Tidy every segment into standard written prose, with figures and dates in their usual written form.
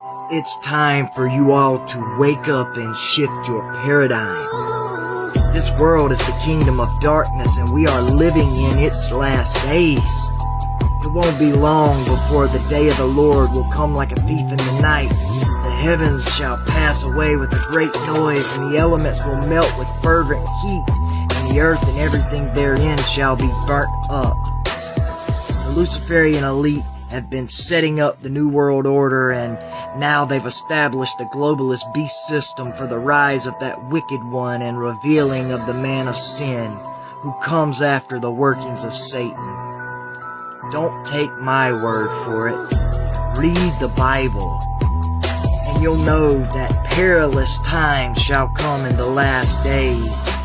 It's time for you all to wake up and shift your paradigm. This world is the kingdom of darkness, and we are living in its last days. It won't be long before the day of the Lord will come like a thief in the night. The heavens shall pass away with a great noise, and the elements will melt with fervent heat, and the earth and everything therein shall be burnt up. The Luciferian elite have been setting up the New World Order, and now they've established the globalist beast system for the rise of that wicked one and revealing of the man of sin who comes after the workings of Satan. Don't take my word for it. Read the Bible, and you'll know that perilous times shall come in the last days.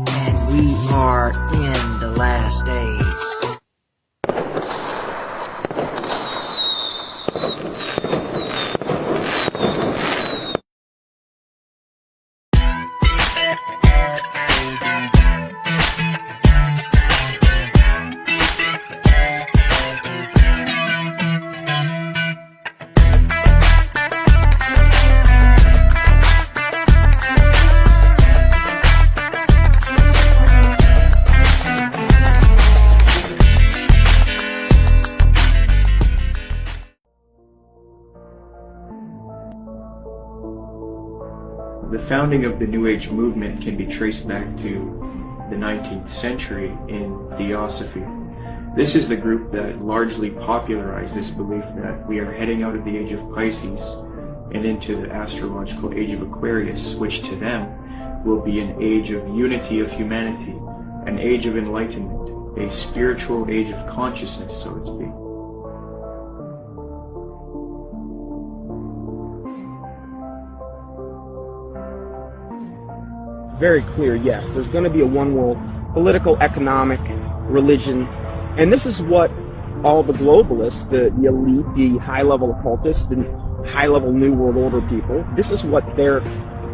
And we are in the last days. The founding of the New Age movement can be traced back to the 19th century in Theosophy. This is the group that largely popularized this belief that we are heading out of the age of Pisces and into the astrological age of Aquarius, which to them will be an age of unity of humanity, an age of enlightenment, a spiritual age of consciousness, so to speak. Very clear, yes. There's going to be a one world, political, economic, religion, and this is what all the globalists, the elite, the high-level occultists, and high-level New World Order people, this is what they're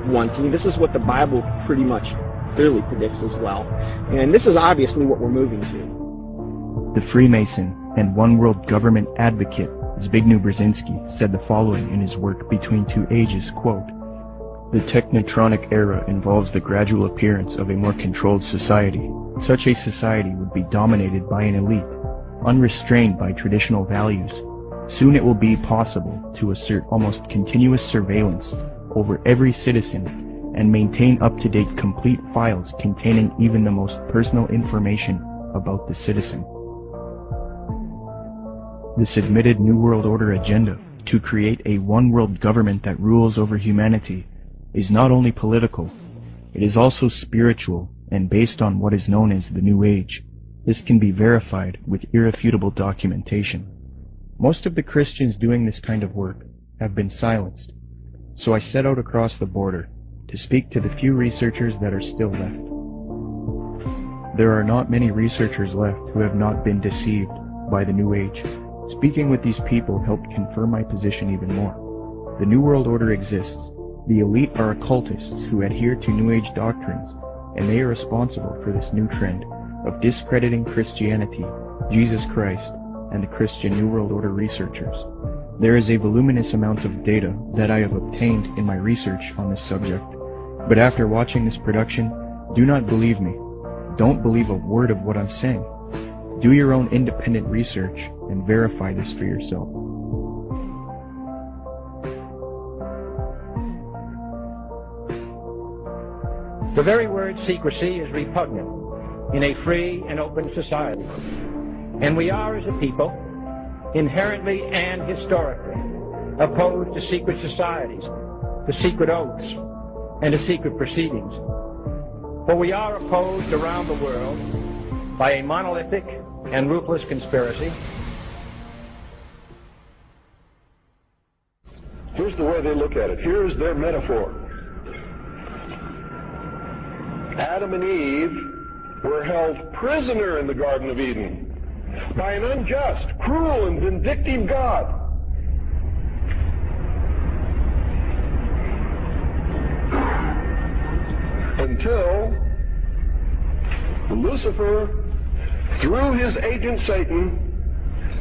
wanting. This is what the Bible pretty much clearly predicts as well. And this is obviously what we're moving to. The Freemason and One World Government advocate Zbigniew Brzezinski said the following in his work Between Two Ages, quote, "The technotronic era involves the gradual appearance of a more controlled society. Such a society would be dominated by an elite, unrestrained by traditional values. Soon it will be possible to assert almost continuous surveillance over every citizen and maintain up-to-date complete files containing even the most personal information about the citizen." The submitted New World Order agenda to create a one-world government that rules over humanity is not only political, it is also spiritual and based on what is known as the New Age. This can be verified with irrefutable documentation. Most of the Christians doing this kind of work have been silenced, so I set out across the border to speak to the few researchers that are still left. There are not many researchers left who have not been deceived by the New Age. Speaking with these people helped confirm my position even more. The New World Order exists. The elite are occultists who adhere to New Age doctrines, and they are responsible for this new trend of discrediting Christianity, Jesus Christ, and the Christian New World Order researchers. There is a voluminous amount of data that I have obtained in my research on this subject, but after watching this production, do not believe me. Don't believe a word of what I'm saying. Do your own independent research and verify this for yourself. The very word secrecy is repugnant in a free and open society. And we are, as a people, inherently and historically opposed to secret societies, to secret oaths, and to secret proceedings. For we are opposed around the world by a monolithic and ruthless conspiracy. Here's the way they look at it. Here's their metaphor. Adam and Eve were held prisoner in the Garden of Eden by an unjust, cruel, and vindictive God. Until Lucifer, through his agent Satan,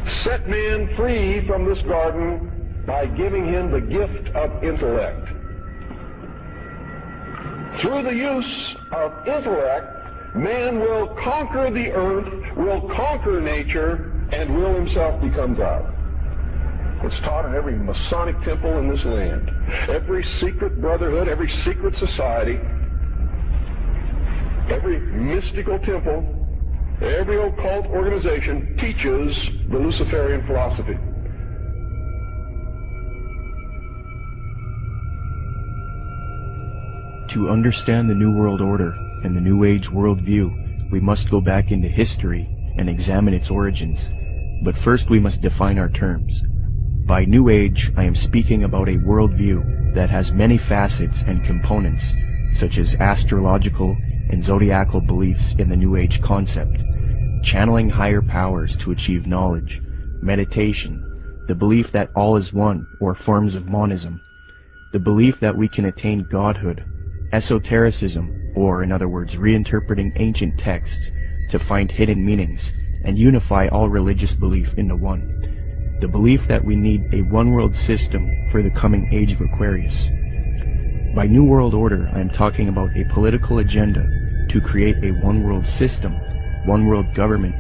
set man free from this garden by giving him the gift of intellect. Through the use of intellect, man will conquer the earth, will conquer nature, and will himself become God. It's taught in every Masonic temple in this land, every secret brotherhood, every secret society, every mystical temple, every occult organization teaches the Luciferian philosophy. To understand the New World Order and the New Age worldview, we must go back into history and examine its origins. But first we must define our terms. By New Age, I am speaking about a worldview that has many facets and components, such as astrological and zodiacal beliefs in the New Age concept, channeling higher powers to achieve knowledge, meditation, the belief that all is one or forms of monism, the belief that we can attain godhood, esotericism, or in other words, reinterpreting ancient texts to find hidden meanings and unify all religious belief into one, the belief that we need a one-world system for the coming age of Aquarius. By New World Order, I am talking about a political agenda to create a one-world system, one-world government,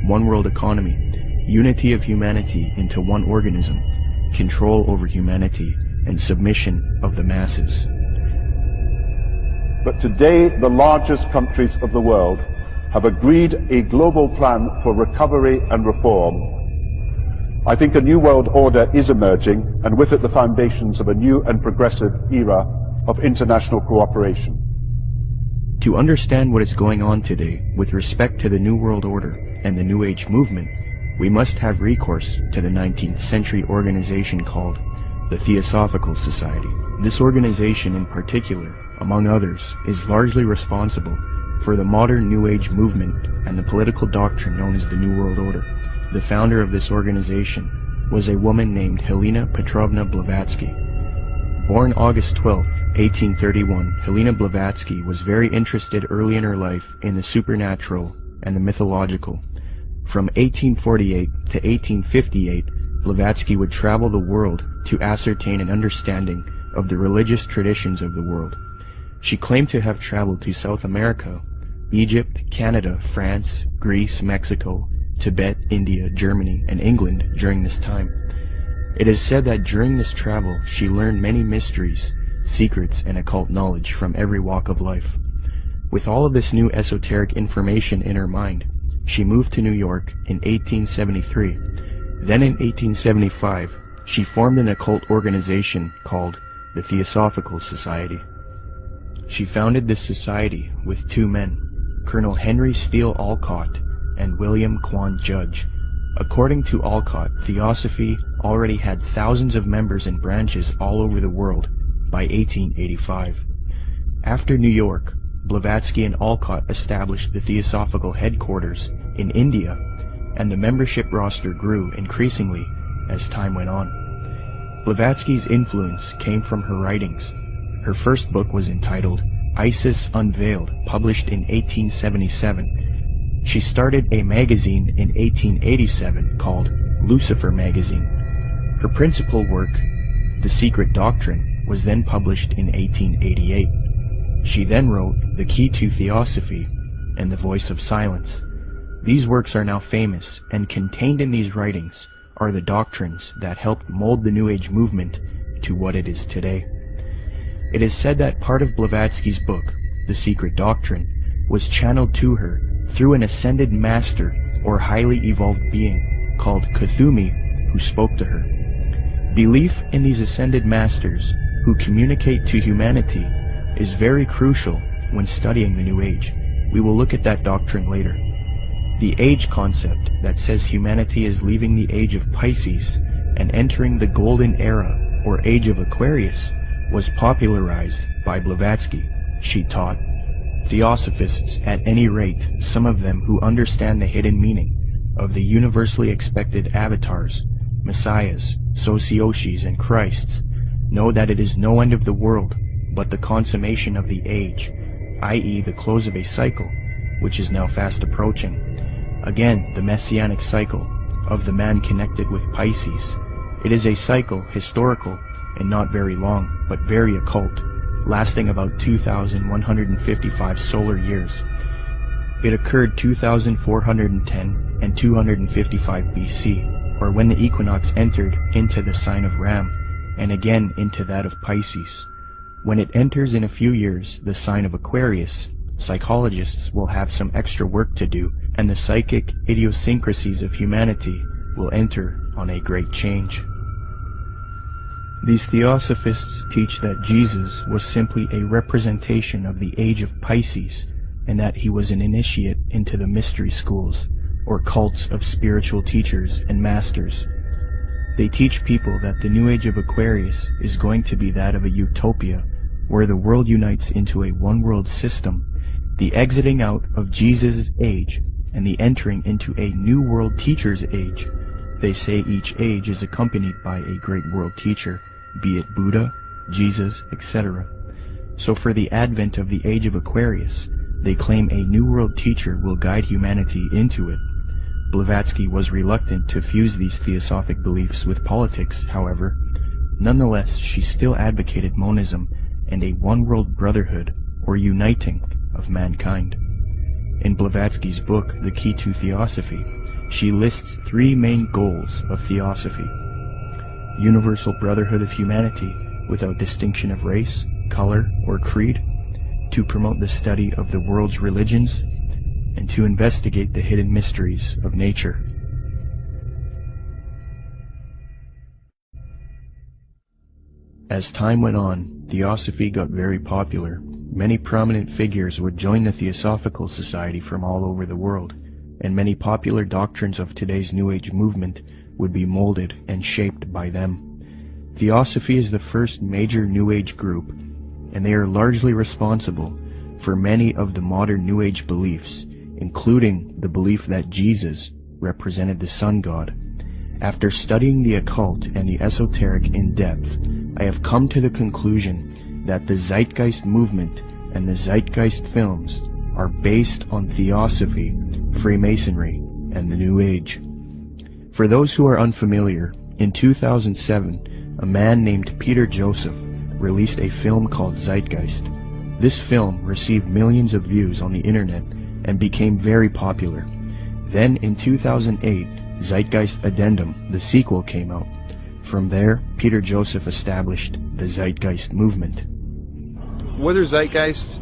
one-world economy, unity of humanity into one organism, control over humanity, and submission of the masses. But today, the largest countries of the world have agreed a global plan for recovery and reform. I think a new world order is emerging, and with it the foundations of a new and progressive era of international cooperation. To understand what is going on today with respect to the New World Order and the New Age movement, we must have recourse to the 19th century organization called the Theosophical Society. This organization in particular, among others, is largely responsible for the modern New Age movement and the political doctrine known as the New World Order. The founder of this organization was a woman named Helena Petrovna Blavatsky. Born August 12, 1831, Helena Blavatsky was very interested early in her life in the supernatural and the mythological. From 1848 to 1858, Blavatsky would travel the world to ascertain an understanding of the religious traditions of the world. She claimed to have traveled to South America, Egypt, Canada, France, Greece, Mexico, Tibet, India, Germany, and England during this time. It is said that during this travel she learned many mysteries, secrets, and occult knowledge from every walk of life. With all of this new esoteric information in her mind, she moved to New York in 1873. Then in 1875, she formed an occult organization called the Theosophical Society. She founded this society with two men, Colonel Henry Steele Olcott and William Quan Judge. According to Olcott, Theosophy already had thousands of members and branches all over the world by 1885. After New York, Blavatsky and Olcott established the Theosophical headquarters in India, and the membership roster grew increasingly as time went on. Blavatsky's influence came from her writings. Her first book was entitled Isis Unveiled, published in 1877. She started a magazine in 1887 called Lucifer Magazine. Her principal work, The Secret Doctrine, was then published in 1888. She then wrote The Key to Theosophy and The Voice of Silence. These works are now famous, and contained in these writings are the doctrines that helped mold the New Age movement to what it is today. It is said that part of Blavatsky's book, The Secret Doctrine, was channeled to her through an ascended master or highly evolved being called Kuthumi, who spoke to her. Belief in these ascended masters who communicate to humanity is very crucial when studying the New Age. We will look at that doctrine later. The age concept that says humanity is leaving the age of Pisces and entering the golden era or age of Aquarius was popularized by Blavatsky. She taught Theosophists, at any rate, some of them who understand the hidden meaning of the universally expected avatars, messiahs, socioshis, and Christs, know that it is no end of the world, but the consummation of the age, i.e. the close of a cycle, which is now fast approaching. Again, the messianic cycle of the man connected with Pisces, It is a cycle, historical, and not very long, but very occult, lasting about 2,155 solar years. It occurred 2,410 and 255 BC, or when the equinox entered into the sign of Ram, and again into that of Pisces. When it enters in a few years the sign of Aquarius, psychologists will have some extra work to do, and the psychic idiosyncrasies of humanity will enter on a great change. These theosophists teach that Jesus was simply a representation of the age of Pisces, and that he was an initiate into the mystery schools, or cults of spiritual teachers and masters. They teach people that the new age of Aquarius is going to be that of a utopia, where the world unites into a one-world system, the exiting out of Jesus' age, and the entering into a new world teacher's age. They say each age is accompanied by a great world teacher, be it Buddha, Jesus, etc. So for the advent of the age of Aquarius, they claim a new world teacher will guide humanity into it. Blavatsky was reluctant to fuse these theosophic beliefs with politics, however. Nonetheless, she still advocated monism and a one-world brotherhood, or uniting, of mankind. In Blavatsky's book, The Key to Theosophy, she lists three main goals of theosophy: universal brotherhood of humanity without distinction of race, color, or creed, to promote the study of the world's religions, and to investigate the hidden mysteries of nature. As time went on, theosophy got very popular. Many prominent figures would join the Theosophical Society from all over the world, and many popular doctrines of today's New Age movement would be molded and shaped by them. Theosophy is the first major New Age group, and they are largely responsible for many of the modern New Age beliefs, including the belief that Jesus represented the sun god. After studying the occult and the esoteric in depth, I have come to the conclusion that the Zeitgeist movement and the Zeitgeist films are based on Theosophy, Freemasonry, and the New Age. For those who are unfamiliar, in 2007, a man named Peter Joseph released a film called Zeitgeist. This film received millions of views on the internet and became very popular. Then in 2008, Zeitgeist Addendum, the sequel, came out. From there, Peter Joseph established the Zeitgeist movement. Whether Zeitgeist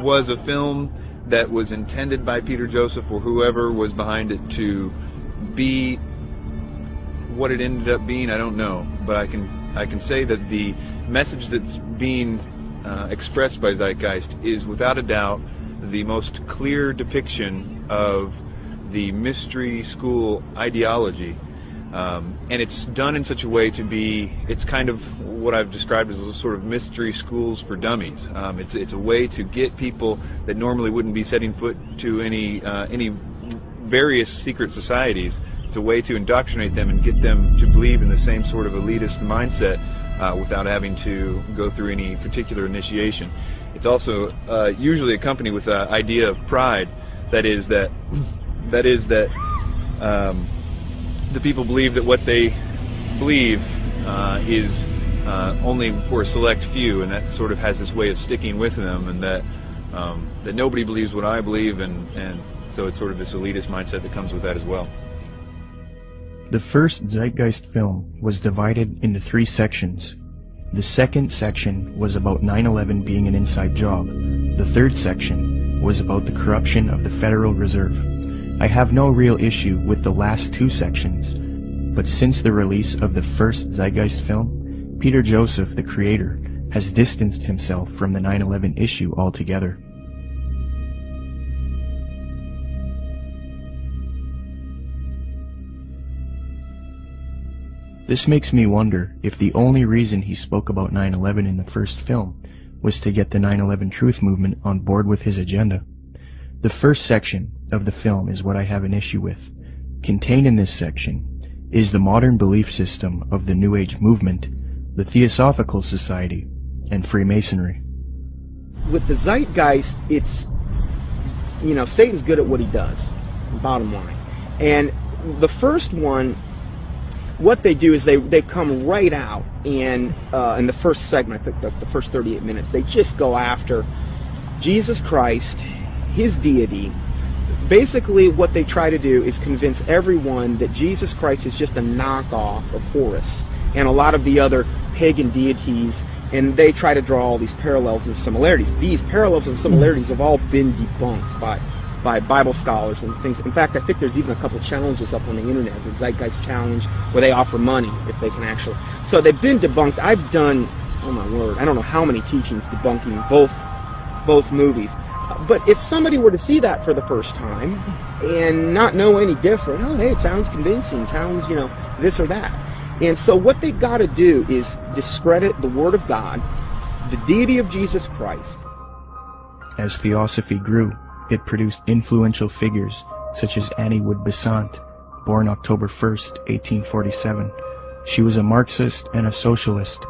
was a film that was intended by Peter Joseph or whoever was behind it to be what it ended up being, I don't know. But I can say that the message that's being expressed by Zeitgeist is without a doubt the most clear depiction of the mystery school ideology, and it's done in such a way to be, it's kind of what I've described as a sort of mystery schools for dummies. It's a way to get people that normally wouldn't be setting foot to any various secret societies. It's a way to indoctrinate them and get them to believe in the same sort of elitist mindset without having to go through any particular initiation. It's also usually accompanied with the idea of pride. That is that the people believe that what they believe is only for a select few, and that sort of has this way of sticking with them, and that nobody believes what I believe, and so it's sort of this elitist mindset that comes with that as well. The first Zeitgeist film was divided into 3 sections. The second section was about 9/11 being an inside job. The third section was about the corruption of the Federal Reserve. I have no real issue with the last 2 sections, but since the release of the first Zeitgeist film, Peter Joseph, the creator, has distanced himself from the 9/11 issue altogether. This makes me wonder if the only reason he spoke about 9/11 in the first film was to get the 9/11 Truth movement on board with his agenda. The first section of the film is what I have an issue with. Contained in this section is the modern belief system of the New Age movement, the Theosophical Society, and Freemasonry. With the Zeitgeist, it's, Satan's good at what he does, bottom line. And the first one, what they do is they come right out and in the first segment, I think the first 38 minutes, they just go after Jesus Christ, his deity. Basically, what they try to do is convince everyone that Jesus Christ is just a knockoff of Horus and a lot of the other pagan deities, and they try to draw all these parallels and similarities. These parallels and similarities have all been debunked by Bible scholars and things. In fact, I think there's even a couple of challenges up on the internet, the Zeitgeist Challenge, where they offer money if they can actually. So they've been debunked. I've done, oh my word, I don't know how many teachings debunking both movies. But if somebody were to see that for the first time and not know any different, oh, hey, it sounds convincing, sounds, this or that. And so what they've got to do is discredit the Word of God, the deity of Jesus Christ. As theosophy grew, it produced influential figures such as Annie Wood Besant, born October 1st, 1847. She was a Marxist and a socialist.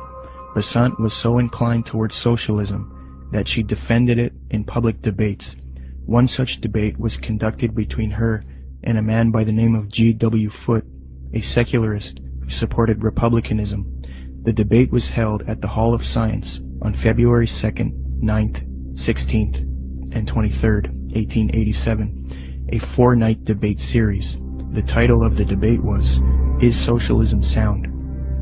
Besant was so inclined towards socialism that she defended it in public debates. One such debate was conducted between her and a man by the name of G.W. Foote, a secularist who supported republicanism. The debate was held at the Hall of Science on February 2nd, 9th, 16th, and 23rd, 1887, a 4-night debate series. The title of the debate was, "Is Socialism Sound?"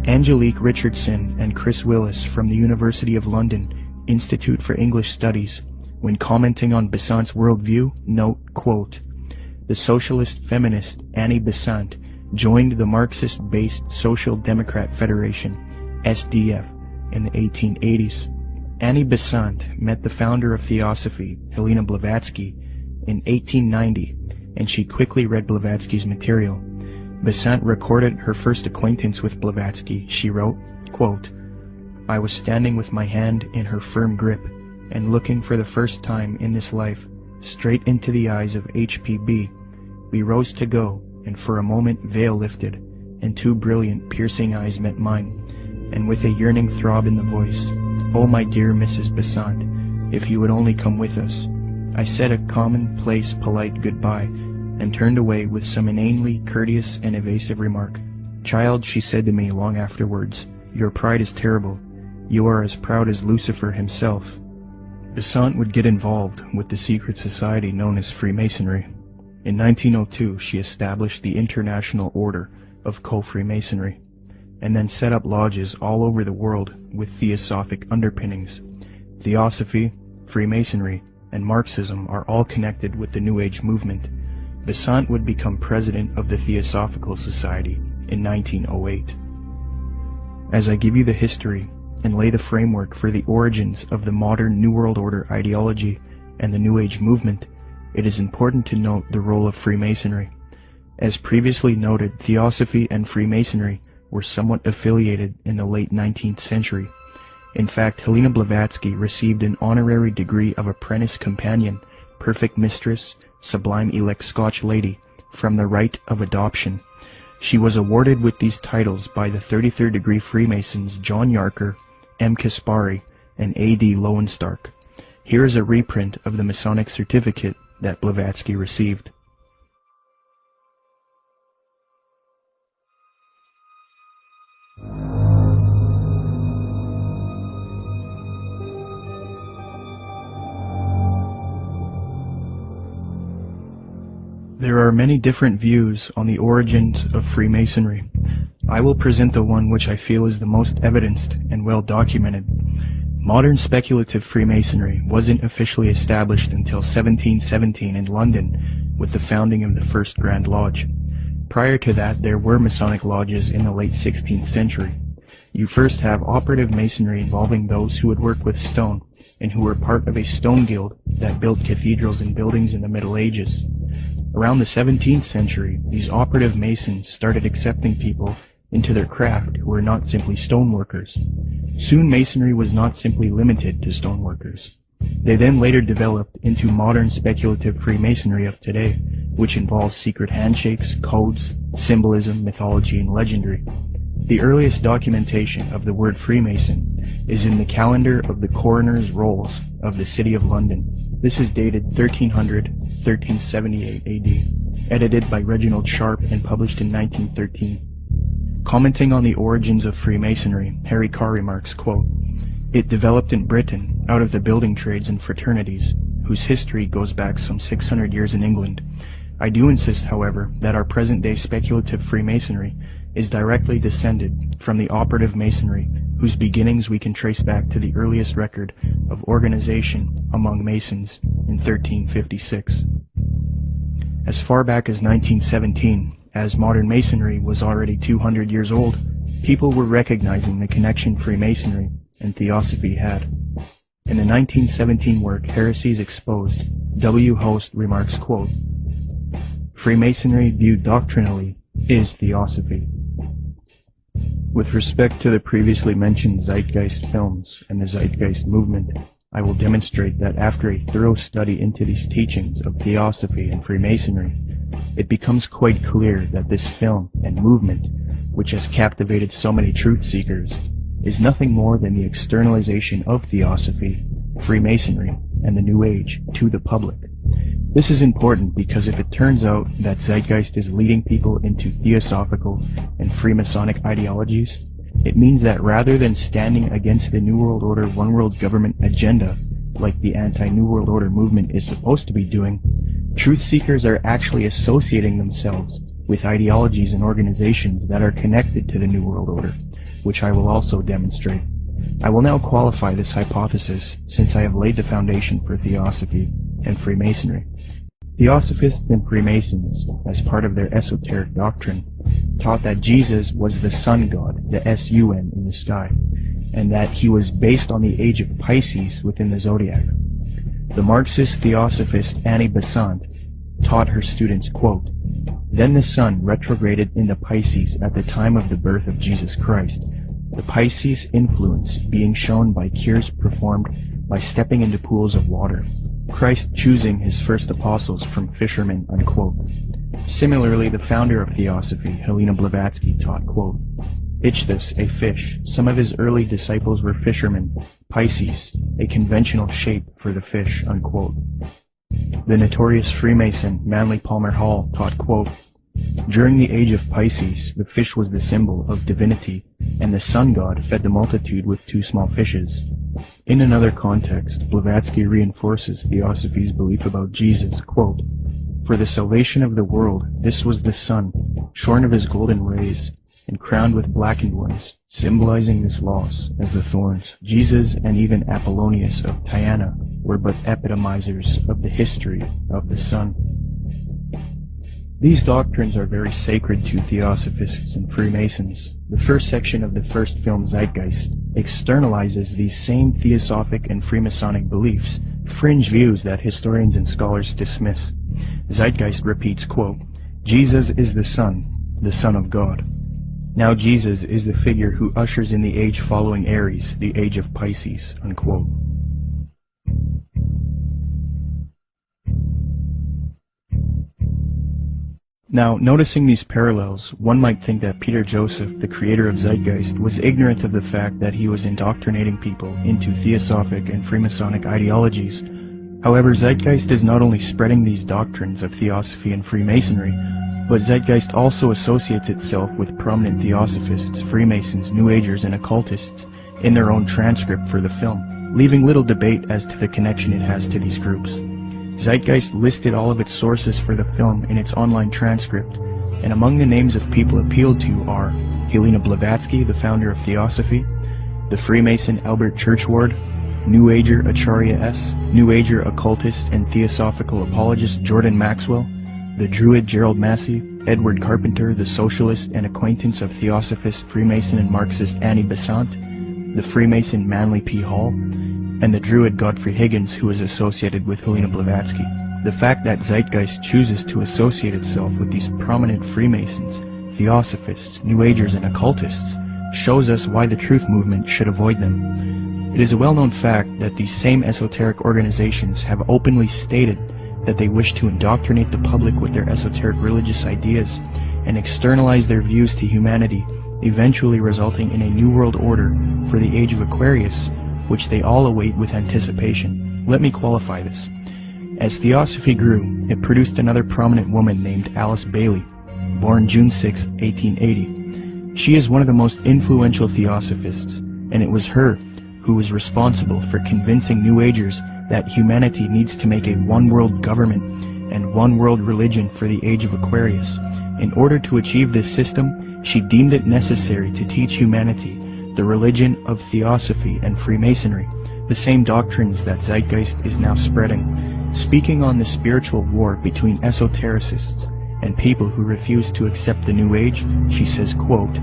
Angelique Richardson and Chris Willis from the University of London Institute for English Studies, when commenting on Besant's worldview, note, quote, "The socialist feminist Annie Besant joined the Marxist-based Social Democrat Federation, SDF, in the 1880s. Annie Besant met the founder of Theosophy, Helena Blavatsky, in 1890, and she quickly read Blavatsky's material. Besant recorded her first acquaintance with Blavatsky. She wrote, quote, "I was standing with my hand in her firm grip and looking for the first time in this life straight into the eyes of HPB. We rose to go, and for a moment veil lifted, and two brilliant, piercing eyes met mine, and with a yearning throb in the voice, 'Oh, my dear Mrs. Besant, if you would only come with us.' I said a commonplace, polite goodbye, and turned away with some inanely courteous and evasive remark. 'Child,' she said to me long afterwards, 'your pride is terrible. You are as proud as Lucifer himself.'" Besant would get involved with the secret society known as Freemasonry. In 1902, she established the International Order of Co-Freemasonry, and then set up lodges all over the world with theosophic underpinnings. Theosophy, Freemasonry, and Marxism are all connected with the New Age movement. Besant would become president of the Theosophical Society in 1908. As I give you the history and lay the framework for the origins of the modern New World Order ideology and the New Age movement, it is important to note the role of Freemasonry. As previously noted, Theosophy and Freemasonry were somewhat affiliated in the late 19th century. In fact, Helena Blavatsky received an honorary degree of Apprentice Companion, Perfect Mistress, Sublime Elect Scotch Lady, from the Rite of Adoption. She was awarded with these titles by the 33rd degree Freemasons John Yarker, M. Kaspari, and A.D. Lowenstock. Here is a reprint of the Masonic certificate that Blavatsky received. There are many different views on the origins of Freemasonry. I will present the one which I feel is the most evidenced and well documented. Modern speculative Freemasonry wasn't officially established until 1717 in London with the founding of the First Grand Lodge. Prior to that, there were Masonic lodges in the late 16th century. You first have operative Masonry involving those who would work with stone and who were part of a stone guild that built cathedrals and buildings in the Middle Ages. Around the 17th century, these operative Masons started accepting people into their craft who were not simply stoneworkers. Soon Masonry was not simply limited to stoneworkers. They then later developed into modern speculative Freemasonry of today, which involves secret handshakes, codes, symbolism, mythology, and legendary. The earliest documentation of the word Freemason is in the calendar of the coroner's rolls of the City of London. This is dated 1300-1378 AD, edited by Reginald Sharp and published in 1913. Commenting on the origins of Freemasonry, Harry Carr remarks, quote, "It developed in Britain out of the building trades and fraternities, whose history goes back some 600 years in England. I do insist, however, that our present-day speculative Freemasonry is directly descended from the operative Masonry, whose beginnings we can trace back to the earliest record of organization among Masons in 1356. As far back as 1917, as modern Masonry was already 200 years old, people were recognizing the connection Freemasonry and Theosophy had. In the 1917 work Heresies Exposed, W. Host remarks, quote, "Freemasonry viewed doctrinally is Theosophy." With respect to the previously mentioned Zeitgeist films and the Zeitgeist movement, I will demonstrate that after a thorough study into these teachings of Theosophy and Freemasonry, it becomes quite clear that this film and movement, which has captivated so many truth seekers, is nothing more than the externalization of Theosophy, Freemasonry, and the New Age to the public. This is important because if it turns out that Zeitgeist is leading people into Theosophical and Freemasonic ideologies, it means that rather than standing against the New World Order One World Government agenda, like the anti-New World Order movement is supposed to be doing, truth seekers are actually associating themselves with ideologies and organizations that are connected to the New World Order, which I will also demonstrate. I will now qualify this hypothesis since I have laid the foundation for Theosophy and Freemasonry. Theosophists and Freemasons, as part of their esoteric doctrine, taught that Jesus was the sun god, the S-U-N, in the sky, and that he was based on the age of Pisces within the zodiac. The Marxist Theosophist Annie Besant taught her students, quote, "Then the sun retrograded into Pisces at the time of the birth of Jesus Christ, the Pisces influence being shown by cures performed by stepping into pools of water, Christ choosing his first apostles from fishermen," unquote. Similarly, the founder of Theosophy, Helena Blavatsky, taught, quote, "Ichthus, a fish. Some of his early disciples were fishermen. Pisces, a conventional shape for the fish," unquote. The notorious Freemason Manly Palmer Hall taught, quote, "During the age of Pisces, the fish was the symbol of divinity, and the sun god fed the multitude with 2 small fishes." In another context, Blavatsky reinforces Theosophy's belief about Jesus, quote, "For the salvation of the world, this was the sun, shorn of his golden rays, and crowned with blackened ones, symbolizing this loss as the thorns. Jesus and even Apollonius of Tyana were but epitomizers of the history of the sun." These doctrines are very sacred to Theosophists and Freemasons. The first section of the first film, Zeitgeist, externalizes these same Theosophic and Freemasonic beliefs, fringe views that historians and scholars dismiss. Zeitgeist repeats, quote, "Jesus is the Son of God. Now Jesus is the figure who ushers in the age following Aries, the age of Pisces," unquote. Now, noticing these parallels, one might think that Peter Joseph, the creator of Zeitgeist, was ignorant of the fact that he was indoctrinating people into Theosophic and Freemasonic ideologies. However, Zeitgeist is not only spreading these doctrines of Theosophy and Freemasonry, but Zeitgeist also associates itself with prominent Theosophists, Freemasons, New Agers, and occultists in their own transcript for the film, leaving little debate as to the connection it has to these groups. Zeitgeist listed all of its sources for the film in its online transcript, and among the names of people appealed to are Helena Blavatsky, the founder of Theosophy, the Freemason Albert Churchward, New Ager Acharya S., New Ager occultist and theosophical apologist Jordan Maxwell, the Druid Gerald Massey, Edward Carpenter, the socialist and acquaintance of Theosophist, Freemason and Marxist Annie Besant, the Freemason Manly P. Hall, and the Druid Godfrey Higgins, who is associated with Helena Blavatsky. The fact that Zeitgeist chooses to associate itself with these prominent Freemasons, Theosophists, New Agers, and occultists shows us why the truth movement should avoid them. It is a well-known fact that these same esoteric organizations have openly stated that they wish to indoctrinate the public with their esoteric religious ideas and externalize their views to humanity, eventually resulting in a new world order for the age of Aquarius, which they all await with anticipation. Let me qualify this. As Theosophy grew, it produced another prominent woman named Alice Bailey, born June 6, 1880. She is one of the most influential theosophists, and it was her who was responsible for convincing New Agers that humanity needs to make a one-world government and one-world religion for the age of Aquarius. In order to achieve this system, she deemed it necessary to teach humanity the religion of Theosophy and Freemasonry, the same doctrines that Zeitgeist is now spreading. Speaking on the spiritual war between esotericists and people who refuse to accept the New Age, she says, quote,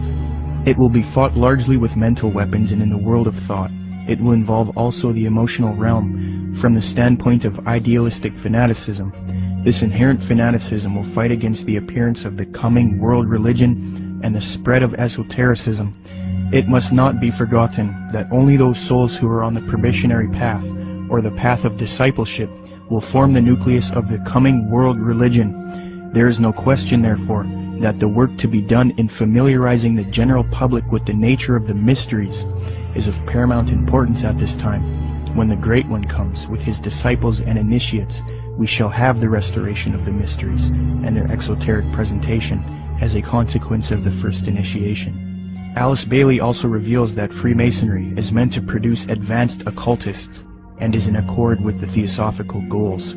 "It will be fought largely with mental weapons and in the world of thought. It will involve also the emotional realm. From the standpoint of idealistic fanaticism, this inherent fanaticism will fight against the appearance of the coming world religion and the spread of esotericism. It must not be forgotten that only those souls who are on the probationary path, or the path of discipleship, will form the nucleus of the coming world religion. There is no question, therefore, that the work to be done in familiarizing the general public with the nature of the mysteries is of paramount importance at this time. When the Great One comes with his disciples and initiates, we shall have the restoration of the mysteries and their exoteric presentation as a consequence of the first initiation." Alice Bailey also reveals that Freemasonry is meant to produce advanced occultists and is in accord with the theosophical goals.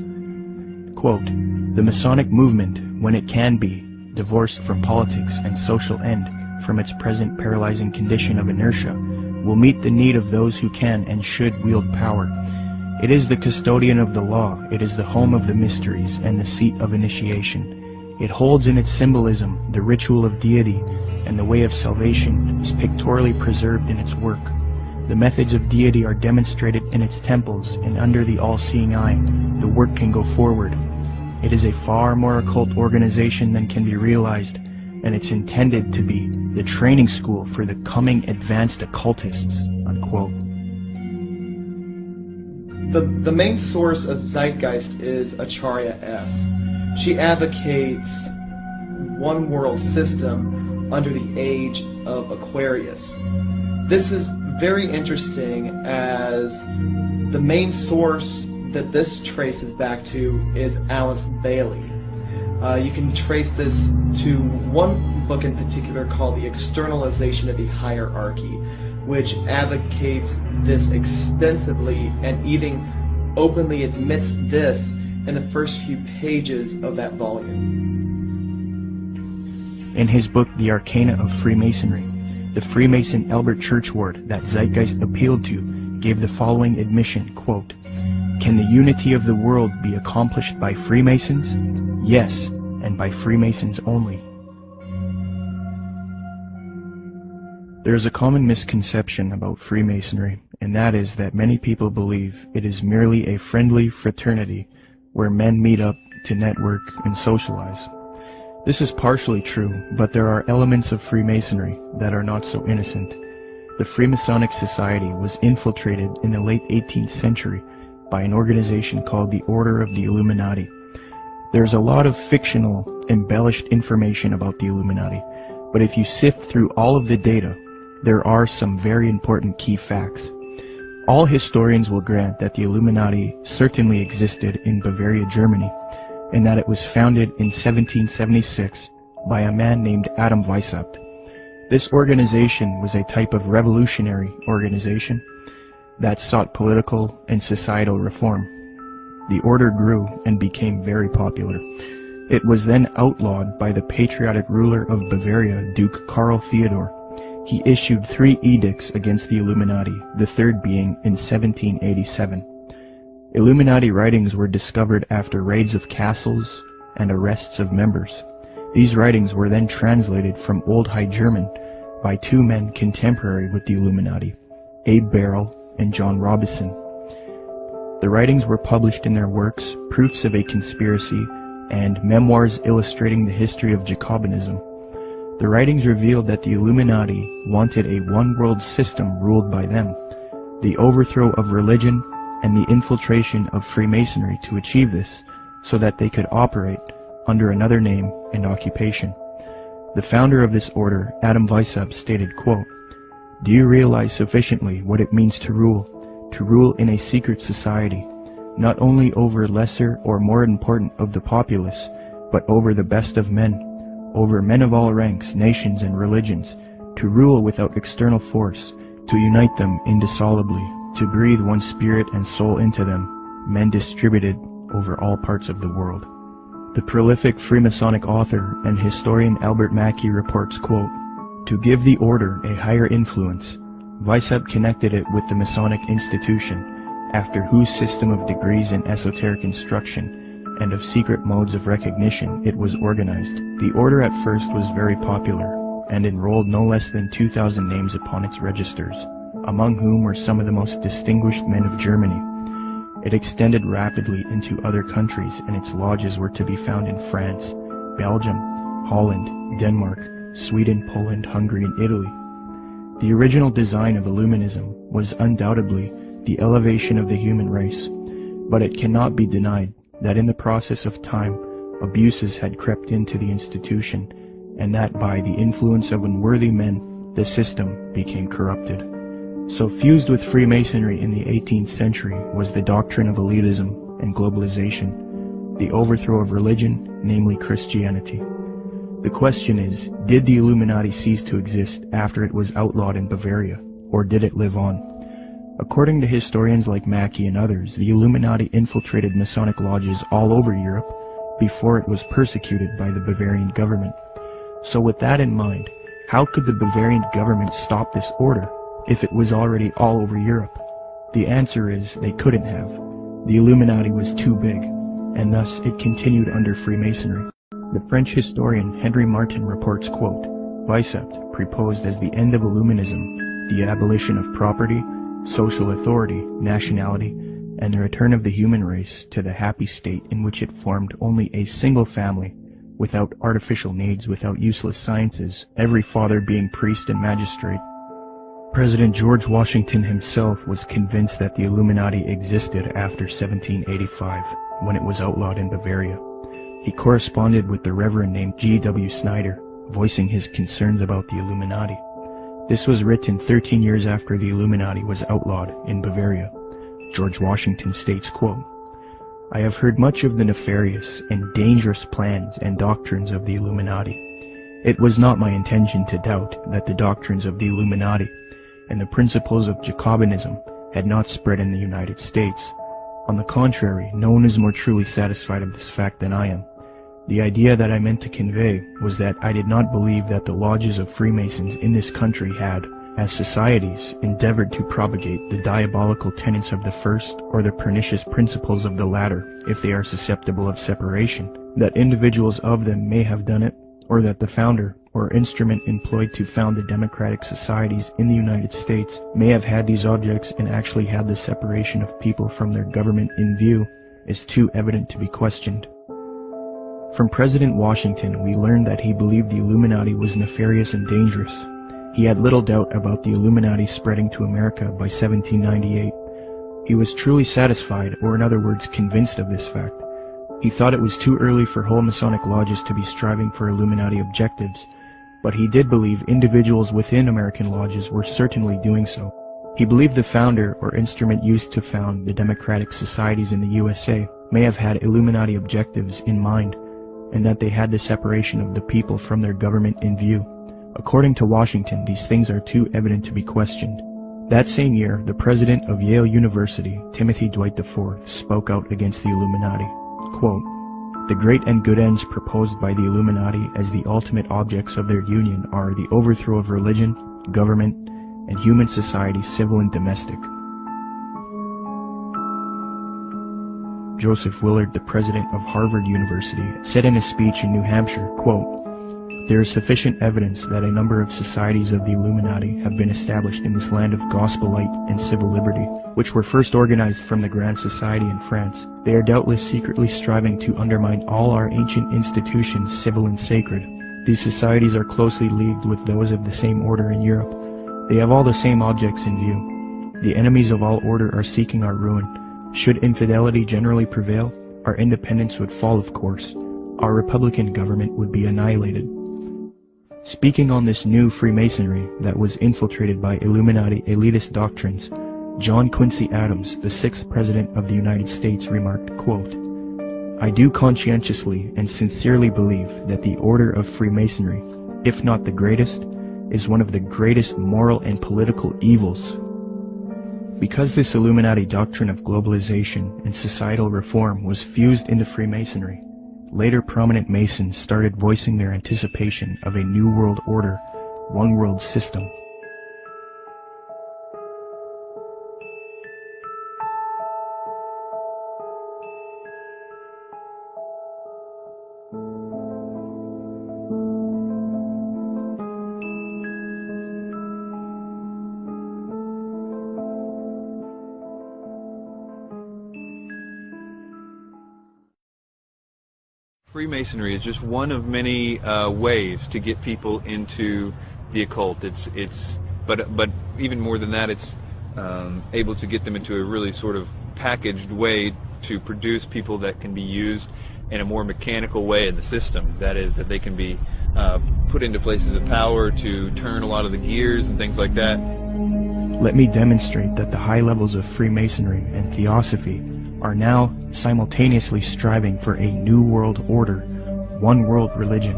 Quote, "The Masonic movement, when it can be, divorced from politics and social end from its present paralyzing condition of inertia, will meet the need of those who can and should wield power. It is the custodian of the law, it is the home of the mysteries and the seat of initiation. It holds in its symbolism the ritual of deity, and the way of salvation is pictorially preserved in its work. The methods of deity are demonstrated in its temples, and under the all-seeing eye, the work can go forward. It is a far more occult organization than can be realized, and it's intended to be the training school for the coming advanced occultists." Unquote. The main source of Zeitgeist is Acharya S. She advocates one world system under the age of Aquarius. This is very interesting, as the main source that this traces back to is Alice Bailey. You can trace this to one book in particular called The Externalization of the Hierarchy, which advocates this extensively and even openly admits this in the first few pages of that volume. In his book, The Arcana of Freemasonry, the Freemason Albert Churchward that Zeitgeist appealed to gave the following admission, quote, "Can the unity of the world be accomplished by Freemasons? Yes, and by Freemasons only." There is a common misconception about Freemasonry, and that is that many people believe it is merely a friendly fraternity where men meet up to network and socialize. This is partially true, but there are elements of Freemasonry that are not so innocent. The Freemasonic Society was infiltrated in the late 18th century by an organization called the Order of the Illuminati. There's a lot of fictional, embellished information about the Illuminati, but if you sift through all of the data, there are some very important key facts. All historians will grant that the Illuminati certainly existed in Bavaria, Germany, and that it was founded in 1776 by a man named Adam Weishaupt. This organization was a type of revolutionary organization that sought political and societal reform. The order grew and became very popular. It was then outlawed by the patriotic ruler of Bavaria, Duke Karl Theodor. He issued 3 edicts against the Illuminati, the third being in 1787. Illuminati writings were discovered after raids of castles and arrests of members. These writings were then translated from Old High German by 2 men contemporary with the Illuminati, Abe Barrel and John Robison. The writings were published in their works, Proofs of a Conspiracy and Memoirs Illustrating the History of Jacobinism. The writings revealed that the Illuminati wanted a one-world system ruled by them, the overthrow of religion, and the infiltration of Freemasonry to achieve this, so that they could operate under another name and occupation. The founder of this order, Adam Weishaupt, stated, quote, "Do you realize sufficiently what it means to rule in a secret society, not only over lesser or more important of the populace, but over the best of men, over men of all ranks, nations, and religions, to rule without external force, to unite them indissolubly, to breathe one spirit and soul into them, men distributed over all parts of the world. The prolific Freemasonic author and historian Albert Mackey reports, quote, "To give the order a higher influence, Weishaupt connected it with the Masonic institution, after whose system of degrees and esoteric instruction and of secret modes of recognition it was organized. The order at first was very popular, and enrolled no less than 2,000 names upon its registers, among whom were some of the most distinguished men of Germany. It extended rapidly into other countries, and its lodges were to be found in France, Belgium, Holland, Denmark, Sweden, Poland, Hungary, and Italy. The original design of Illuminism was undoubtedly the elevation of the human race, but it cannot be denied that in the process of time, abuses had crept into the institution, and that by the influence of unworthy men, the system became corrupted. So fused with Freemasonry in the 18th century was the doctrine of elitism and globalization, the overthrow of religion, namely Christianity. The question is, did the Illuminati cease to exist after it was outlawed in Bavaria, or did it live on? According to historians like Mackey and others, the Illuminati infiltrated Masonic lodges all over Europe before it was persecuted by the Bavarian government. So with that in mind, how could the Bavarian government stop this order if it was already all over Europe? The answer is they couldn't have. The Illuminati was too big, and thus it continued under Freemasonry. The French historian Henry Martin reports, quote, "Weishaupt proposed as the end of Illuminism the abolition of property, social authority, nationality, and the return of the human race to the happy state in which it formed only a single family, without artificial needs, without useless sciences, every father being priest and magistrate." President George Washington himself was convinced that the Illuminati existed after 1785, when it was outlawed in Bavaria. He corresponded with the Reverend named G.W. Snyder, voicing his concerns about the Illuminati. This was written 13 years after the Illuminati was outlawed in Bavaria. George Washington states, quote, "I have heard much of the nefarious and dangerous plans and doctrines of the Illuminati. It was not my intention to doubt that the doctrines of the Illuminati and the principles of Jacobinism had not spread in the United States. On the contrary, no one is more truly satisfied of this fact than I am. The idea that I meant to convey was that I did not believe that the lodges of Freemasons in this country had, as societies, endeavored to propagate the diabolical tenets of the first or the pernicious principles of the latter, if they are susceptible of separation, that individuals of them may have done it, or that the founder or instrument employed to found the democratic societies in the United States may have had these objects and actually had the separation of people from their government in view, is too evident to be questioned." From President Washington, we learned that he believed the Illuminati was nefarious and dangerous. He had little doubt about the Illuminati spreading to America by 1798. He was truly satisfied, or in other words, convinced of this fact. He thought it was too early for whole Masonic lodges to be striving for Illuminati objectives, but he did believe individuals within American lodges were certainly doing so. He believed the founder or instrument used to found the democratic societies in the USA may have had Illuminati objectives in mind, and that they had the separation of the people from their government in view. According to Washington, these things are too evident to be questioned. That same year, the president of Yale University, Timothy Dwight IV, spoke out against the Illuminati. Quote, "The great and good ends proposed by the Illuminati as the ultimate objects of their union are the overthrow of religion, government, and human society, civil and domestic." Joseph Willard, the president of Harvard University, said in a speech in New Hampshire, quote, "There is sufficient evidence that a number of societies of the Illuminati have been established in this land of gospel light and civil liberty, which were first organized from the Grand Society in France. They are doubtless secretly striving to undermine all our ancient institutions, civil and sacred. These societies are closely leagued with those of the same order in Europe. They have all the same objects in view. The enemies of all order are seeking our ruin. Should infidelity generally prevail, our independence would fall, of course. Our republican government would be annihilated." Speaking on this new Freemasonry that was infiltrated by Illuminati elitist doctrines, John Quincy Adams, the 6th President of the United States, remarked, quote, "I do conscientiously and sincerely believe that the order of Freemasonry, if not the greatest, is one of the greatest moral and political evils. Because this Illuminati doctrine of globalization and societal reform was fused into Freemasonry, later prominent Masons started voicing their anticipation of a new world order, one world system. Freemasonry is just one of many ways to get people into the occult. But even more than that, it's able to get them into a really sort of packaged way to produce people that can be used in a more mechanical way in the system. That is, that they can be put into places of power to turn a lot of the gears and things like that. Let me demonstrate that the high levels of Freemasonry and Theosophy are now simultaneously striving for a new world order, one world religion.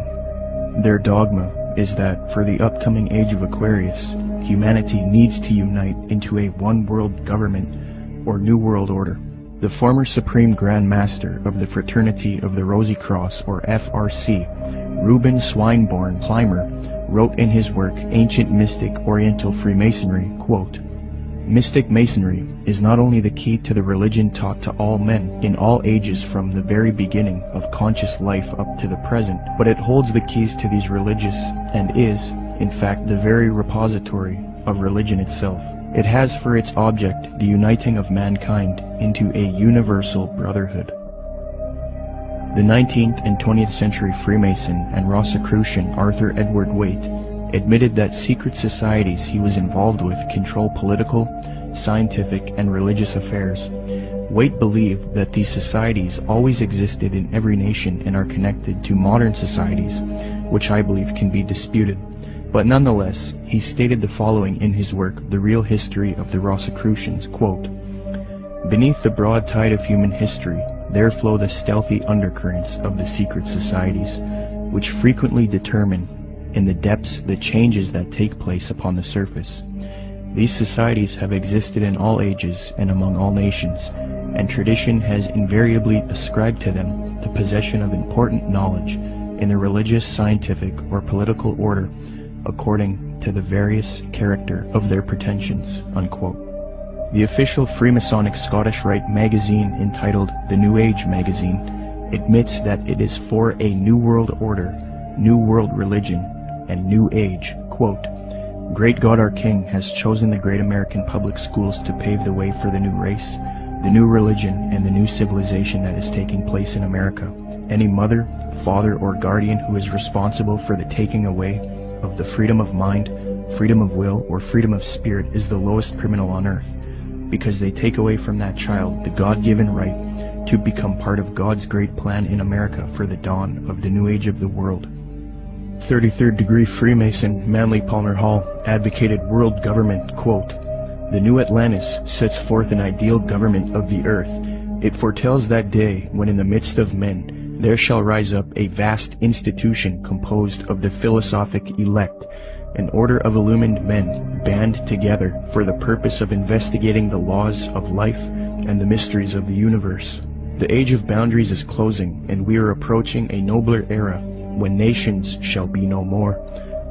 Their dogma is that for the upcoming age of Aquarius, humanity needs to unite into a one world government or new world order. The former Supreme Grand Master of the Fraternity of the Rosy Cross, or FRC, Reuben Swinburne Clymer, wrote in his work Ancient Mystic Oriental Freemasonry, quote, "Mystic Masonry is not only the key to the religion taught to all men in all ages from the very beginning of conscious life up to the present, but it holds the keys to these religious and is, in fact, the very repository of religion itself. It has for its object the uniting of mankind into a universal brotherhood." The 19th and 20th century Freemason and Rosicrucian Arthur Edward Waite admitted that secret societies he was involved with control political, scientific, and religious affairs. Waite believed that these societies always existed in every nation and are connected to modern societies, which I believe can be disputed. But nonetheless, he stated the following in his work, The Real History of the Rosicrucians, quote, "Beneath the broad tide of human history, there flow the stealthy undercurrents of the secret societies, which frequently determine in the depths the changes that take place upon the surface. These societies have existed in all ages and among all nations, and tradition has invariably ascribed to them the possession of important knowledge in the religious, scientific, or political order according to the various character of their pretensions." Unquote. The official Freemasonic Scottish Rite magazine, entitled The New Age Magazine, admits that it is for a new world order, new world religion, and new age. Quote, "Great God our King has chosen the great American public schools to pave the way for the new race, the new religion, and the new civilization that is taking place in America. Any mother, father, or guardian who is responsible for the taking away of the freedom of mind, freedom of will, or freedom of spirit is the lowest criminal on earth, because they take away from that child the God-given right to become part of God's great plan in America for the dawn of the new age of the world." 33rd degree Freemason Manly Palmer Hall advocated world government, quote, "The new Atlantis sets forth an ideal government of the earth. It foretells that day when in the midst of men there shall rise up a vast institution composed of the philosophic elect, an order of illumined men band together for the purpose of investigating the laws of life and the mysteries of the universe. The age of boundaries is closing, and we are approaching a nobler era when nations shall be no more,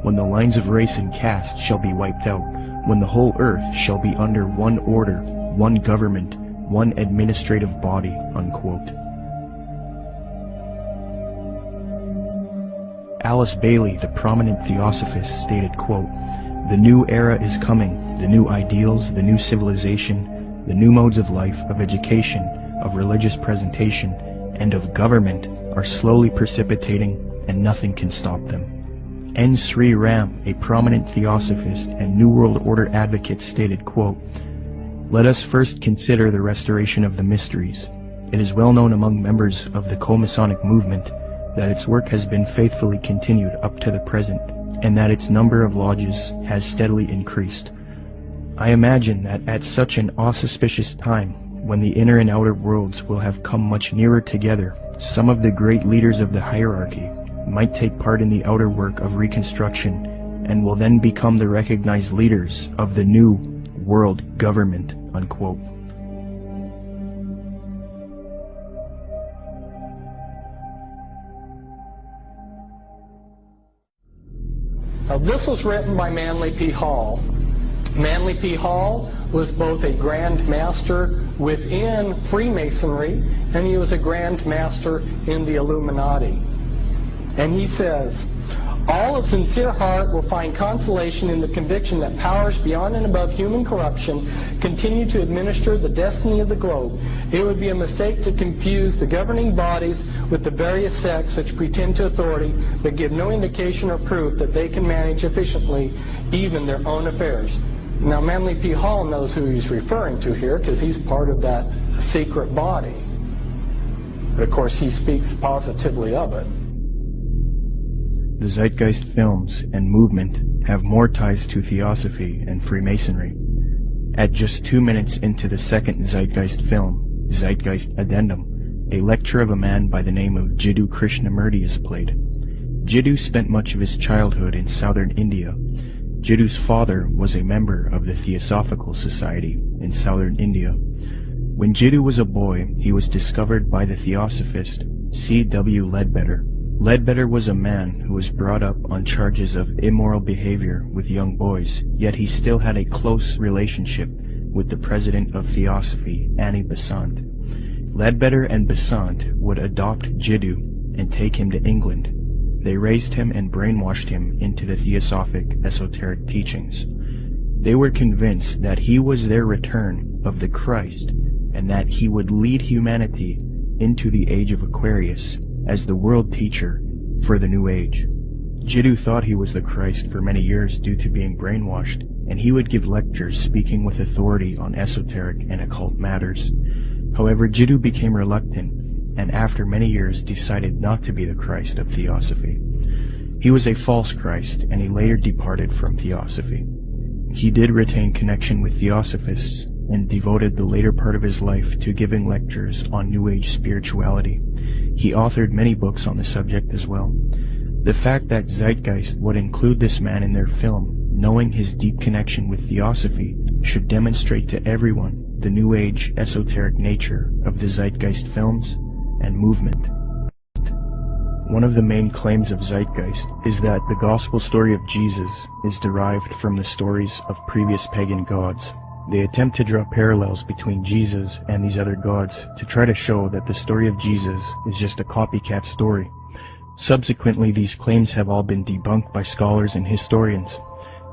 when the lines of race and caste shall be wiped out, when the whole earth shall be under one order, one government, one administrative body." Unquote. Alice Bailey, the prominent theosophist, stated, quote, "The new era is coming. The new ideals, the new civilization, the new modes of life, of education, of religious presentation, and of government are slowly precipitating, and nothing can stop them." N. Sri Ram, a prominent theosophist and New World Order advocate, stated, quote, "Let us first consider the restoration of the mysteries. It is well known among members of the co-Masonic movement that its work has been faithfully continued up to the present, and that its number of lodges has steadily increased. I imagine that at such an auspicious time, when the inner and outer worlds will have come much nearer together, some of the great leaders of the hierarchy might take part in the outer work of reconstruction and will then become the recognized leaders of the new world government, unquote. Now, this was written by Manly P. Hall. Manly P. Hall was both a Grand Master within Freemasonry, and he was a Grand Master in the Illuminati. And he says, all of sincere heart will find consolation in the conviction that powers beyond and above human corruption continue to administer the destiny of the globe. It would be a mistake to confuse the governing bodies with the various sects which pretend to authority but give no indication or proof that they can manage efficiently even their own affairs. Now, Manly P. Hall knows who he's referring to here because he's part of that secret body. But of course, he speaks positively of it. The Zeitgeist films and movement have more ties to Theosophy and Freemasonry. At just 2 minutes into the second Zeitgeist film, Zeitgeist Addendum, a lecture of a man by the name of Jiddu Krishnamurti is played. Jiddu spent much of his childhood in southern India. Jiddu's father was a member of the Theosophical Society in southern India. When Jiddu was a boy, he was discovered by the Theosophist C.W. Ledbetter. Ledbetter was a man who was brought up on charges of immoral behavior with young boys, yet he still had a close relationship with the president of Theosophy, Annie Besant. Ledbetter and Besant would adopt Jiddu and take him to England. They raised him and brainwashed him into the Theosophic esoteric teachings. They were convinced that he was their return of the Christ and that he would lead humanity into the age of Aquarius as the world teacher for the New Age. Jiddu thought he was the Christ for many years due to being brainwashed, and he would give lectures speaking with authority on esoteric and occult matters. However, Jiddu became reluctant, and after many years decided not to be the Christ of Theosophy. He was a false Christ, and he later departed from Theosophy. He did retain connection with Theosophists, and devoted the later part of his life to giving lectures on New Age spirituality. He authored many books on the subject as well. The fact that Zeitgeist would include this man in their film, knowing his deep connection with Theosophy, should demonstrate to everyone the New Age esoteric nature of the Zeitgeist films and movement. One of the main claims of Zeitgeist is that the gospel story of Jesus is derived from the stories of previous pagan gods. They attempt to draw parallels between Jesus and these other gods to try to show that the story of Jesus is just a copycat story. Subsequently, these claims have all been debunked by scholars and historians.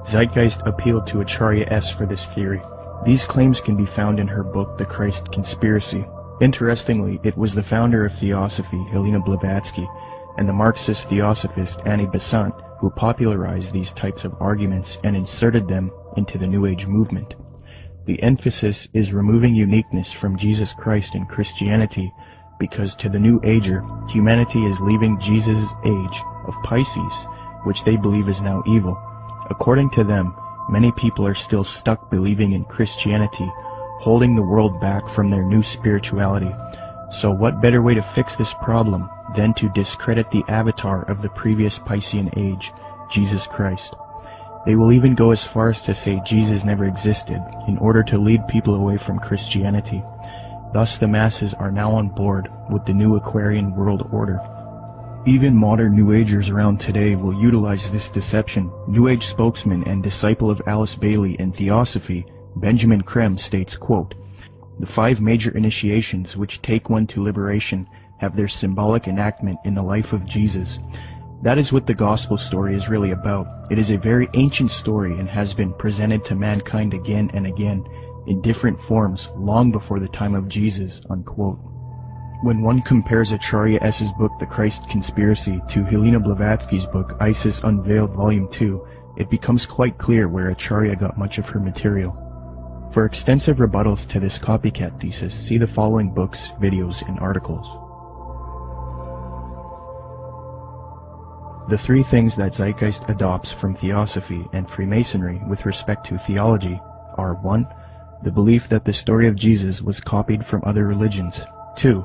Zeitgeist appealed to Acharya S. for this theory. These claims can be found in her book, The Christ Conspiracy. Interestingly, it was the founder of Theosophy, Helena Blavatsky, and the Marxist Theosophist Annie Besant who popularized these types of arguments and inserted them into the New Age movement. The emphasis is removing uniqueness from Jesus Christ in Christianity because to the New Ager, humanity is leaving Jesus' age of Pisces, which they believe is now evil. According to them, many people are still stuck believing in Christianity, holding the world back from their new spirituality. So what better way to fix this problem than to discredit the avatar of the previous Piscean age, Jesus Christ? They will even go as far as to say Jesus never existed in order to lead people away from Christianity. Thus the masses are now on board with the new Aquarian world order. Even modern New Agers around today will utilize this deception. New Age spokesman and disciple of Alice Bailey in Theosophy, Benjamin Krem states, quote, "The 5 major initiations which take one to liberation have their symbolic enactment in the life of Jesus. That is what the gospel story is really about. It is a very ancient story and has been presented to mankind again and again in different forms long before the time of Jesus," unquote. When one compares Acharya S.'s book The Christ Conspiracy to Helena Blavatsky's book Isis Unveiled Volume 2, it becomes quite clear where Acharya got much of her material. For extensive rebuttals to this copycat thesis, see the following books, videos, and articles. The 3 things that Zeitgeist adopts from Theosophy and Freemasonry with respect to theology are 1. The belief that the story of Jesus was copied from other religions. 2.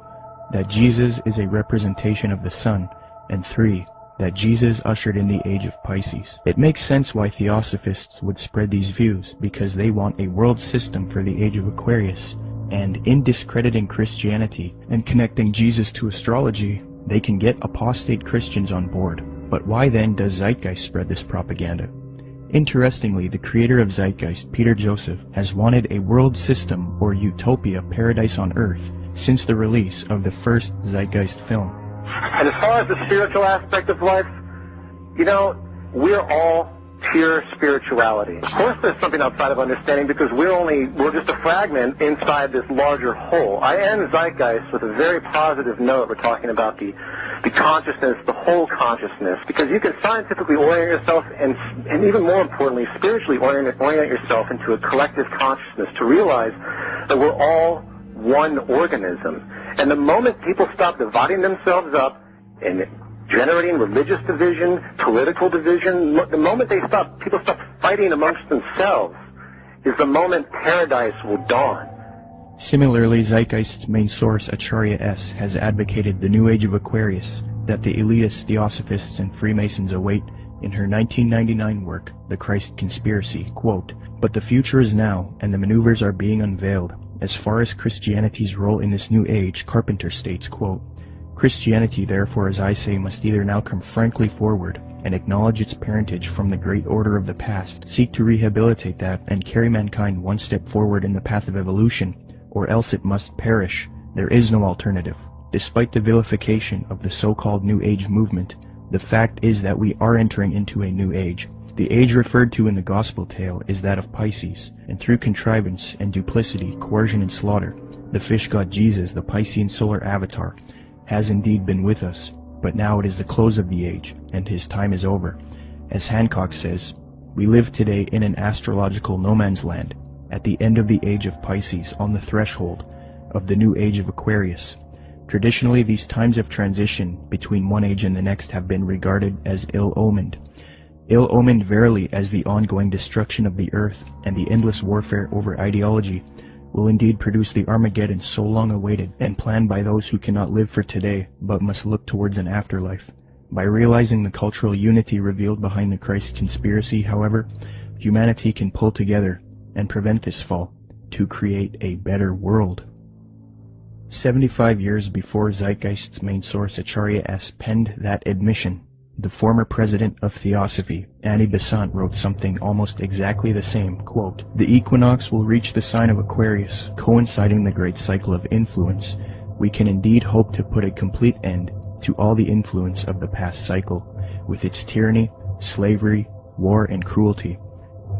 That Jesus is a representation of the Son. And 3. that Jesus ushered in the age of Pisces. It makes sense why theosophists would spread these views, because they want a world system for the age of Aquarius, and in discrediting Christianity and connecting Jesus to astrology, they can get apostate Christians on board. But why then does Zeitgeist spread this propaganda? Interestingly, the creator of Zeitgeist, Peter Joseph, has wanted a world system or utopia paradise on earth since the release of the first Zeitgeist film. And as far as the spiritual aspect of life, you know, we're all pure spirituality. Of course there's something outside of understanding, because we're just a fragment inside this larger whole. I end Zeitgeist with a very positive note. We're talking about the consciousness, the whole consciousness, because you can scientifically orient yourself and even more importantly, spiritually orient yourself into a collective consciousness to realize that we're all one organism. And the moment people stop dividing themselves up and generating religious division, political division, the moment people stop fighting amongst themselves, is the moment paradise will dawn. Similarly, Zeitgeist's main source, Acharya S., has advocated the New Age of Aquarius that the elitist theosophists and Freemasons await in her 1999 work, The Christ Conspiracy, quote, "But the future is now, and the maneuvers are being unveiled. As far as Christianity's role in this new age," Carpenter states, quote, "Christianity, therefore, as I say, must either now come frankly forward and acknowledge its parentage from the great order of the past, seek to rehabilitate that, and carry mankind one step forward in the path of evolution, or else it must perish. There is no alternative. Despite the vilification of the so-called New Age movement, the fact is that we are entering into a new age. The age referred to in the gospel tale is that of Pisces, and through contrivance and duplicity, coercion and slaughter, the fish god Jesus, the Piscean solar avatar, has indeed been with us, but now it is the close of the age, and his time is over. As Hancock says, we live today in an astrological no man's land, at the end of the age of Pisces, on the threshold of the new age of Aquarius. Traditionally, these times of transition between one age and the next have been regarded as ill-omened. Ill-omened verily, as the ongoing destruction of the earth and the endless warfare over ideology will indeed produce the Armageddon so long awaited and planned by those who cannot live for today but must look towards an afterlife. By realizing the cultural unity revealed behind the Christ conspiracy, however, humanity can pull together and prevent this fall to create a better world. 75 years before Zeitgeist's main source, Acharya S., penned that admission, the former president of Theosophy, Annie Besant, wrote something almost exactly the same, quote, "The equinox will reach the sign of Aquarius, coinciding the great cycle of influence. We can indeed hope to put a complete end to all the influence of the past cycle, with its tyranny, slavery, war, and cruelty.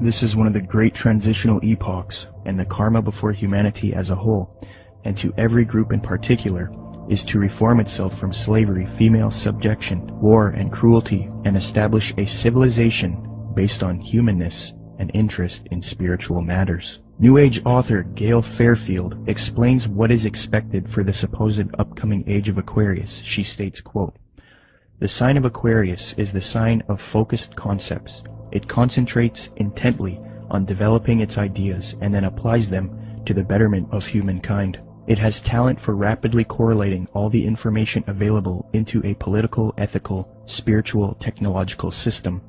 This is one of the great transitional epochs, and the karma before humanity as a whole, and to every group in particular, is to reform itself from slavery, female subjection, war, and cruelty, and establish a civilization based on humanness and interest in spiritual matters." New Age author Gail Fairfield explains what is expected for the supposed upcoming age of Aquarius. She states, quote, "The sign of Aquarius is the sign of focused concepts. It concentrates intently on developing its ideas and then applies them to the betterment of humankind. It has talent for rapidly correlating all the information available into a political, ethical, spiritual, technological system.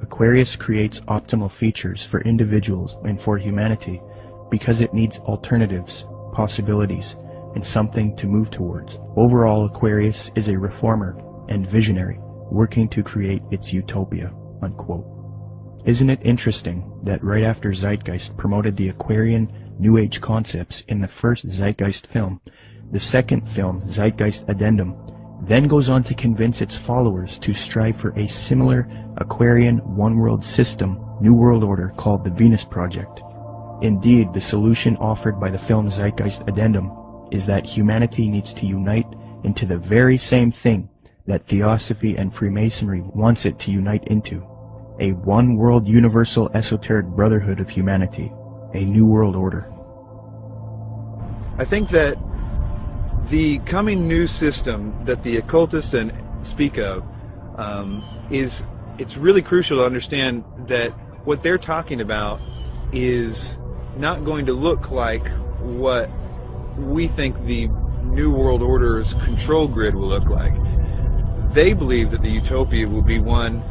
Aquarius creates optimal features for individuals and for humanity because it needs alternatives, possibilities, and something to move towards. Overall, Aquarius is a reformer and visionary working to create its utopia." Unquote. Isn't it interesting that right after Zeitgeist promoted the Aquarian New Age concepts in the first Zeitgeist film, the second film, Zeitgeist Addendum, then goes on to convince its followers to strive for a similar Aquarian one-world system, New World Order, called the Venus Project. Indeed, the solution offered by the film Zeitgeist Addendum is that humanity needs to unite into the very same thing that Theosophy and Freemasonry wants it to unite into. A one-world universal esoteric brotherhood of humanity. A new world order. I think that the coming new system that the occultists speak of it's really crucial to understand that what they're talking about is not going to look like what we think the New World Order's control grid will look like. they believe that the utopia will be one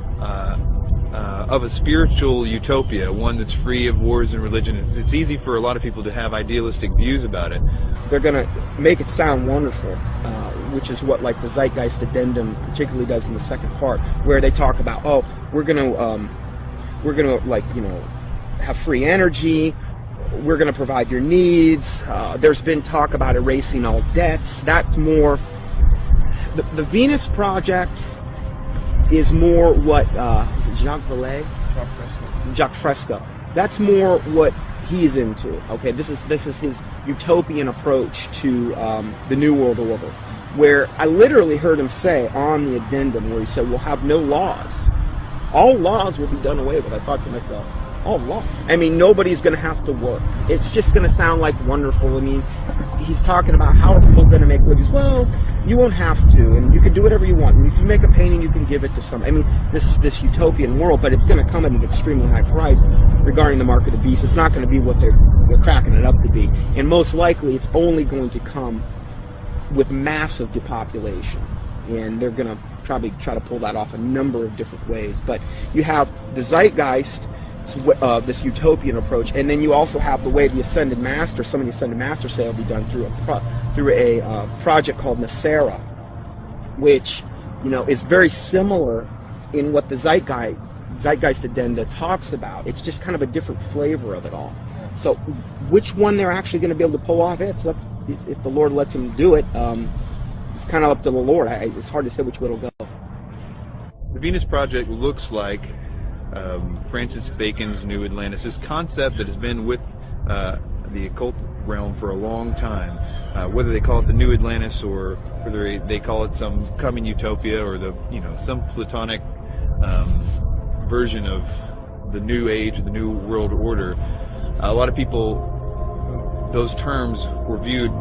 of a spiritual utopia, one that's free of wars and religion. It's easy for a lot of people to have idealistic views about it. They're going to make it sound wonderful, which is what like the Zeitgeist Addendum particularly does in the second part, where they talk about, oh, we're going to like, you know, have free energy, we're going to provide your needs. There's been talk about erasing all debts. That's more the Venus Project is more what is it Jacques Vallée? Jacques Fresco. That's more what he's into. Okay, this is his utopian approach to the New World Order, where I literally heard him say on the addendum, where he said, we'll have no laws. All laws will be done away with. I thought to myself, oh, law. I mean, nobody's going to have to work. It's just going to sound like wonderful. I mean, he's talking about how are people going to make livings. Well, you won't have to, and you can do whatever you want. And if you make a painting, you can give it to somebody. I mean, this utopian world, but it's going to come at an extremely high price regarding the mark of the beast. It's not going to be what they're cracking it up to be. And most likely, it's only going to come with massive depopulation. And they're going to probably try to pull that off a number of different ways. But you have the Zeitgeist, this utopian approach, and then you also have the way the Ascended Master, some of the Ascended Masters say will be done through a project called Nasera, which, you know, is very similar in what the Zeitgeist Addenda talks about. It's just kind of a different flavor of it all. So which one they're actually going to be able to pull off, if the Lord lets them do it, it's kind of up to the Lord. It's hard to say which way it'll go. The Venus Project looks like Francis Bacon's New Atlantis, this concept that has been with the occult realm for a long time. Whether they call it the New Atlantis or whether they call it some coming utopia or some Platonic version of the New Age, the New World Order, a lot of people, those terms were viewed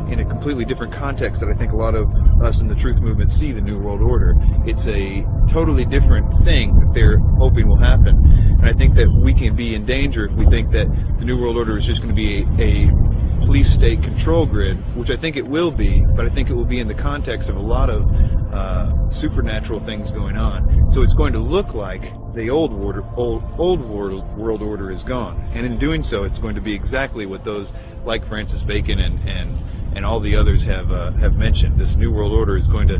in a completely different context that I think a lot of us in the truth movement see the New World Order. It's a totally different thing that they're hoping will happen. And I think that we can be in danger if we think that the New World Order is just going to be a police state control grid, which I think it will be, but I think it will be in the context of a lot of supernatural things going on. So it's going to look like the old world order is gone. And in doing so, it's going to be exactly what those like Francis Bacon and all the others have mentioned. This New World Order is going to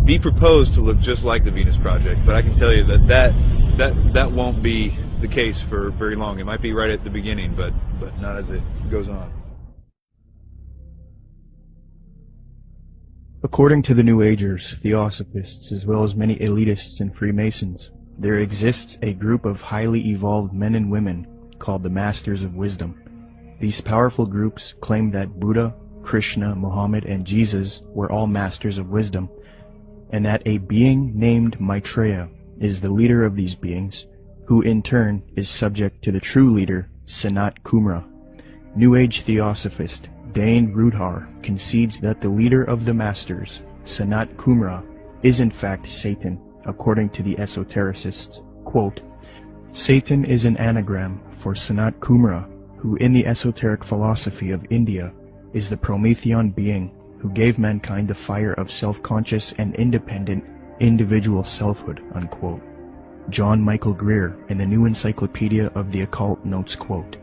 be proposed to look just like the Venus Project, but I can tell you that won't be the case for very long. It might be right at the beginning, but not as it goes on. According to the New Agers, Theosophists, as well as many elitists and Freemasons, there exists a group of highly evolved men and women called the Masters of Wisdom. These powerful groups claim that Buddha, Krishna, Muhammad, and Jesus were all masters of wisdom, and that a being named Maitreya is the leader of these beings, who in turn is subject to the true leader, Sanat Kumara. New Age Theosophist Dane Rudhar concedes that the leader of the masters, Sanat Kumara, is in fact Satan, according to the esotericists. Quote, Satan is an anagram for Sanat Kumara, who in the esoteric philosophy of India is the Promethean being who gave mankind the fire of self-conscious and independent individual selfhood, unquote. John Michael Greer in the New Encyclopedia of the Occult notes, quote,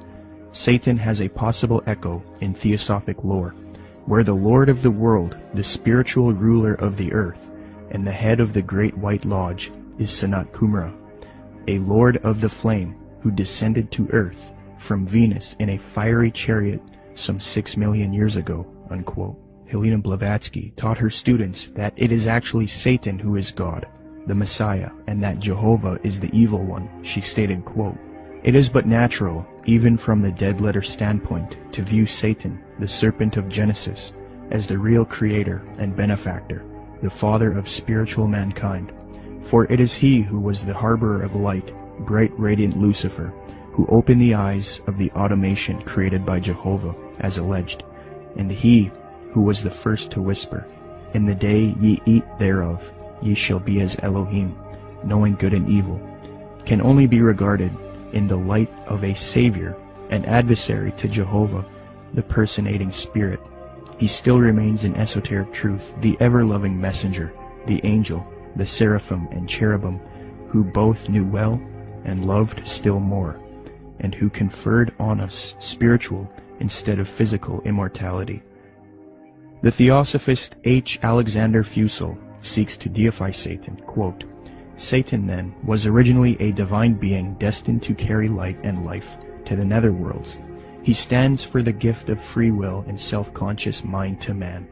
Satan has a possible echo in theosophic lore, where the Lord of the world, the spiritual ruler of the earth, and the head of the Great White Lodge is Sanat Kumara, a lord of the flame who descended to earth from Venus in a fiery chariot some 6 million years ago, unquote. Helena Blavatsky taught her students that it is actually Satan who is God, the Messiah, and that Jehovah is the evil one. She stated, quote, It is but natural, even from the dead letter standpoint, to view Satan, the serpent of Genesis, as the real creator and benefactor, the father of spiritual mankind. For it is he who was the harborer of light, bright radiant Lucifer, who opened the eyes of the automation created by Jehovah, as alleged, and he who was the first to whisper, In the day ye eat thereof, ye shall be as Elohim, knowing good and evil, can only be regarded in the light of a savior, an adversary to Jehovah, the personating spirit. He still remains in esoteric truth, the ever-loving messenger, the angel, the seraphim and cherubim, who both knew well and loved still more, and who conferred on us spiritual instead of physical immortality. The theosophist H. Alexander Fusel seeks to deify Satan. Quote, Satan, then, was originally a divine being destined to carry light and life to the netherworlds. He stands for the gift of free will and self-conscious mind to man,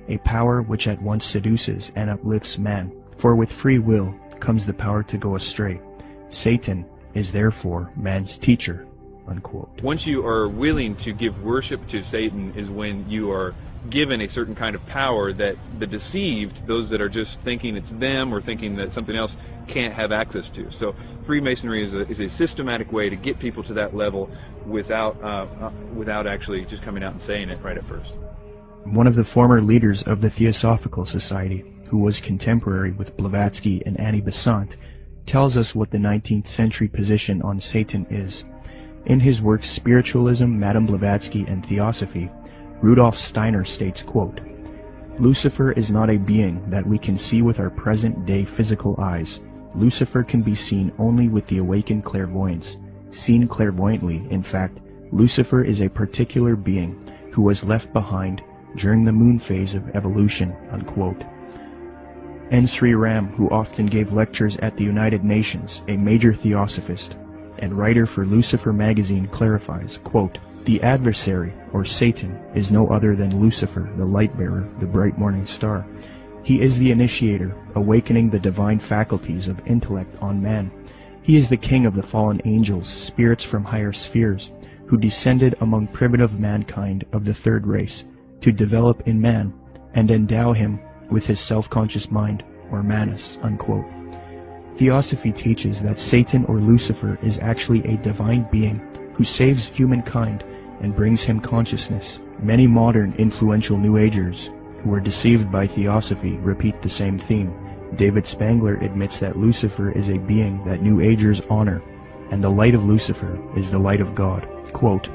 a power which at once seduces and uplifts man, for with free will comes the power to go astray. Satan is therefore man's teacher. Unquote. Once you are willing to give worship to Satan is when you are given a certain kind of power that the deceived, those that are just thinking it's them or thinking that something else, can't have access to. So Freemasonry is a systematic way to get people to that level without actually just coming out and saying it right at first. One of the former leaders of the Theosophical Society, who was contemporary with Blavatsky and Annie Besant, tells us what the 19th century position on Satan is. In his work Spiritualism, Madame Blavatsky, and Theosophy, Rudolf Steiner states, quote, Lucifer is not a being that we can see with our present-day physical eyes. Lucifer can be seen only with the awakened clairvoyance. Seen clairvoyantly, in fact, Lucifer is a particular being who was left behind during the moon phase of evolution. Unquote. N. Sri Ram, who often gave lectures at the United Nations, a major theosophist and writer for Lucifer magazine, clarifies, quote, The adversary, or Satan, is no other than Lucifer, the light-bearer, the bright morning star. He is the initiator, awakening the divine faculties of intellect on man. He is the king of the fallen angels, spirits from higher spheres, who descended among primitive mankind of the third race, to develop in man and endow him with his self-conscious mind, or manas. Unquote. Theosophy teaches that Satan or Lucifer is actually a divine being who saves humankind and brings him consciousness. Many modern influential New Agers who are deceived by Theosophy repeat the same theme. David Spangler admits that Lucifer is a being that New Agers honor, and the light of Lucifer is the light of God. Quote,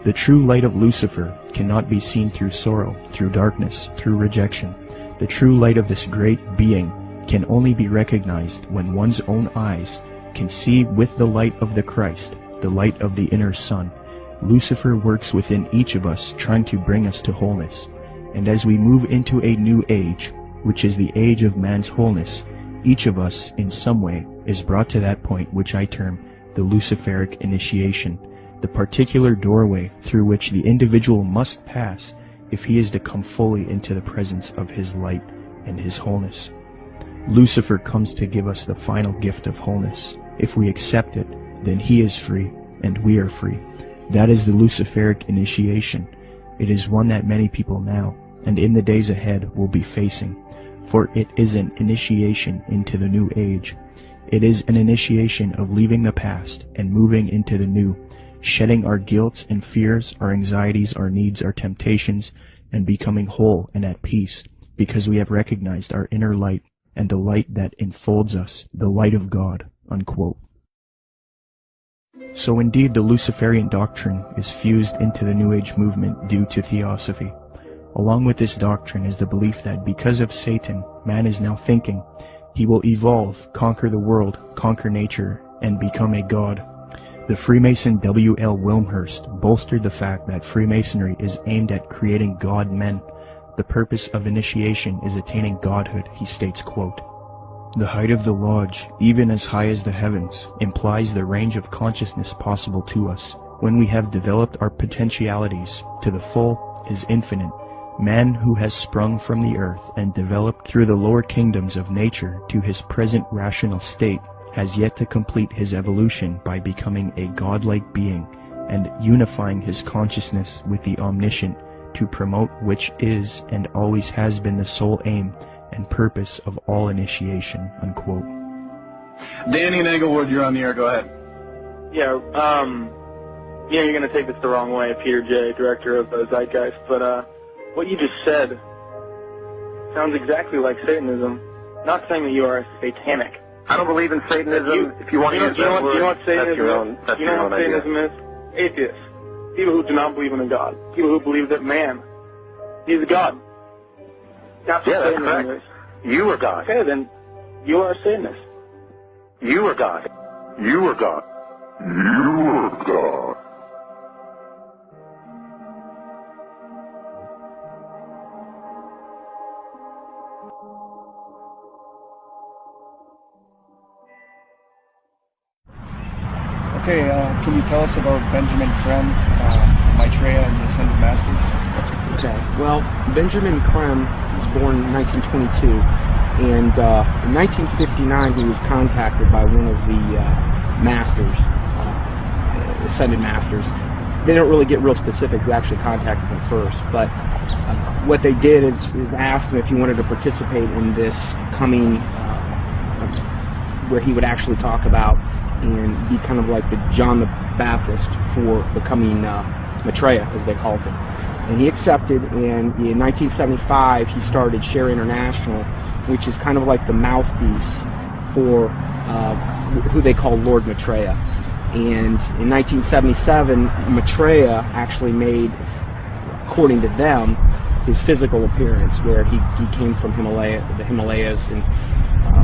The true light of Lucifer cannot be seen through sorrow, through darkness, through rejection. The true light of this great being can only be recognized when one's own eyes can see with the light of the Christ, the light of the inner sun. Lucifer works within each of us, trying to bring us to wholeness. And as we move into a new age, which is the age of man's wholeness, each of us, in some way, is brought to that point which I term the Luciferic initiation, the particular doorway through which the individual must pass if he is to come fully into the presence of his light and his wholeness. Lucifer comes to give us the final gift of wholeness. If we accept it, then he is free, and we are free. That is the Luciferic initiation. It is one that many people now, and in the days ahead, will be facing, for it is an initiation into the new age. It is an initiation of leaving the past and moving into the new, shedding our guilts and fears, our anxieties, our needs, our temptations, and becoming whole and at peace, because we have recognized our inner light and the light that enfolds us, the light of God. Unquote. So indeed the Luciferian doctrine is fused into the New Age movement due to Theosophy. Along with this doctrine is the belief that because of Satan, man is now thinking he will evolve, conquer the world, conquer nature, and become a god. The Freemason W. L. Wilmhurst bolstered the fact that Freemasonry is aimed at creating god men. The purpose of initiation is attaining godhood, he states, quote, The height of the lodge, even as high as the heavens, implies the range of consciousness possible to us. When we have developed our potentialities to the full is infinite. Man who has sprung from the earth and developed through the lower kingdoms of nature to his present rational state has yet to complete his evolution by becoming a godlike being and unifying his consciousness with the omniscient, to promote which is and always has been the sole aim and purpose of all initiation. Unquote. Danny and Englewood, you're on the air. Go ahead. Yeah, you're going to take this the wrong way, Peter J., director of Zeitgeist, but what you just said sounds exactly like Satanism. Not saying that you are satanic. I don't believe in Satanism. If you want to use that word, you know what Satanism that's your own idea. Satanism is? Atheists. People who do not believe in a God. People who believe that man is a God. That's what Satanism is. You are God. Okay, then you are a Satanist. You are God. You are God. You are God. Okay, can you tell us about Benjamin Creme, Maitreya, and the Ascended Masters? Okay, well, Benjamin Creme was born in 1922, and in 1959 he was contacted by one of the masters, Ascended Masters. They don't really get real specific who actually contacted him first, but what they did is asked him if he wanted to participate in this coming, where he would actually talk about and be kind of like the John the Baptist for becoming Maitreya, as they called him. And he accepted, and in 1975 he started Share International, which is kind of like the mouthpiece for who they call Lord Maitreya. And in 1977, Maitreya actually made, according to them, his physical appearance, where he came from the Himalayas, and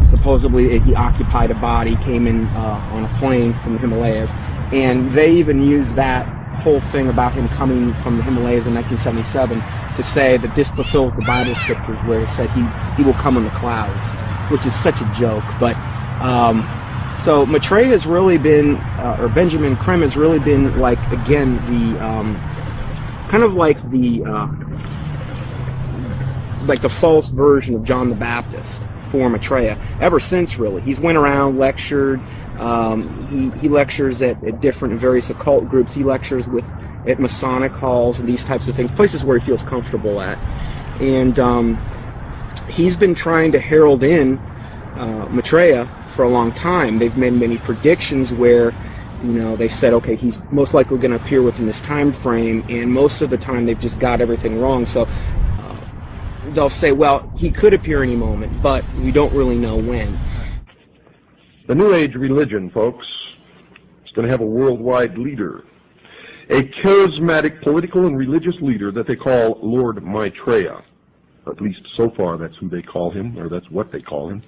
supposedly he occupied a body, came in on a plane from the Himalayas, and they even used that whole thing about him coming from the Himalayas in 1977 to say that this fulfills the Bible scriptures where it said he will come in the clouds, which is such a joke. But so Maitreya has really been, or Benjamin Creme has really been, like, again, the kind of like the false version of John the Baptist for Maitreya ever since. Really, he's went around, lectured. He lectures at different various occult groups. He lectures at Masonic halls and these types of things, places where he feels comfortable at. And he's been trying to herald in Maitreya for a long time. They've made many predictions where, they said, okay, he's most likely going to appear within this time frame, and most of the time they've just got everything wrong. So they'll say, well, he could appear any moment, but we don't really know when. The New Age religion, folks, is going to have a worldwide leader, a charismatic political and religious leader that they call Lord Maitreya. At least so far that's who they call him, or that's what they call him.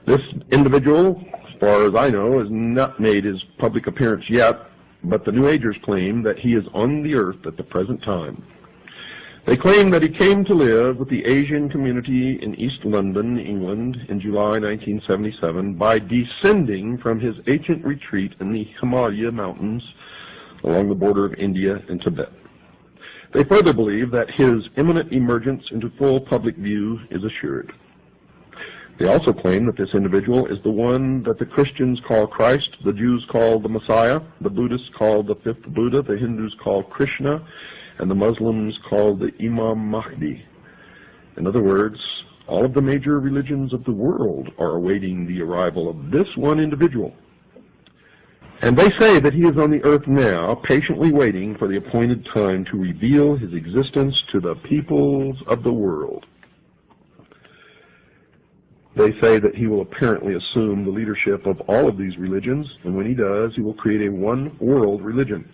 This individual, as far as I know, has not made his public appearance yet, but the New Agers claim that he is on the earth at the present time. They claim that he came to live with the Asian community in East London, England, in July 1977 by descending from his ancient retreat in the Himalaya mountains along the border of India and Tibet. They further believe that his imminent emergence into full public view is assured. They also claim that this individual is the one that the Christians call Christ, the Jews call the Messiah, the Buddhists call the fifth Buddha, the Hindus call Krishna, and the Muslims call the Imam Mahdi. In other words, all of the major religions of the world are awaiting the arrival of this one individual. And they say that he is on the earth now, patiently waiting for the appointed time to reveal his existence to the peoples of the world. They say that he will apparently assume the leadership of all of these religions, and when he does, he will create a one-world religion.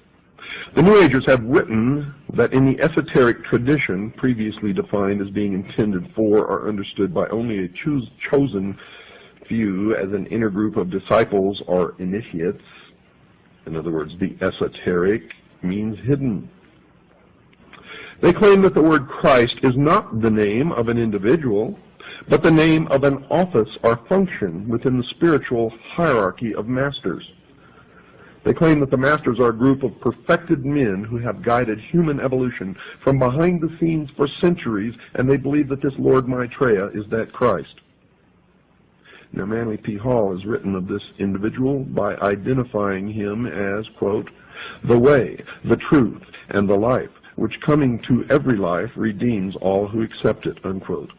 The New Agers have written that in the esoteric tradition, previously defined as being intended for or understood by only a chosen few as an inner group of disciples or initiates, in other words, the esoteric means hidden. They claim that the word Christ is not the name of an individual, but the name of an office or function within the spiritual hierarchy of masters. They claim that the masters are a group of perfected men who have guided human evolution from behind the scenes for centuries, and they believe that this Lord Maitreya is that Christ. Now, Manly P. Hall has written of this individual by identifying him as, quote, the way, the truth, and the life, which coming to every life redeems all who accept it, unquote.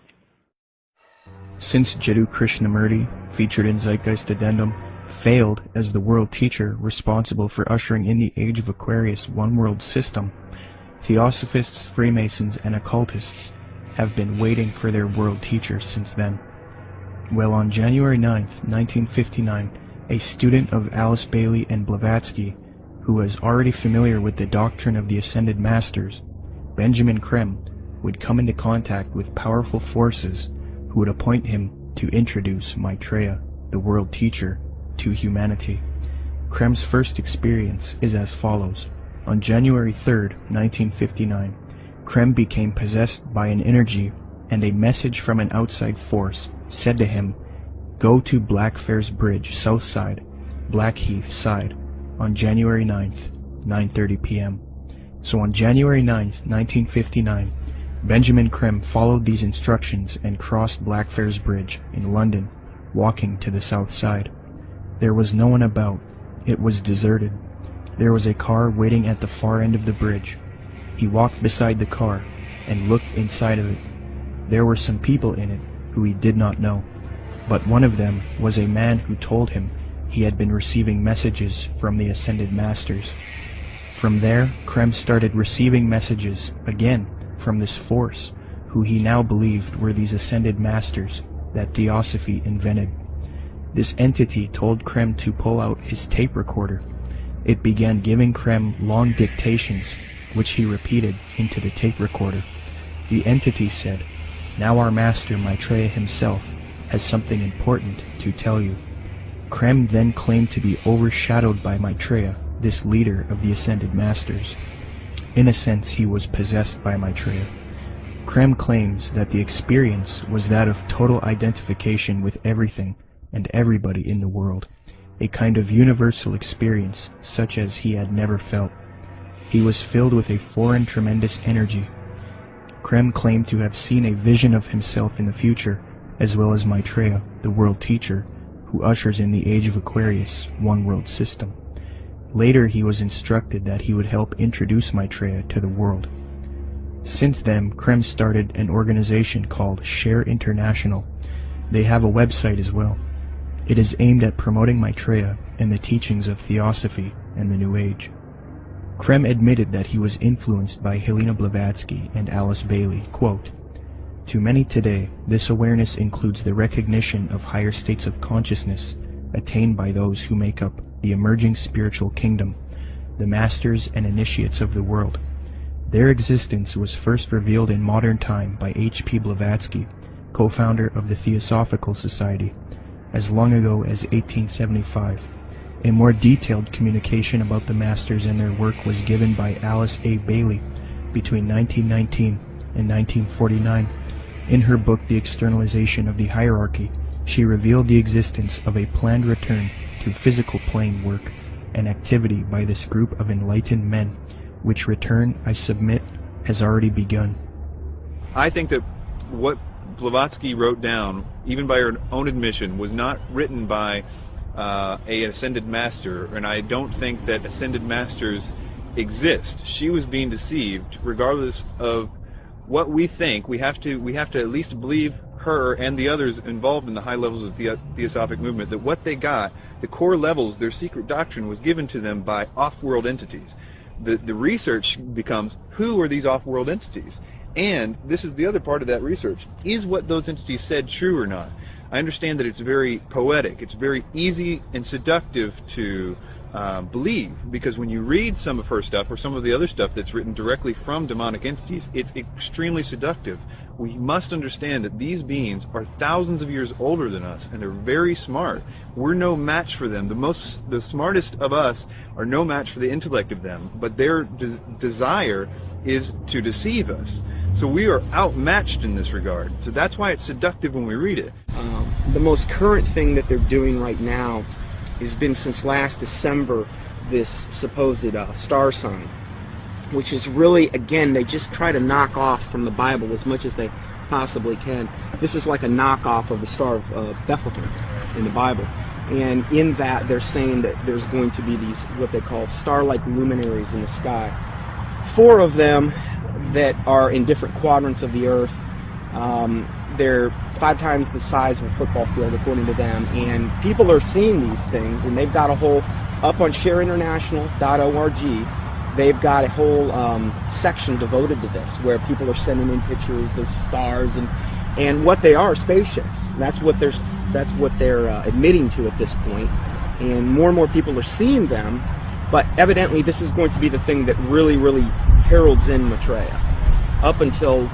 Since Jiddu Krishnamurti, featured in Zeitgeist Addendum, failed as the world teacher responsible for ushering in the Age of Aquarius one-world system, Theosophists, Freemasons, and occultists have been waiting for their world teacher since then. Well, on January 9th, 1959, a student of Alice Bailey and Blavatsky, who was already familiar with the doctrine of the Ascended Masters, Benjamin Creme, would come into contact with powerful forces who would appoint him to introduce Maitreya, the world teacher, to humanity. Krem's first experience is as follows. On January 3rd, 1959, Krem became possessed by an energy, and a message from an outside force said to him, "Go to Blackfriars Bridge, south side, Blackheath side, on January 9th, 9:30 p.m. So on January 9th, 1959, Benjamin Krem followed these instructions and crossed Blackfriars Bridge in London, walking to the south side. There was no one about. It was deserted. There was a car waiting at the far end of the bridge. He walked beside the car and looked inside of it. There were some people in it who he did not know, but one of them was a man who told him he had been receiving messages from the Ascended Masters. From there, Krem started receiving messages again from this force, who he now believed were these Ascended Masters that Theosophy invented. This entity told Krem to pull out his tape recorder. It began giving Krem long dictations, which he repeated into the tape recorder. The entity said, "Now our master Maitreya himself has something important to tell you." Krem then claimed to be overshadowed by Maitreya, this leader of the Ascended Masters. In a sense, he was possessed by Maitreya. Krem claims that the experience was that of total identification with everything and everybody in the world, a kind of universal experience such as he had never felt. He was filled with a foreign tremendous energy. Krem claimed to have seen a vision of himself in the future, as well as Maitreya, the world teacher, who ushers in the age of Aquarius, one world system. Later he was instructed that he would help introduce Maitreya to the world. Since then, Krem started an organization called Share International. They have a website as well. It is aimed at promoting Maitreya and the teachings of Theosophy and the New Age. Krem admitted that he was influenced by Helena Blavatsky and Alice Bailey. Quote, "To many today, this awareness includes the recognition of higher states of consciousness attained by those who make up the emerging spiritual kingdom, the masters and initiates of the world. Their existence was first revealed in modern time by H.P. Blavatsky, co-founder of the Theosophical Society, as long ago as 1875. A more detailed communication about the masters and their work was given by Alice A. Bailey between 1919 and 1949. In her book The Externalization of the Hierarchy, she revealed the existence of a planned return to physical plane work and activity by this group of enlightened men, which return, I submit, has already begun." I think that what Blavatsky wrote down, even by her own admission, was not written by an Ascended Master, and I don't think that Ascended Masters exist. She was being deceived, regardless of what we think. We have to at least believe her and the others involved in the high levels of the Theosophic movement, that what they got, the core levels, their secret doctrine, was given to them by off-world entities. The research becomes, who are these off-world entities? And this is the other part of that research. Is what those entities said true or not? I understand that it's very poetic. It's very easy and seductive to believe, because when you read some of her stuff or some of the other stuff that's written directly from demonic entities, it's extremely seductive. We must understand that these beings are thousands of years older than us, and they're very smart. We're no match for them. The smartest of us are no match for the intellect of them, but their desire is to deceive us. So we are outmatched in this regard. So that's why it's seductive when we read it. The most current thing that they're doing right now has been since last December, this supposed star sign, which is really, again, they just try to knock off from the Bible as much as they possibly can. This is like a knockoff of the Star of Bethlehem in the Bible. And in that, they're saying that there's going to be these, what they call star-like luminaries in the sky. 4 of them that are in different quadrants of the earth. They're 5 times the size of a football field, according to them. And people are seeing these things, and they've got a whole, up on shareinternational.org, they've got a whole section devoted to this, where people are sending in pictures of stars, and what they are, spaceships. That's what they're admitting to at this point. And more people are seeing them, but evidently this is going to be the thing that really, really heralds in Maitreya. Up until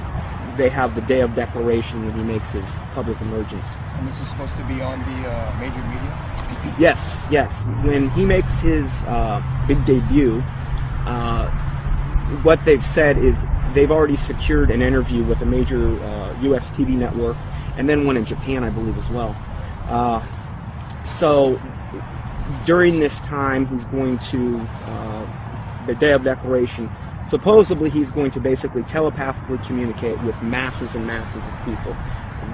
they have the day of declaration when he makes his public emergence. And this is supposed to be on the major media? Yes. When he makes his big debut, what they've said is they've already secured an interview with a major U.S. TV network, and then one in Japan, I believe, as well. So during this time, he's going to, the day of declaration, supposedly he's going to basically telepathically communicate with masses and masses of people.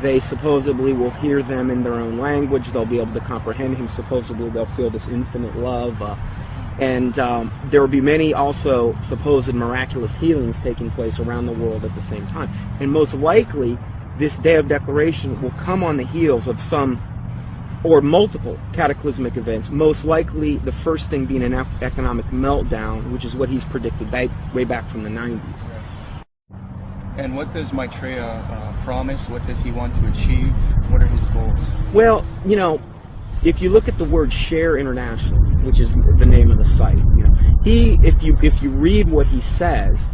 They supposedly will hear them in their own language. They'll be able to comprehend him. Supposedly they'll feel this infinite love. And there will be many also supposed miraculous healings taking place around the world at the same time. And most likely, this day of declaration will come on the heels of some or multiple cataclysmic events, most likely the first thing being an economic meltdown, which is what he's predicted way back from the 90s. And what does Maitreya promise? What does he want to achieve? What are his goals? Well, you know, if you look at the word Share International, which is the name of the site, you know, if you read what he says,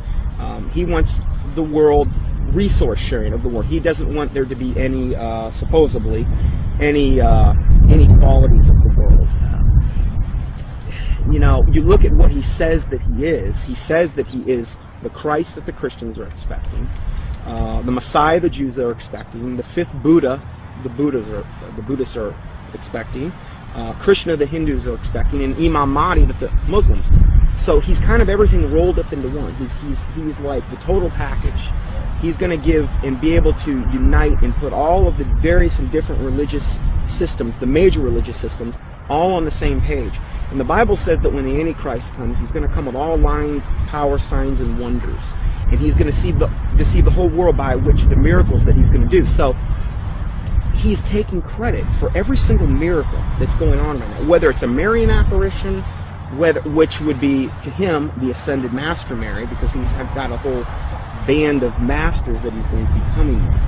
he wants the world resource sharing of the world. He doesn't want there to be any, supposedly, any inequalities of the world. You know, you look at what he says that he is. He says that he is the Christ that the Christians are expecting, the Messiah the Jews are expecting, the fifth Buddha the Buddhists are expecting, Krishna the Hindus are expecting, and Imam Mahdi that the Muslims. So he's kind of everything rolled up into one. He's like the total package. He's going to give and be able to unite and put all of the various and different religious systems, the major religious systems, all on the same page. And the Bible says that when the Antichrist comes, he's going to come with all lying power, signs, and wonders. And he's going to deceive the whole world by which the miracles that he's going to do. So he's taking credit for every single miracle that's going on right now, whether it's a Marian apparition, which would be to him the ascended Master Mary, because he's got a whole band of masters that he's going to be coming with.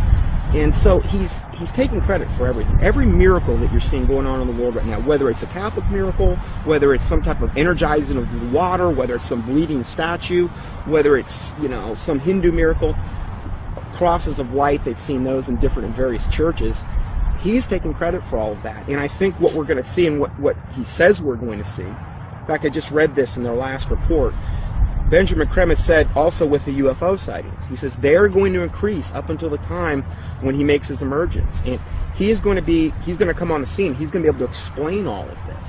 And so he's taking credit for everything. Every miracle that you're seeing going on in the world right now, whether it's a Catholic miracle, whether it's some type of energizing of the water, whether it's some bleeding statue, whether it's, you know, some Hindu miracle, crosses of light, they've seen those in different and various churches. He's taking credit for all of that. And I think what we're going to see and what he says we're going to see, in fact, I just read this in their last report, Benjamin Kremers said also with the UFO sightings, he says they're going to increase up until the time when he makes his emergence. And he's going to come on the scene. He's going to be able to explain all of this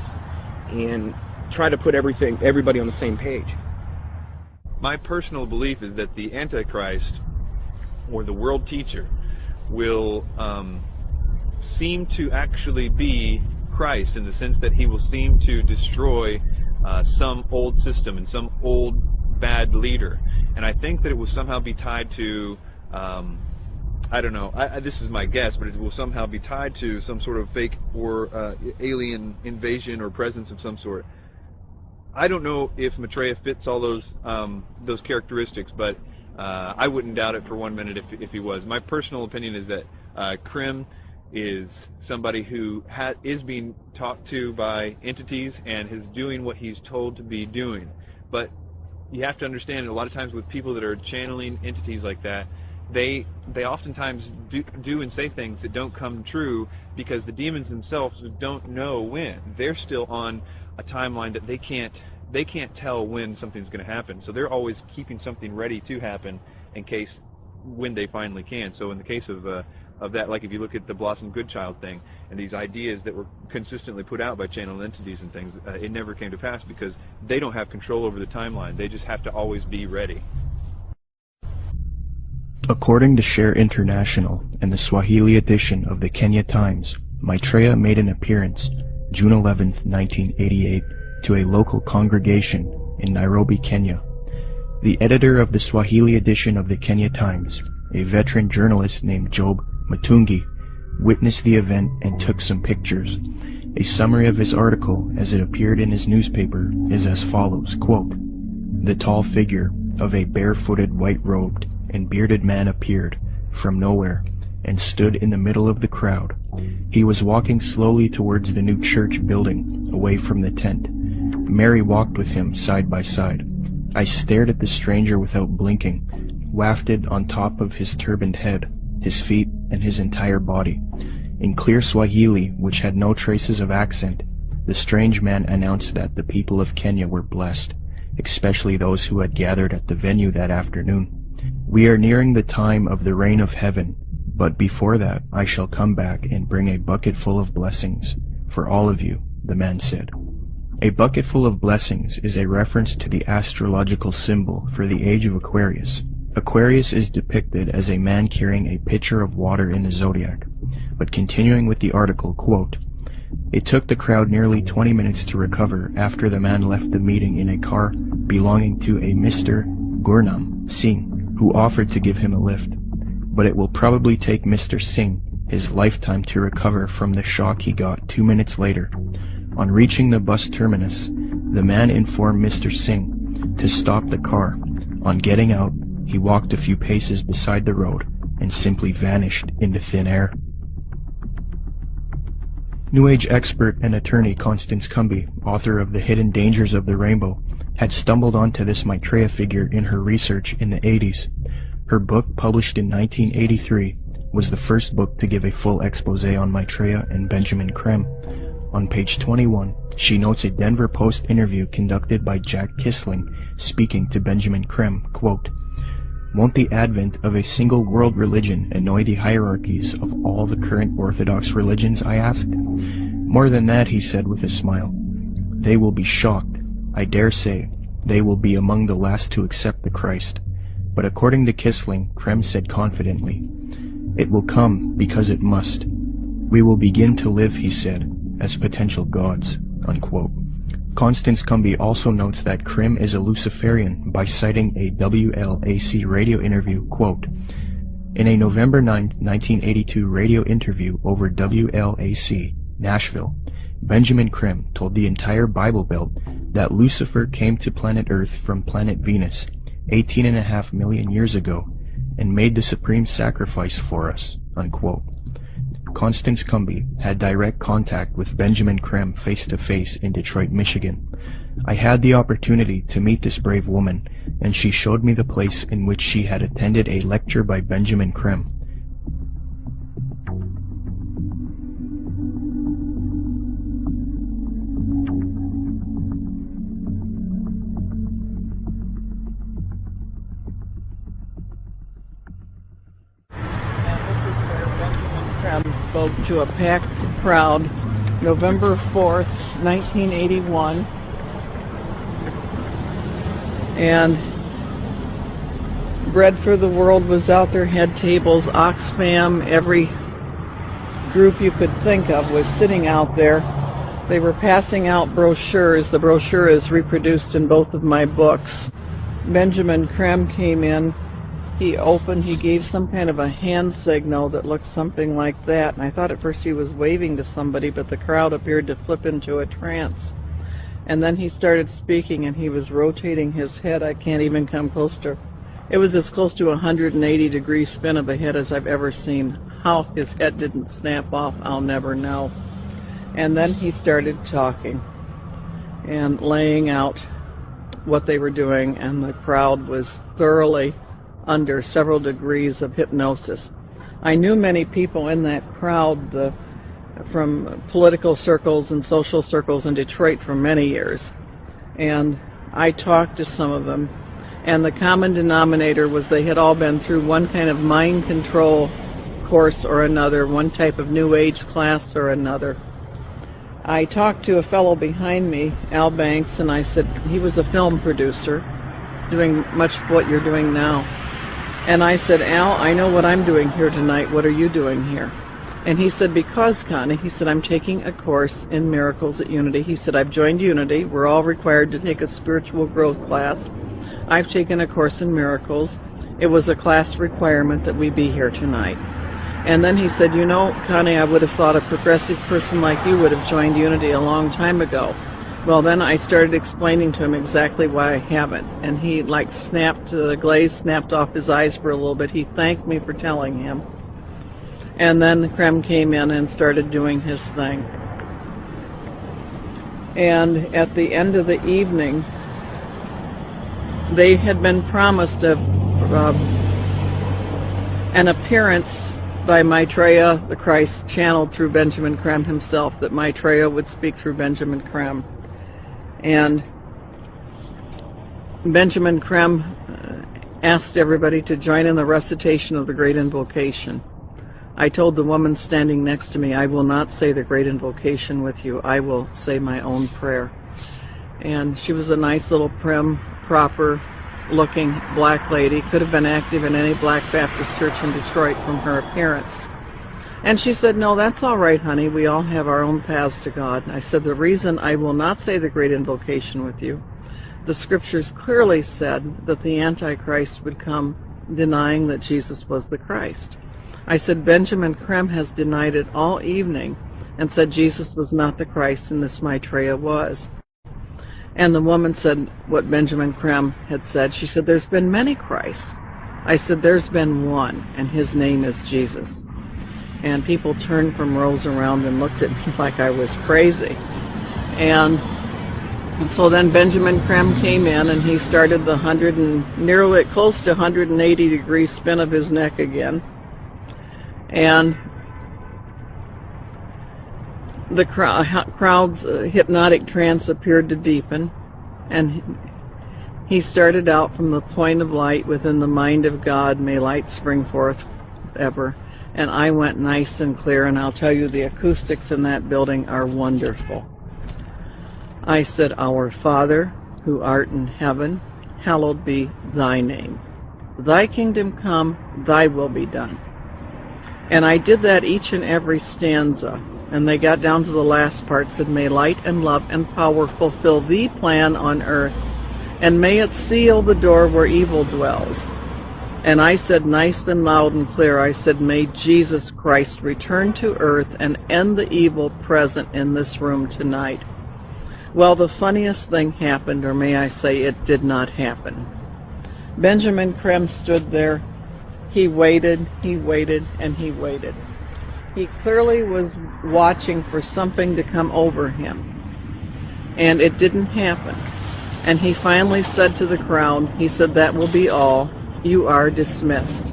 and try to put everybody on the same page. My personal belief is that the Antichrist, or the world teacher, will seem to actually be Christ, in the sense that he will seem to destroy some old system and some old bad leader. And I think that it will somehow be tied to, I don't know, this is my guess, but it will somehow be tied to some sort of fake or alien invasion or presence of some sort. I don't know if Maitreya fits all those characteristics, but I wouldn't doubt it for 1 minute if he was. My personal opinion is that Krim is somebody who is being talked to by entities and is doing what he's told to be doing. But you have to understand, a lot of times with people that are channeling entities like that, they oftentimes do and say things that don't come true, because the demons themselves don't know when. They're still on a timeline that they can't tell when something's going to happen. So they're always keeping something ready to happen in case when they finally can. So in the case of that, like if you look at the Blossom Goodchild thing and these ideas that were consistently put out by channel entities and things, it never came to pass because they don't have control over the timeline. They just have to always be ready. According to Share International and the Swahili edition of the Kenya Times, Maitreya made an appearance June 11, 1988, to a local congregation in Nairobi, Kenya. The editor of the Swahili edition of the Kenya Times, a veteran journalist named Job Matungi, witnessed the event and took some pictures. A summary of his article as it appeared in his newspaper is as follows, quote, "The tall figure of a barefooted, white-robed, and bearded man appeared from nowhere and stood in the middle of the crowd. He was walking slowly towards the new church building, away from the tent. Mary walked with him side by side. I stared at the stranger without blinking. wafted on top of his turbaned head, his feet, and his entire body. In clear Swahili, which had no traces of accent, the strange man announced that the people of Kenya were blessed, especially those who had gathered at the venue that afternoon. "We are nearing the time of the reign of heaven, but before that I shall come back and bring a bucket full of blessings for all of you," the man said. A bucket full of blessings is a reference to the astrological symbol for the age of Aquarius. Aquarius is depicted as a man carrying a pitcher of water in the zodiac. But continuing with the article, quote, "It took the crowd nearly 20 minutes to recover after the man left the meeting in a car belonging to a Mr. Gurnam Singh, who offered to give him a lift. But it will probably take Mr. Singh his lifetime to recover from the shock he got 2 minutes later. On reaching the bus terminus, the man informed Mr. Singh to stop the car. On getting out, he walked a few paces beside the road and simply vanished into thin air." New Age expert and attorney Constance Cumby, author of The Hidden Dangers of the Rainbow, had stumbled onto this Maitreya figure in her research in the 80s. Her book, published in 1983, was the first book to give a full expose on Maitreya and Benjamin Creme. On page 21, she notes a Denver Post interview conducted by Jack Kissling speaking to Benjamin Creme, quote, "Won't the advent of a single world religion annoy the hierarchies of all the current Orthodox religions?" I asked. "More than that," he said with a smile. "They will be shocked. I dare say they will be among the last to accept the Christ." But according to Kissling, Creme said confidently, "It will come because it must. We will begin to live," he said, "as potential gods," unquote. Constance Cumby also notes that Creme is a Luciferian by citing a WLAC radio interview, quote, "In a November 9, 1982 radio interview over WLAC, Nashville, Benjamin Creme told the entire Bible Belt that Lucifer came to planet Earth from planet Venus 18.5 million years ago and made the supreme sacrifice for us," unquote. Constance Cumby had direct contact with Benjamin Creme face-to-face in Detroit, Michigan. I had the opportunity to meet this brave woman, and she showed me the place in which she had attended a lecture by Benjamin Creme. Spoke to a packed crowd November 4th, 1981, and Bread for the World was out there, had tables, Oxfam, every group you could think of was sitting out there. They were passing out brochures. The brochure is reproduced in both of my books. Benjamin Creme came in. He gave some kind of a hand signal that looked something like that, and I thought at first he was waving to somebody, but the crowd appeared to flip into a trance. And then he started speaking, and he was rotating his head. I can't even come close to, it was as close to a 180-degree spin of a head as I've ever seen. How his head didn't snap off, I'll never know. And then he started talking and laying out what they were doing, and the crowd was thoroughly under several degrees of hypnosis. I knew many people in that crowd from political circles and social circles in Detroit for many years, and I talked to some of them, and the common denominator was they had all been through one kind of mind control course or another, one type of New Age class or another. I talked to a fellow behind me, Al Banks, and I said, he was a film producer doing much of what you're doing now. And I said, "Al, I know what I'm doing here tonight. What are you doing here?" And he said, "Because, Connie," he said, "I'm taking a course in miracles at Unity." He said, "I've joined Unity. We're all required to take a spiritual growth class. I've taken a course in miracles. It was a class requirement that we be here tonight." And then he said, "You know, Connie, I would have thought a progressive person like you would have joined Unity a long time ago." Well, then I started explaining to him exactly why I haven't, and he snapped, the glaze snapped off his eyes for a little bit. He thanked me for telling him. And then Creme came in and started doing his thing. And at the end of the evening, they had been promised a an appearance by Maitreya the Christ channeled through Benjamin Creme himself, that Maitreya would speak through Benjamin Creme. And Benjamin Creme asked everybody to join in the recitation of the Great Invocation. I told the woman standing next to me, I will not say the Great Invocation with you. I will say my own prayer. And she was a nice little prim, proper looking black lady. Could have been active in any Black Baptist church in Detroit from her appearance. And she said, no, that's all right, honey. We all have our own paths to God. I said, the reason I will not say the Great Invocation with you, the scriptures clearly said that the Antichrist would come denying that Jesus was the Christ. I said, Benjamin Creme has denied it all evening and said Jesus was not the Christ and this Maitreya was. And the woman said what Benjamin Creme had said. She said, there's been many Christs. I said, there's been one, and his name is Jesus. And people turned from rows around and looked at me like I was crazy. And so then Benjamin Creme came in, and he started the nearly close to 180 degree spin of his neck again. And the crowd's hypnotic trance appeared to deepen, and he started out from the point of light within the mind of God, may light spring forth ever. And I went nice and clear, and I'll tell you, the acoustics in that building are wonderful. I said, Our Father, who art in heaven, hallowed be thy name. Thy kingdom come, thy will be done. And I did that each and every stanza. And they got down to the last part, said, may light and love and power fulfill the plan on earth, and may it seal the door where evil dwells. And I said nice and loud and clear, I said, may Jesus Christ return to earth and end the evil present in this room tonight. Well, the funniest thing happened, or may I say it did not happen. Benjamin Creme stood there. He waited, and he waited. He clearly was watching for something to come over him. And it didn't happen. And he finally said to the crowd, he said, that will be all. You are dismissed.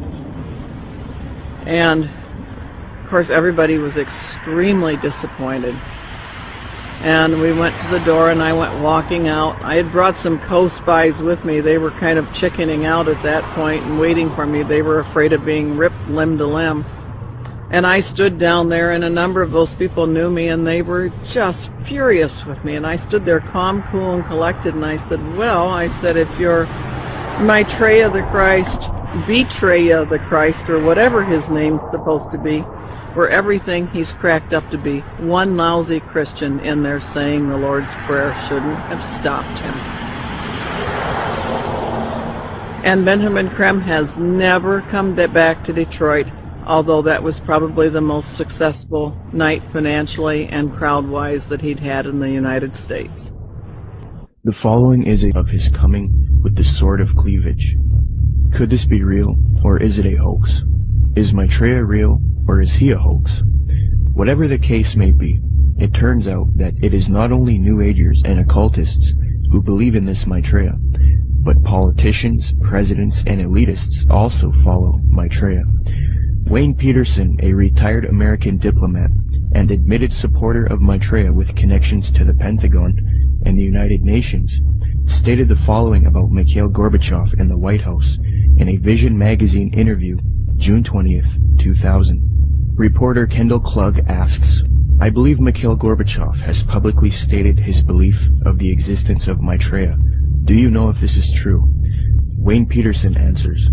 And, of course, everybody was extremely disappointed. And we went to the door, and I went walking out. I had brought some co-spies with me. They were kind of chickening out at that point and waiting for me. They were afraid of being ripped limb to limb. And I stood down there, and a number of those people knew me, and they were just furious with me. And I stood there calm, cool, and collected, and I said, well, I said, if you're Maitreya the Christ, Betreya the Christ, or whatever his name's supposed to be, for everything he's cracked up to be, one lousy Christian in there saying the Lord's Prayer shouldn't have stopped him. And Benjamin Creme has never come back to Detroit, although that was probably the most successful night financially and crowd-wise that he'd had in the United States. The following is of his coming with the sword of cleavage. Could this be real, or is it a hoax? Is Maitreya real, or is he a hoax? Whatever the case may be, it turns out that it is not only New Agers and occultists who believe in this Maitreya, but politicians, presidents, and elitists also follow Maitreya. Wayne Peterson, a retired American diplomat and admitted supporter of Maitreya with connections to the Pentagon and the United Nations, stated the following about Mikhail Gorbachev and the White House in a Vision magazine interview, June 20th, 2000. Reporter Kendall Klug asks, I believe Mikhail Gorbachev has publicly stated his belief of the existence of Maitreya. Do you know if this is true? Wayne Peterson answers,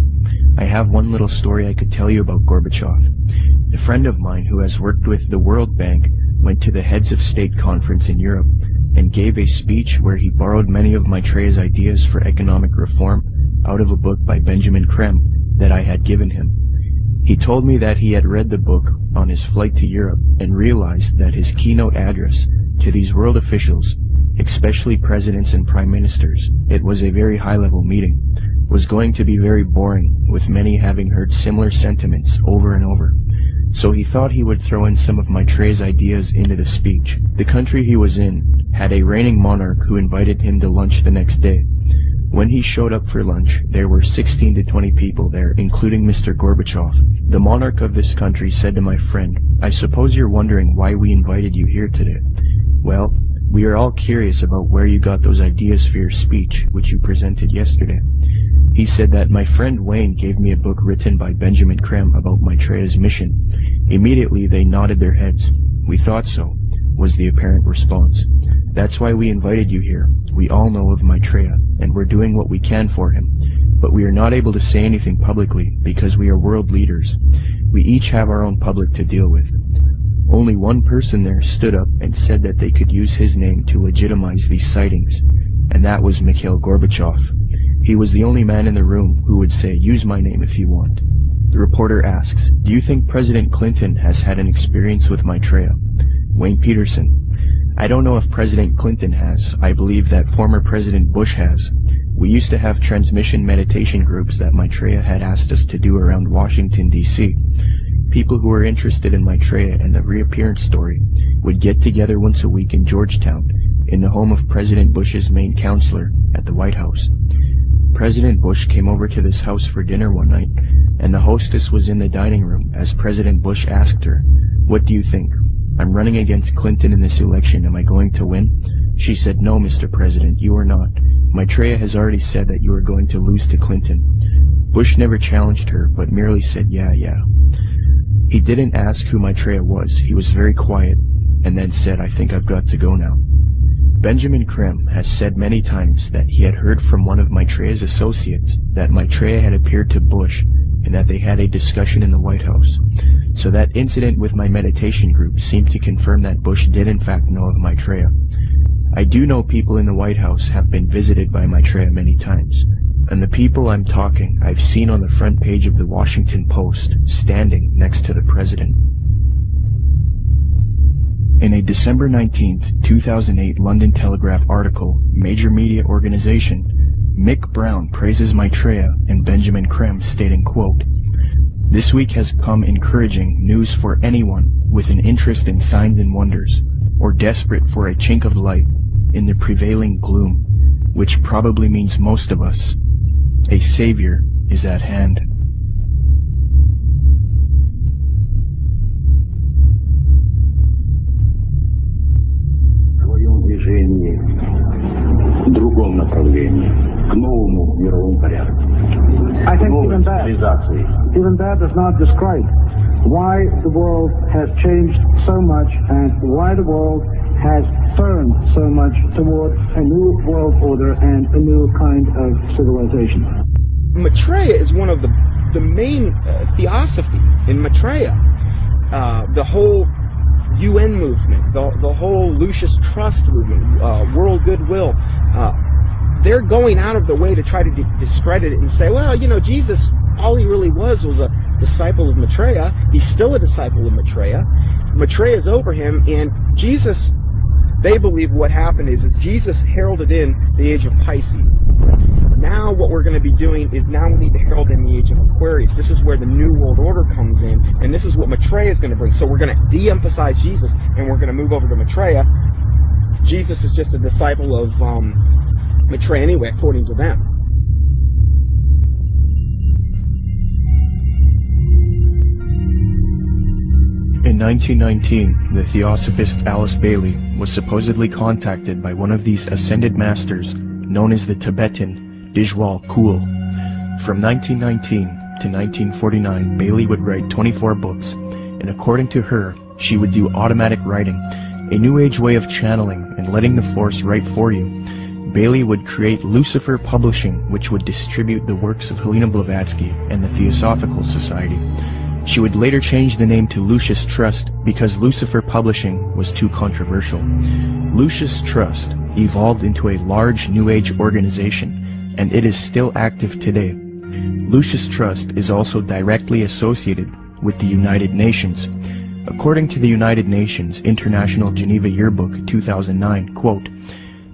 I have one little story I could tell you about Gorbachev. A friend of mine who has worked with the World Bank went to the Heads of State conference in Europe and gave a speech where he borrowed many of Maitreya's ideas for economic reform out of a book by Benjamin Creme that I had given him. He told me that he had read the book on his flight to Europe and realized that his keynote address to these world officials, especially presidents and prime ministers, it was a very high-level meeting, was going to be very boring, with many having heard similar sentiments over and over. So he thought he would throw in some of Maitreya's ideas into the speech. The country he was in had a reigning monarch who invited him to lunch the next day. When he showed up for lunch, there were 16 to 20 people there, including Mr. Gorbachev. The monarch of this country said to my friend, "I suppose you're wondering why we invited you here today. Well, we are all curious about where you got those ideas for your speech, which you presented yesterday." He said that my friend Wayne gave me a book written by Benjamin Creme about Maitreya's mission. Immediately they nodded their heads. "We thought so," was the apparent response. "That's why we invited you here. We all know of Maitreya, and we're doing what we can for him. But we are not able to say anything publicly because we are world leaders. We each have our own public to deal with." Only one person there stood up and said that they could use his name to legitimize these sightings, and that was Mikhail Gorbachev. He was the only man in the room who would say, "Use my name if you want." The reporter asks, "Do you think President Clinton has had an experience with Maitreya?" Wayne Peterson: "I don't know if President Clinton has. I believe that former President Bush has. We used to have transmission meditation groups that Maitreya had asked us to do around Washington, D.C. People who were interested in Maitreya and the reappearance story would get together once a week in Georgetown, in the home of President Bush's main counselor at the White House. President Bush came over to this house for dinner one night, and the hostess was in the dining room as President Bush asked her, 'What do you think? I'm running against Clinton in this election. Am I going to win?' She said, 'No, Mr. President, you are not. Maitreya has already said that you are going to lose to Clinton.' Bush never challenged her, but merely said, 'Yeah.' He didn't ask who Maitreya was. He was very quiet, and then said, 'I think I've got to go now.' Benjamin Creme has said many times that he had heard from one of Maitreya's associates that Maitreya had appeared to Bush and that they had a discussion in the White House. So that incident with my meditation group seemed to confirm that Bush did in fact know of Maitreya. I do know people in the White House have been visited by Maitreya many times, and the people I'm talking I've seen on the front page of the Washington Post, standing next to the president." In a December 19, 2008 London Telegraph article, major media organization, Mick Brown praises Maitreya and Benjamin Creme, stating, quote, "This week has come encouraging news for anyone with an interest in signs and wonders, or desperate for a chink of light in the prevailing gloom, which probably means most of us. A savior is at hand." Другом направлении, к новому мировому порядку. I think even that does not describe why the world has changed so much and why the world has turned so much toward a new world order and a new kind of civilization. Maitreya is one of the main theosophy in Maitreya. The whole UN movement, the whole Lucius Trust movement, world goodwill, they're going out of their way to try to discredit it and say, well, Jesus, all he really was a disciple of Maitreya. He's still a disciple of Maitreya. Maitreya's over him, and Jesus, they believe what happened is Jesus heralded in the age of Pisces. Now what we're going to be doing is now we need to herald in the age of Aquarius. This is where the New World Order comes in, and this is what Maitreya is going to bring. So we're going to de-emphasize Jesus, and we're going to move over to Maitreya. Jesus is just a disciple of Maitreya anyway, according to them. In 1919, the theosophist Alice Bailey was supposedly contacted by one of these ascended masters known as the Tibetan Dijwal Kul. From 1919 to 1949, Bailey would write 24 books, and according to her, she would do automatic writing, a new age way of channeling and letting the force write for you. Bailey would create Lucifer Publishing, which would distribute the works of Helena Blavatsky and the Theosophical Society. She would later change the name to Lucius Trust because Lucifer Publishing was too controversial. Lucius Trust evolved into a large New Age organization, and it is still active today. Lucius Trust is also directly associated with the United Nations. According to the United Nations International Geneva Yearbook 2009, quote,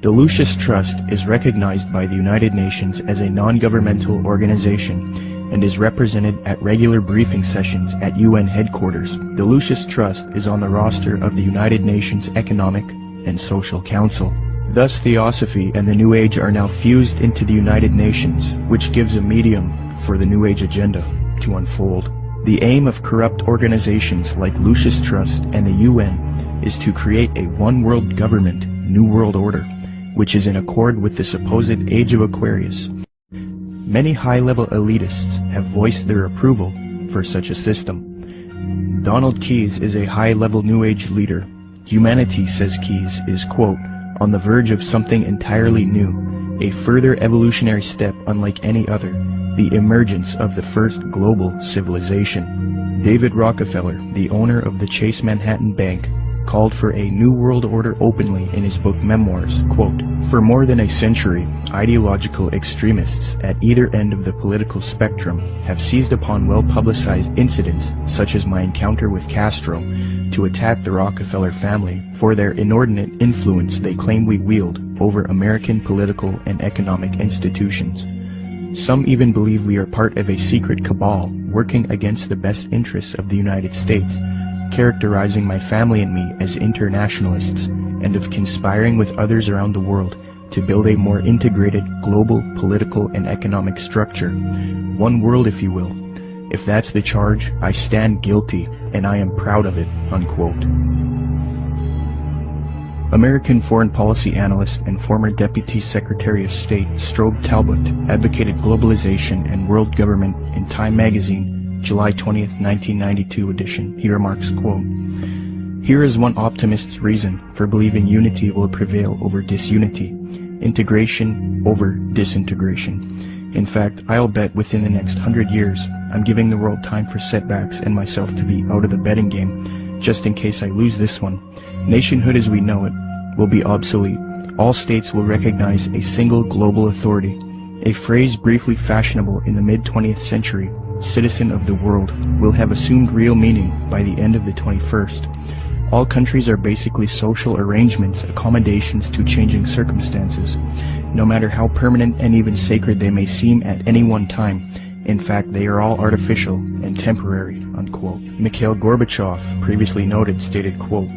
"The Lucius Trust is recognized by the United Nations as a non-governmental organization and is represented at regular briefing sessions at UN headquarters. The Lucius Trust is on the roster of the United Nations Economic and Social Council." Thus Theosophy and the New Age are now fused into the United Nations, which gives a medium for the New Age agenda to unfold. The aim of corrupt organizations like Lucis Trust and the UN is to create a one-world government, New World Order, which is in accord with the supposed Age of Aquarius. Many high-level elitists have voiced their approval for such a system. Donald Keyes is a high-level New Age leader. Humanity, says Keyes, is, quote, on the verge of something entirely new, a further evolutionary step unlike any other, the emergence of the first global civilization. David Rockefeller, the owner of the Chase Manhattan Bank, called for a New World Order openly in his book Memoirs, quote, for more than a century, ideological extremists at either end of the political spectrum have seized upon well-publicized incidents, such as my encounter with Castro, to attack the Rockefeller family for their inordinate influence they claim we wield over American political and economic institutions. Some even believe we are part of a secret cabal working against the best interests of the United States, characterizing my family and me as internationalists, and of conspiring with others around the world to build a more integrated global political and economic structure. One world, if you will. If that's the charge, I stand guilty, and I am proud of it, unquote. American foreign policy analyst and former Deputy Secretary of State Strobe Talbot advocated globalization and world government in Time magazine, July 20th, 1992 edition. He remarks, quote, here is one optimist's reason for believing unity will prevail over disunity, integration over disintegration. In fact, I'll bet within the next 100 years, I'm giving the world time for setbacks and myself to be out of the betting game, just in case I lose this one. Nationhood as we know it will be obsolete. All states will recognize a single global authority, a phrase briefly fashionable in the mid-20th century. Citizen of the world will have assumed real meaning by the end of the 21st. All countries are basically social arrangements, accommodations to changing circumstances, no matter how permanent and even sacred they may seem at any one time. In fact, they are all artificial and temporary, unquote. Mikhail Gorbachev, previously noted, stated, quote,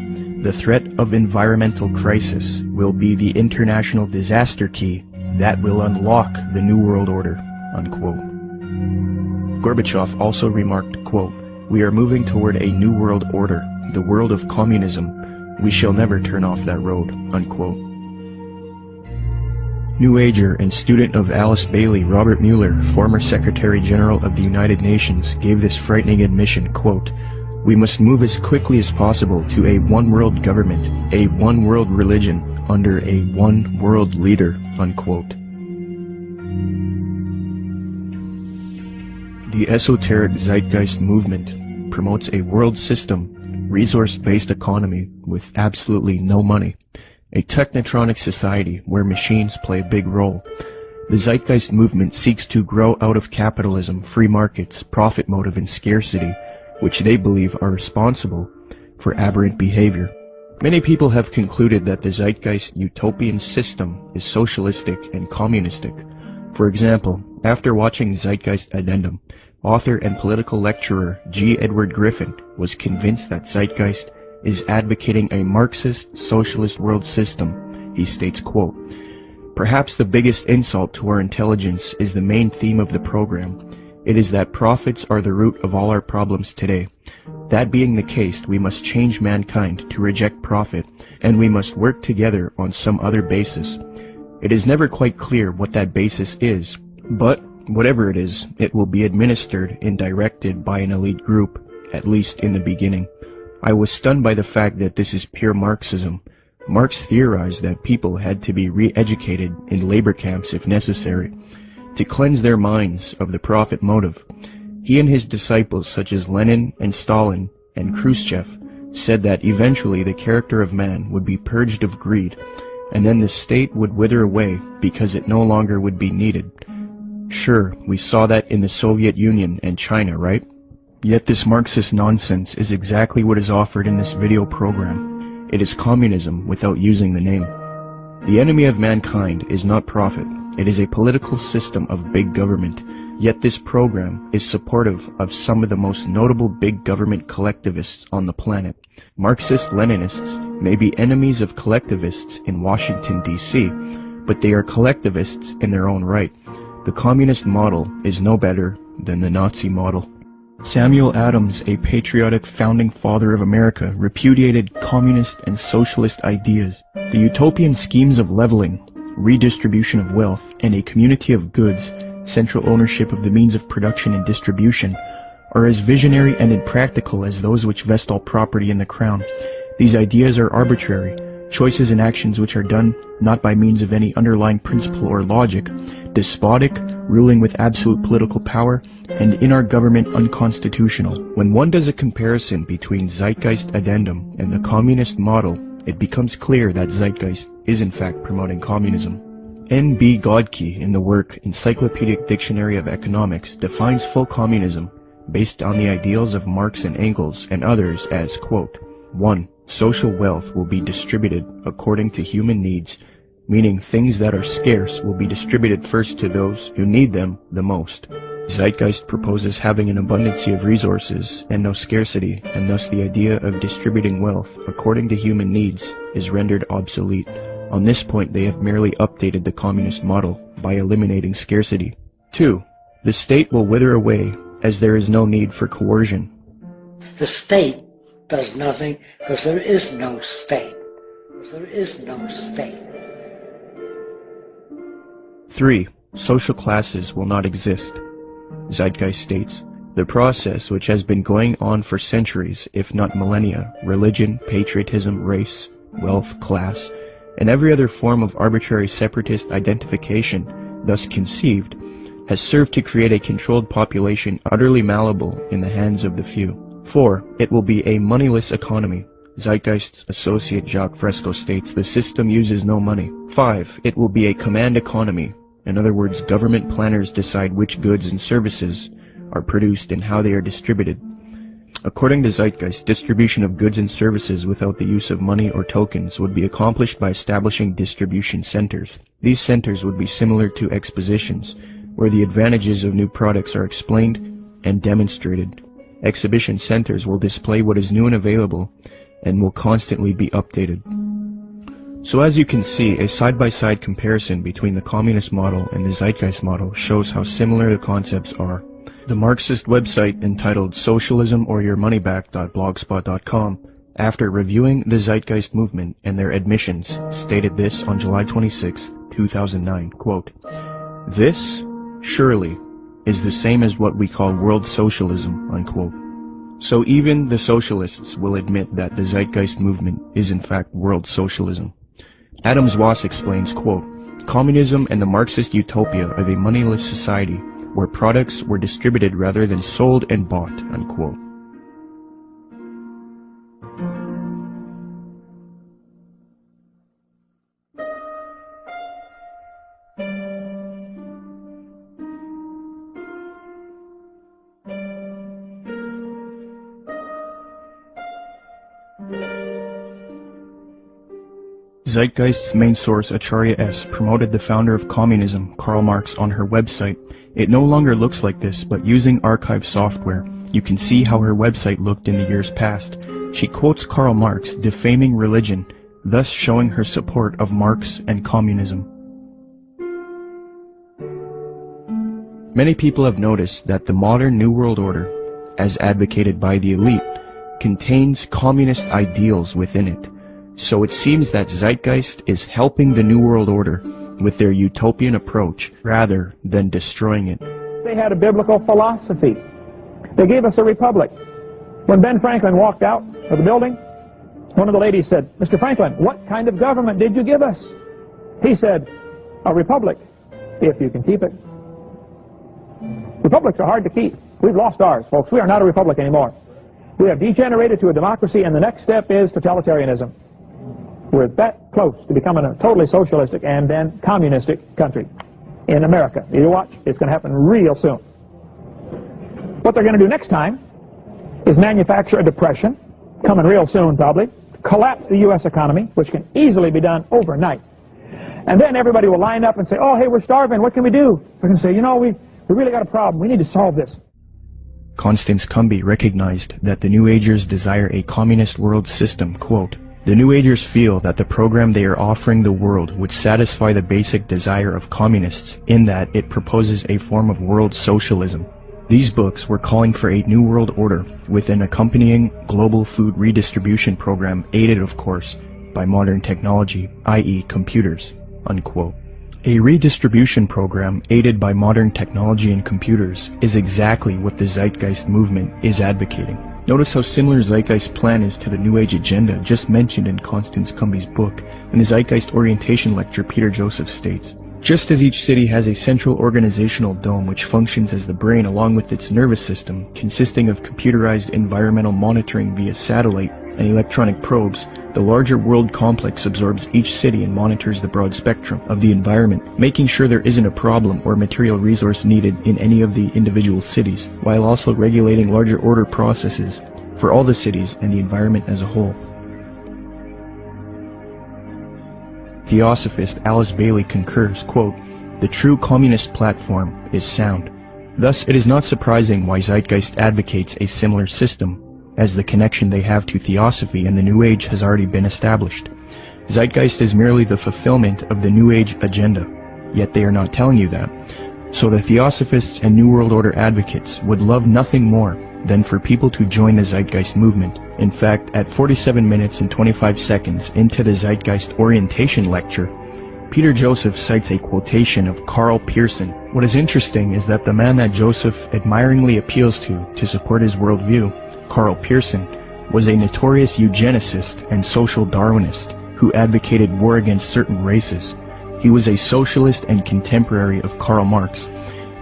the threat of environmental crisis will be the international disaster key that will unlock the New World Order, unquote. Gorbachev also remarked, quote, we are moving toward a new world order, the world of communism. We shall never turn off that road, unquote. New Ager and student of Alice Bailey, Robert Mueller, former Secretary General of the United Nations, gave this frightening admission, quote, we must move as quickly as possible to a one-world government, a one-world religion, under a one-world leader, unquote. The esoteric zeitgeist movement promotes a world system, resource-based economy with absolutely no money, a technotronic society where machines play a big role. The zeitgeist movement seeks to grow out of capitalism, free markets, profit motive, and scarcity, which they believe are responsible for aberrant behavior. Many people have concluded that the zeitgeist utopian system is socialistic and communistic. For example, after watching Zeitgeist Addendum, author and political lecturer G. Edward Griffin was convinced that Zeitgeist is advocating a Marxist socialist world system. He states, quote, perhaps the biggest insult to our intelligence is the main theme of the program. It is that profits are the root of all our problems today. That being the case, we must change mankind to reject profit, and we must work together on some other basis. It is never quite clear what that basis is, but whatever it is, it will be administered and directed by an elite group, at least in the beginning. I was stunned by the fact that this is pure Marxism. Marx theorized that people had to be re-educated in labor camps if necessary, to cleanse their minds of the profit motive. He and his disciples, such as Lenin and Stalin and Khrushchev, said that eventually the character of man would be purged of greed, and then the state would wither away because it no longer would be needed. Sure, we saw that in the Soviet Union and China, right? Yet this Marxist nonsense is exactly what is offered in this video program. It is communism without using the name. The enemy of mankind is not profit. It is a political system of big government. Yet this program is supportive of some of the most notable big government collectivists on the planet. Marxist-Leninists may be enemies of collectivists in Washington, D.C., but they are collectivists in their own right. The communist model is no better than the Nazi model. Samuel Adams, a patriotic founding father of America, repudiated communist and socialist ideas. The utopian schemes of leveling, redistribution of wealth, and a community of goods, central ownership of the means of production and distribution, are as visionary and impractical as those which vest all property in the crown. These ideas are arbitrary, choices and actions which are done not by means of any underlying principle or logic, despotic, ruling with absolute political power, and in our government unconstitutional. When one does a comparison between Zeitgeist Addendum and the communist model, it becomes clear that Zeitgeist is in fact promoting communism. N.B. Godke, in the work Encyclopedic Dictionary of Economics, defines full communism based on the ideals of Marx and Engels and others as, quote, 1. Social wealth will be distributed according to human needs, meaning things that are scarce will be distributed first to those who need them the most. Zeitgeist proposes having an abundancy of resources and no scarcity, and thus the idea of distributing wealth according to human needs is rendered obsolete. On this point, they have merely updated the communist model by eliminating scarcity. 2. The state will wither away as there is no need for coercion. The state does nothing because there is no state. There is no state. 3. Social classes will not exist. Zeitgeist states, the process which has been going on for centuries, if not millennia, religion, patriotism, race, wealth, class, and every other form of arbitrary separatist identification thus conceived, has served to create a controlled population utterly malleable in the hands of the few. 4. It will be a moneyless economy. Zeitgeist's associate Jacques Fresco states the system uses no money. 5. It will be a command economy. In other words, government planners decide which goods and services are produced and how they are distributed. According to Zeitgeist, distribution of goods and services without the use of money or tokens would be accomplished by establishing distribution centers. These centers would be similar to expositions, where the advantages of new products are explained and demonstrated. Exhibition centers will display what is new and available and will constantly be updated. So as you can see, a side-by-side comparison between the communist model and the Zeitgeist model shows how similar the concepts are. The Marxist website entitled socialismoryourmoneyback.blogspot.com, after reviewing the Zeitgeist movement and their admissions, stated this on July 26, 2009, quote, "This, surely, is the same as what we call world socialism," unquote. So even the socialists will admit that the Zeitgeist movement is in fact world socialism. Adams Wass explains, quote, "Communism and the Marxist utopia of a moneyless society where products were distributed rather than sold and bought," unquote. Zeitgeist's main source, Acharya S., promoted the founder of communism, Karl Marx, on her website. It no longer looks like this, but using archive software, you can see how her website looked in the years past. She quotes Karl Marx, defaming religion, thus showing her support of Marx and communism. Many people have noticed that the modern New World Order, as advocated by the elite, contains communist ideals within it. So it seems that Zeitgeist is helping the New World Order with their utopian approach rather than destroying it. They had a biblical philosophy. They gave us a republic. When Ben Franklin walked out of the building, one of the ladies said, "Mr. Franklin, what kind of government did you give us?" He said, "A republic, if you can keep it." Republics are hard to keep. We've lost ours, folks. We are not a republic anymore. We have degenerated to a democracy, and the next step is totalitarianism. We're that close to becoming a totally socialistic and then communistic country in America. You watch, it's going to happen real soon. What they're going to do next time is manufacture a depression, coming real soon probably, collapse the U.S. economy, which can easily be done overnight. And then everybody will line up and say, "Oh, hey, we're starving. What can we do?" They're going to say, "You know, we really got a problem. We need to solve this." Constance Cumby recognized that the New Agers desire a communist world system, quote, The New Agers feel that the program they are offering the world would satisfy the basic desire of communists in that it proposes a form of world socialism. These books were calling for a new world order with an accompanying global food redistribution program aided, of course, by modern technology, i.e. computers, unquote. A redistribution program aided by modern technology and computers is exactly what the Zeitgeist movement is advocating. Notice how similar Zeitgeist's plan is to the New Age agenda just mentioned in Constance Cumby's book. In the Zeitgeist orientation lecture, Peter Joseph states, "Just as each city has a central organizational dome which functions as the brain along with its nervous system, consisting of computerized environmental monitoring via satellite and electronic probes, the larger world complex absorbs each city and monitors the broad spectrum of the environment, making sure there isn't a problem or material resource needed in any of the individual cities, while also regulating larger order processes for all the cities and the environment as a whole." Theosophist Alice Bailey concurs, quote, "The true communist platform is sound. Thus it is not surprising why Zeitgeist advocates a similar system, as the connection they have to Theosophy and the New Age has already been established. Zeitgeist is merely the fulfillment of the New Age agenda, yet they are not telling you that. So the Theosophists and New World Order advocates would love nothing more than for people to join the Zeitgeist movement. In fact, at 47 minutes and 25 seconds into the Zeitgeist orientation lecture, Peter Joseph cites a quotation of Karl Pearson. What is interesting is that the man that Joseph admiringly appeals to support his worldview, Karl Pearson, was a notorious eugenicist and social Darwinist who advocated war against certain races. He was a socialist and contemporary of Karl Marx.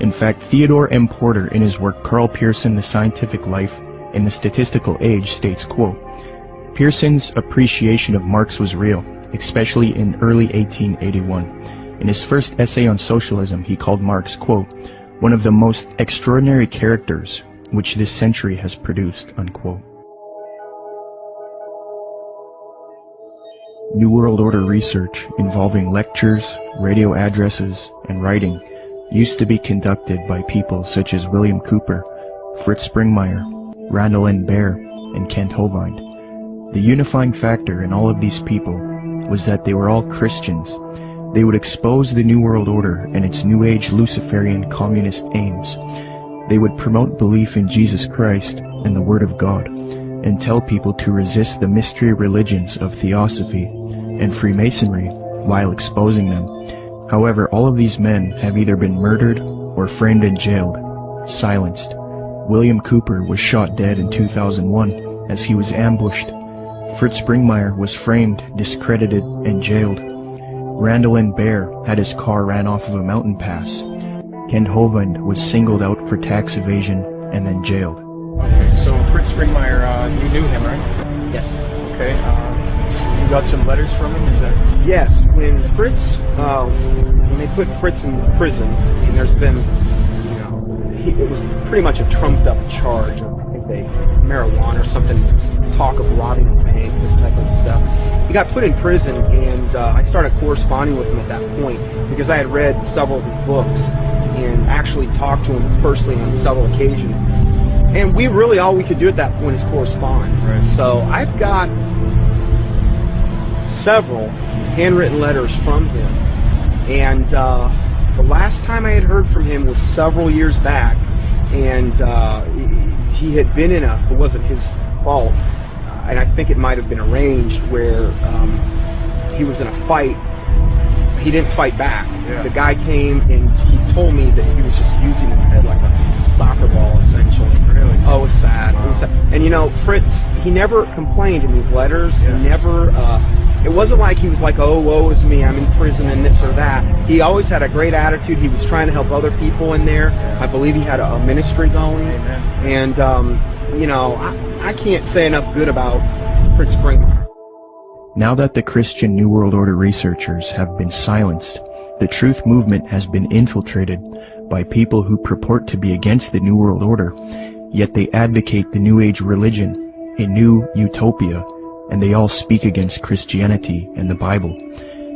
In fact, Theodore M. Porter, in his work Karl Pearson, The Scientific Life in the Statistical Age, states, quote, "Pearson's appreciation of Marx was real, especially in early 1881. In his first essay on socialism, he called Marx, quote, one of the most extraordinary characters which this century has produced," unquote. New World Order research involving lectures, radio addresses, and writing used to be conducted by people such as William Cooper, Fritz Springmeier, Randall N. Baer, and Kent Hovind. The unifying factor in all of these people was that they were all Christians. They would expose the New World Order and its New Age Luciferian communist aims. They would promote belief in Jesus Christ and the Word of God, and tell people to resist the mystery religions of Theosophy and Freemasonry while exposing them. However, all of these men have either been murdered or framed and jailed, silenced. William Cooper was shot dead in 2001 as he was ambushed. Fritz Springmeier was framed, discredited, and jailed. Randall N. Baer had his car ran off of a mountain pass. Kent Hovind was singled out for tax evasion and then jailed. Okay, so Fritz Springmeier, you knew him, right? Yes. Okay, you got some letters from him, is that? Yes, when Fritz, when they put Fritz in prison, and there's been, it was pretty much a trumped up charge of, I think marijuana or something, talk of robbing a bank, this type of stuff. He got put in prison, and I started corresponding with him at that point, because I had read several of his books, and actually talked to him personally on several occasions. And we really, all we could do at that point is correspond. Right. So I've got several handwritten letters from him. And the last time I had heard from him was several years back. And he had been in it wasn't his fault, and I think it might have been arranged, where he was in a fight. He didn't fight back. Yeah. The guy came and he told me that he was just using his head like a soccer ball, essentially. Really? Oh, it was sad. Wow. It was sad. And Fritz, he never complained in these letters. Yeah. He never, it wasn't like he was like, oh, woe is me, I'm in prison and this or that. He always had a great attitude. He was trying to help other people in there. I believe he had a ministry going. Amen. And, I can't say enough good about Fritz Springmeier. Now that the Christian New World Order researchers have been silenced, the truth movement has been infiltrated by people who purport to be against the New World Order, yet they advocate the New Age religion, a new utopia, and they all speak against Christianity and the Bible.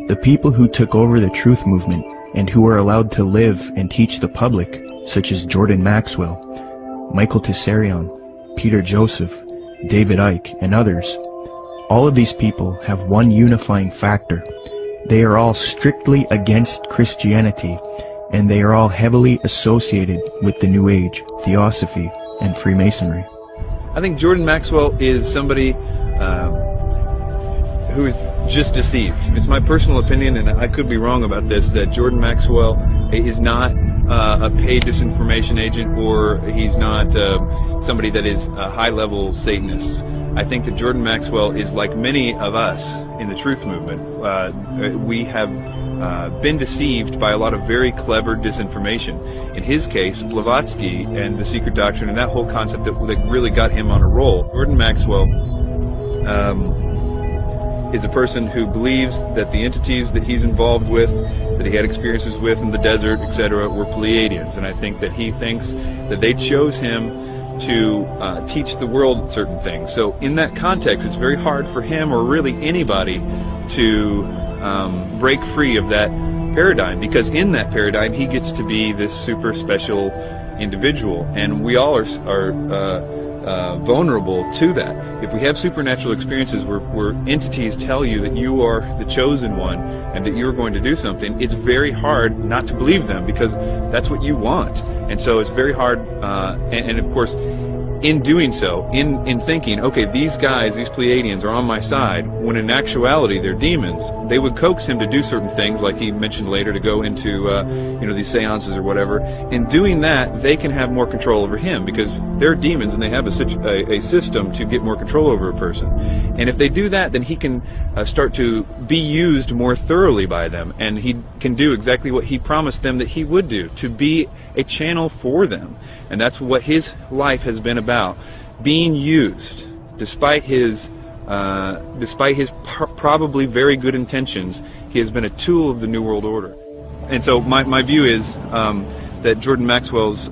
The people who took over the truth movement and who are allowed to live and teach the public, such as Jordan Maxwell, Michael Tessarion, Peter Joseph, David Icke, and others, All of these people have one unifying factor. They are all strictly against Christianity, and they are all heavily associated with the New Age, Theosophy, and Freemasonry. I think Jordan Maxwell is somebody who is just deceived. It's my personal opinion, and I could be wrong about this, that Jordan Maxwell is not a paid disinformation agent, or he's not somebody that is a high-level Satanist. I think that Jordan Maxwell is like many of us in the truth movement. We have been deceived by a lot of very clever disinformation. In his case, Blavatsky and the secret doctrine and that whole concept that really got him on a roll. Jordan Maxwell is a person who believes that the entities that he's involved with, that he had experiences with in the desert, etc., were Pleiadians. And I think that he thinks that they chose him to teach the world certain things. So in that context, it's very hard for him, or really anybody, to break free of that paradigm, because in that paradigm he gets to be this super special individual, and we all are vulnerable to that. If we have supernatural experiences where entities tell you that you are the chosen one and that you're going to do something, it's very hard not to believe them, because that's what you want. And so it's very hard, and of course, in doing so, in thinking, okay, these guys, these Pleiadians are on my side, when in actuality they're demons, they would coax him to do certain things, like he mentioned later, to go into these seances or whatever. In doing that, they can have more control over him, because they're demons and they have a system to get more control over a person. And if they do that, then he can start to be used more thoroughly by them, and he can do exactly what he promised them that he would do, to be a channel for them. And that's what his life has been about, being used, despite his probably very good intentions. He has been a tool of the New World Order. And so my view is that Jordan Maxwell's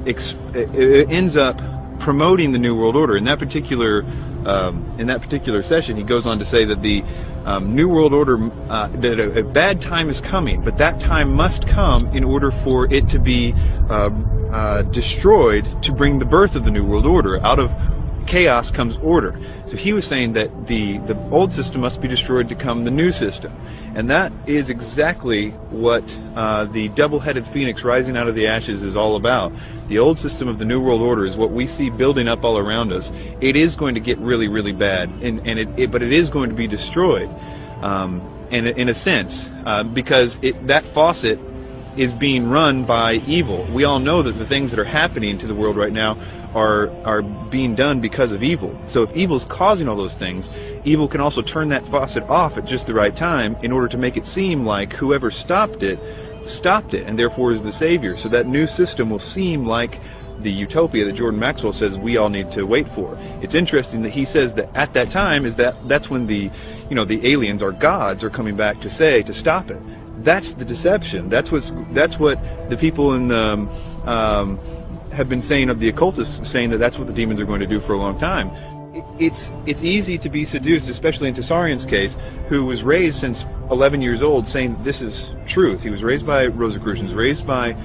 ends up promoting the New World Order. In that particular session, he goes on to say that the New World Order, that a bad time is coming, but that time must come in order for it to be destroyed, to bring the birth of the New World Order. Out of chaos comes order. So he was saying that the old system must be destroyed to come the new system. And that is exactly what the double-headed phoenix rising out of the ashes is all about. The old system of the New World Order is what we see building up all around us. It is going to get really, really bad, but it is going to be destroyed, in a sense, because that faucet is being run by evil. We all know that the things that are happening to the world right now are being done because of evil. So if evil's causing all those things, evil can also turn that faucet off at just the right time in order to make it seem like whoever stopped it, and therefore is the savior. So that new system will seem like the utopia that Jordan Maxwell says we all need to wait for. It's interesting that he says that at that time that's when the aliens, our gods, are coming back to stop it. That's the deception. That's what the people in the have been saying of the occultists, saying that that's what the demons are going to do for a long time. It's easy to be seduced, especially in Tsarian's case, who was raised since 11 years old saying this is truth. He was raised by Rosicrucians, raised by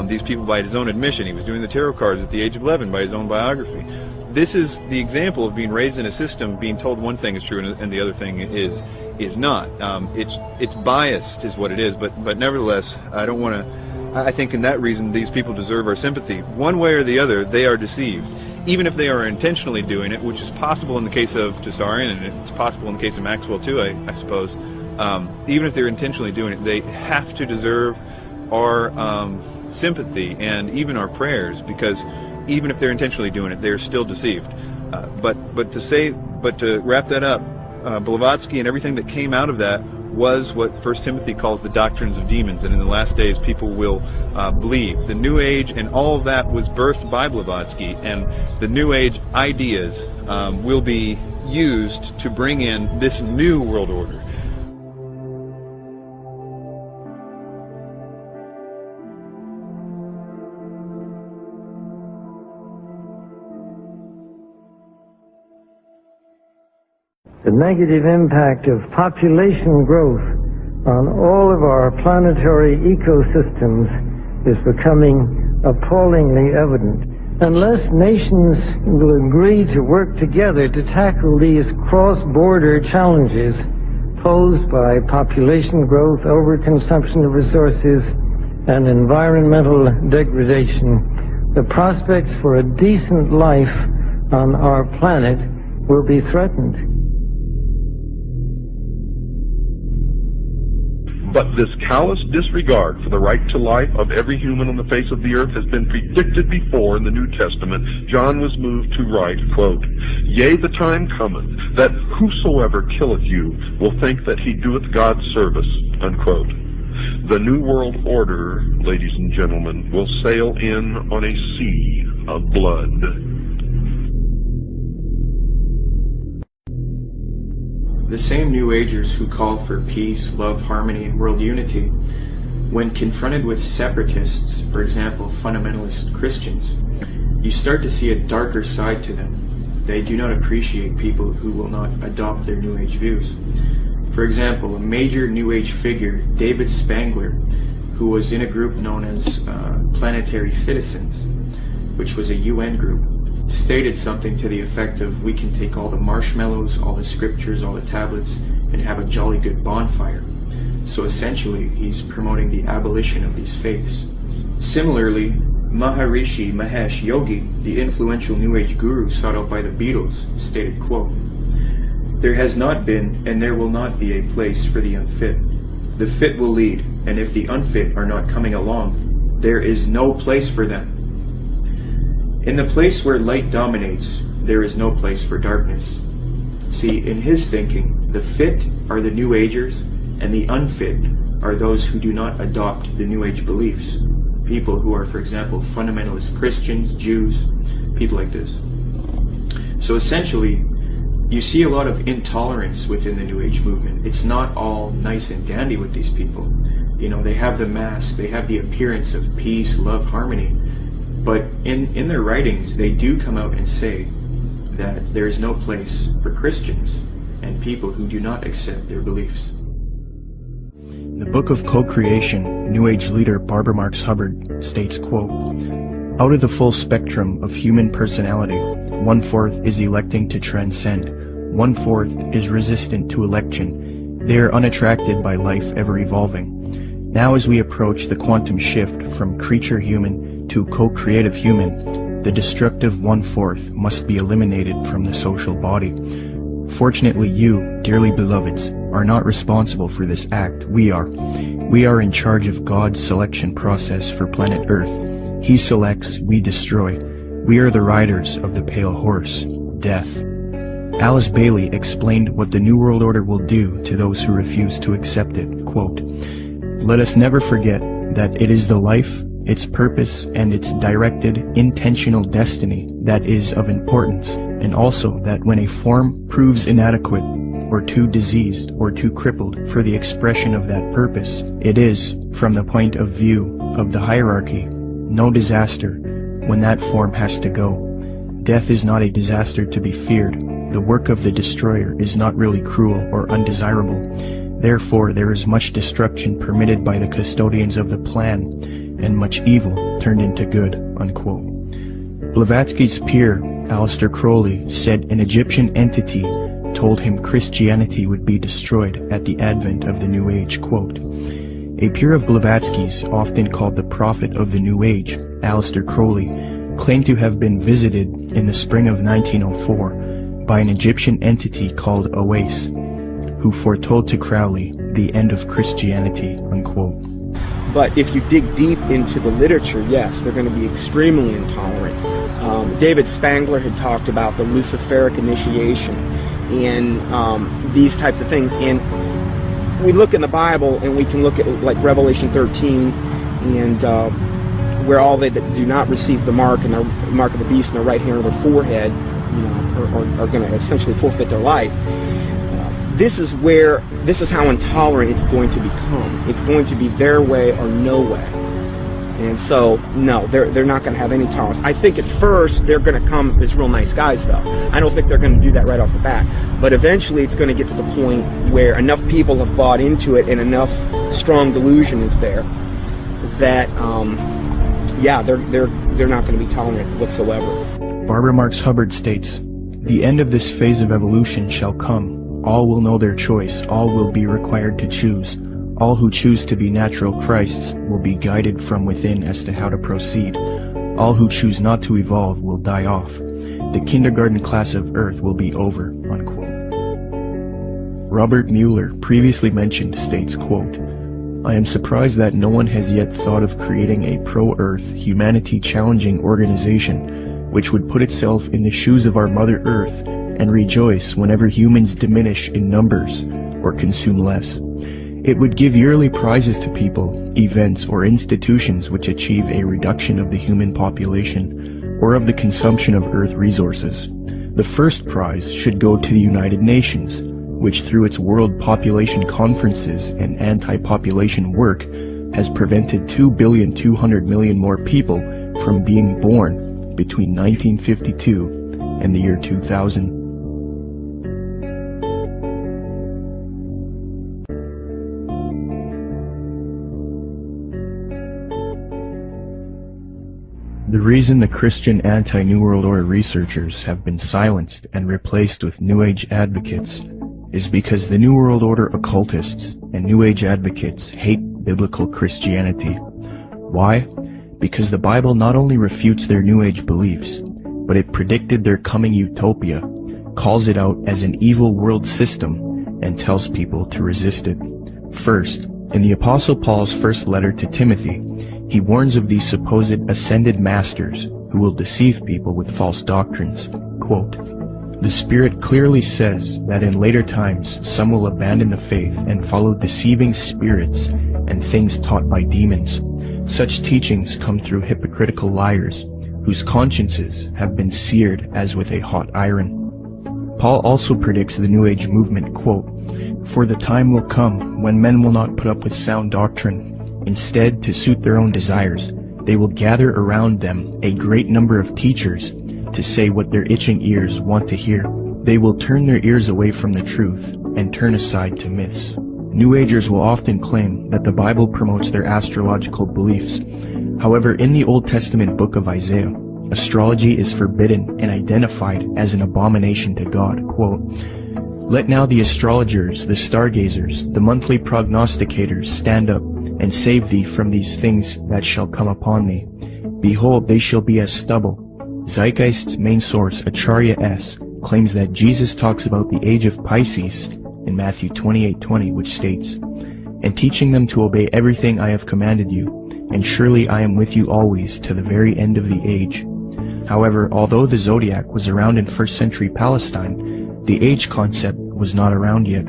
these people by his own admission. He was doing the tarot cards at the age of 11 by his own biography. This is the example of being raised in a system, being told one thing is true and the other thing is not. It's biased is what it is, but nevertheless, I think in that reason these people deserve our sympathy. One way or the other, they are deceived. Even if they are intentionally doing it, which is possible in the case of Tsarian, and it's possible in the case of Maxwell too, I suppose. Even if they're intentionally doing it, they have to deserve our sympathy and even our prayers, because even if they're intentionally doing it, they're still deceived. But to wrap that up, Blavatsky and everything that came out of that was what 1 Timothy calls the doctrines of demons, and in the last days people will believe. The New Age and all of that was birthed by Blavatsky, and the New Age ideas will be used to bring in this new world order. The negative impact of population growth on all of our planetary ecosystems is becoming appallingly evident. Unless nations will agree to work together to tackle these cross-border challenges posed by population growth, overconsumption of resources, and environmental degradation, the prospects for a decent life on our planet will be threatened. But this callous disregard for the right to life of every human on the face of the earth has been predicted before in the New Testament. John was moved to write, quote, "Yea, the time cometh, that whosoever killeth you will think that he doeth God's service," unquote. The New World Order, ladies and gentlemen, will sail in on a sea of blood. The same New Agers who call for peace, love, harmony, and world unity, when confronted with separatists, for example, fundamentalist Christians, you start to see a darker side to them. They do not appreciate people who will not adopt their New Age views. For example, a major New Age figure, David Spangler, who was in a group known as Planetary Citizens, which was a UN group, stated something to the effect of, we can take all the marshmallows, all the scriptures, all the tablets, and have a jolly good bonfire. So essentially, he's promoting the abolition of these faiths. Similarly, Maharishi Mahesh Yogi, the influential New Age guru sought out by the Beatles, stated, quote, "There has not been and there will not be a place for the unfit. The fit will lead, and if the unfit are not coming along, there is no place for them. In the place where light dominates, there is no place for darkness." See, in his thinking, the fit are the New Agers, and the unfit are those who do not adopt the New Age beliefs. People who are, for example, fundamentalist Christians, Jews, people like this. So essentially, you see a lot of intolerance within the New Age movement. It's not all nice and dandy with these people. You know, they have the mask, they have the appearance of peace, love, harmony. But in their writings, they do come out and say that there is no place for Christians and people who do not accept their beliefs. In the Book of Co-Creation, New Age leader Barbara Marx Hubbard states, quote, "Out of the full spectrum of human personality, 1/4 is electing to transcend, 1/4 is resistant to election. They are unattracted by life ever evolving. Now as we approach the quantum shift from creature human to co-creative human, the destructive 1/4 must be eliminated from the social body. Fortunately, you, dearly beloveds, are not responsible for this act. We are. We are in charge of God's selection process for planet Earth. He selects, we destroy. We are the riders of the pale horse, death." Alice Bailey explained what the New World Order will do to those who refuse to accept it. Quote, "Let us never forget that it is the life, its purpose, and its directed, intentional destiny that is of importance, and also that when a form proves inadequate, or too diseased, or too crippled for the expression of that purpose, it is, from the point of view of the hierarchy, no disaster when that form has to go. Death is not a disaster to be feared. The work of the destroyer is not really cruel or undesirable. Therefore, there is much destruction permitted by the custodians of the plan, and much evil turned into good," unquote. Blavatsky's peer, Aleister Crowley, said an Egyptian entity told him Christianity would be destroyed at the advent of the New Age, quote. A peer of Blavatsky's, often called the prophet of the New Age, Aleister Crowley, claimed to have been visited in the spring of 1904 by an Egyptian entity called Oase, who foretold to Crowley the end of Christianity, unquote. But if you dig deep into the literature, yes, they're going to be extremely intolerant. David Spangler had talked about the Luciferic initiation and these types of things. And we look in the Bible and we can look at like Revelation 13 and where all they that do not receive the mark and the mark of the beast in their right hand or their forehead, you know, are going to essentially forfeit their life. This is how intolerant it's going to become. It's going to be their way or no way. And so, no, they're not going to have any tolerance. I think at first they're going to come as real nice guys, though. I don't think they're going to do that right off the bat. But eventually it's going to get to the point where enough people have bought into it and enough strong delusion is there that yeah, they're not going to be tolerant whatsoever. Barbara Marx Hubbard states, "The end of this phase of evolution shall come. All will know their choice. All will be required to choose. All who choose to be natural Christs will be guided from within as to how to proceed. All who choose not to evolve will die off. The kindergarten class of Earth will be over," unquote. Robert Mueller, previously mentioned, states, quote, "I am surprised that no one has yet thought of creating a pro-Earth, humanity-challenging organization which would put itself in the shoes of our Mother Earth and rejoice whenever humans diminish in numbers or consume less. It would give yearly prizes to people, events, or institutions which achieve a reduction of the human population or of the consumption of Earth resources. The first prize should go to the United Nations, which through its world population conferences and anti-population work has prevented 2,200,000,000 more people from being born between 1952 and the year 2000. The reason the Christian anti-New World Order researchers have been silenced and replaced with New Age advocates is because the New World Order occultists and New Age advocates hate biblical Christianity. Why? Because the Bible not only refutes their New Age beliefs, but it predicted their coming utopia, calls it out as an evil world system, and tells people to resist it. First, in the Apostle Paul's first letter to Timothy, he warns of these supposed ascended masters who will deceive people with false doctrines. Quote, "The Spirit clearly says that in later times some will abandon the faith and follow deceiving spirits and things taught by demons. Such teachings come through hypocritical liars, whose consciences have been seared as with a hot iron." Paul also predicts the New Age movement, quote, "For the time will come when men will not put up with sound doctrine. Instead, to suit their own desires, they will gather around them a great number of teachers to say what their itching ears want to hear. They will turn their ears away from the truth and turn aside to myths." New Agers will often claim that the Bible promotes their astrological beliefs. However, in the Old Testament book of Isaiah, astrology is forbidden and identified as an abomination to God. Quote, "Let now the astrologers, the stargazers, the monthly prognosticators stand up and save thee from these things that shall come upon thee. Behold, they shall be as stubble." Zeitgeist's main source, Acharya S., claims that Jesus talks about the age of Pisces in Matthew 28:20, which states, "And teaching them to obey everything I have commanded you, and surely I am with you always to the very end of the age." However, although the zodiac was around in 1st century Palestine, the age concept was not around yet,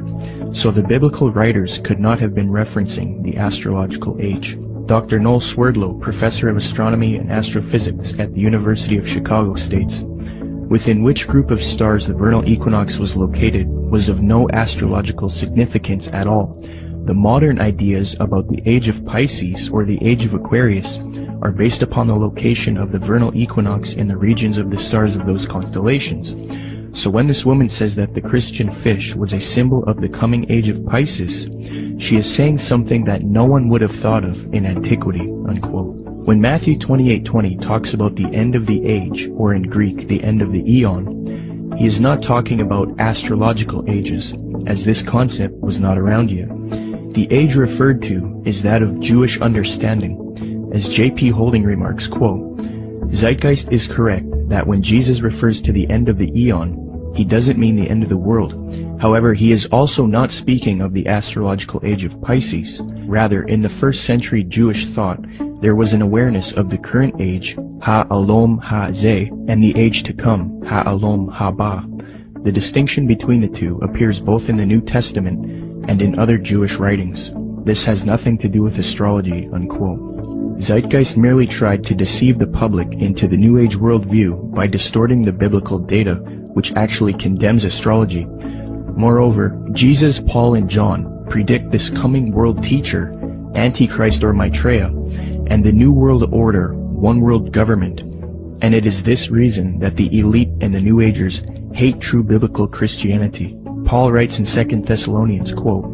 so the biblical writers could not have been referencing the astrological age. Dr. Noel Swerdlow, professor of astronomy and astrophysics at the University of Chicago, states, "Within which group of stars the vernal equinox was located was of no astrological significance at all. The modern ideas about the age of Pisces or the age of Aquarius are based upon the location of the vernal equinox in the regions of the stars of those constellations. So when this woman says that the Christian fish was a symbol of the coming age of Pisces, she is saying something that no one would have thought of in antiquity," unquote. When Matthew 28:20 talks about the end of the age, or in Greek, the end of the eon, he is not talking about astrological ages, as this concept was not around yet. The age referred to is that of Jewish understanding. As J.P. Holding remarks, quote, "Zeitgeist is correct that when Jesus refers to the end of the eon, he doesn't mean the end of the world. However, he is also not speaking of the astrological age of Pisces. Rather, in the 1st century Jewish thought, there was an awareness of the current age, Ha-Alom Ha-Zeh, and the age to come, Ha-Alom Ha-Ba. The distinction between the two appears both in the New Testament and in other Jewish writings. This has nothing to do with astrology," unquote. Zeitgeist merely tried to deceive the public into the New Age worldview by distorting the biblical data, which actually condemns astrology. Moreover, Jesus, Paul, and John predict this coming world teacher, Antichrist or Maitreya, and the New World Order, one world government. And it is this reason that the elite and the New Agers hate true biblical Christianity. Paul writes in 2 Thessalonians, quote,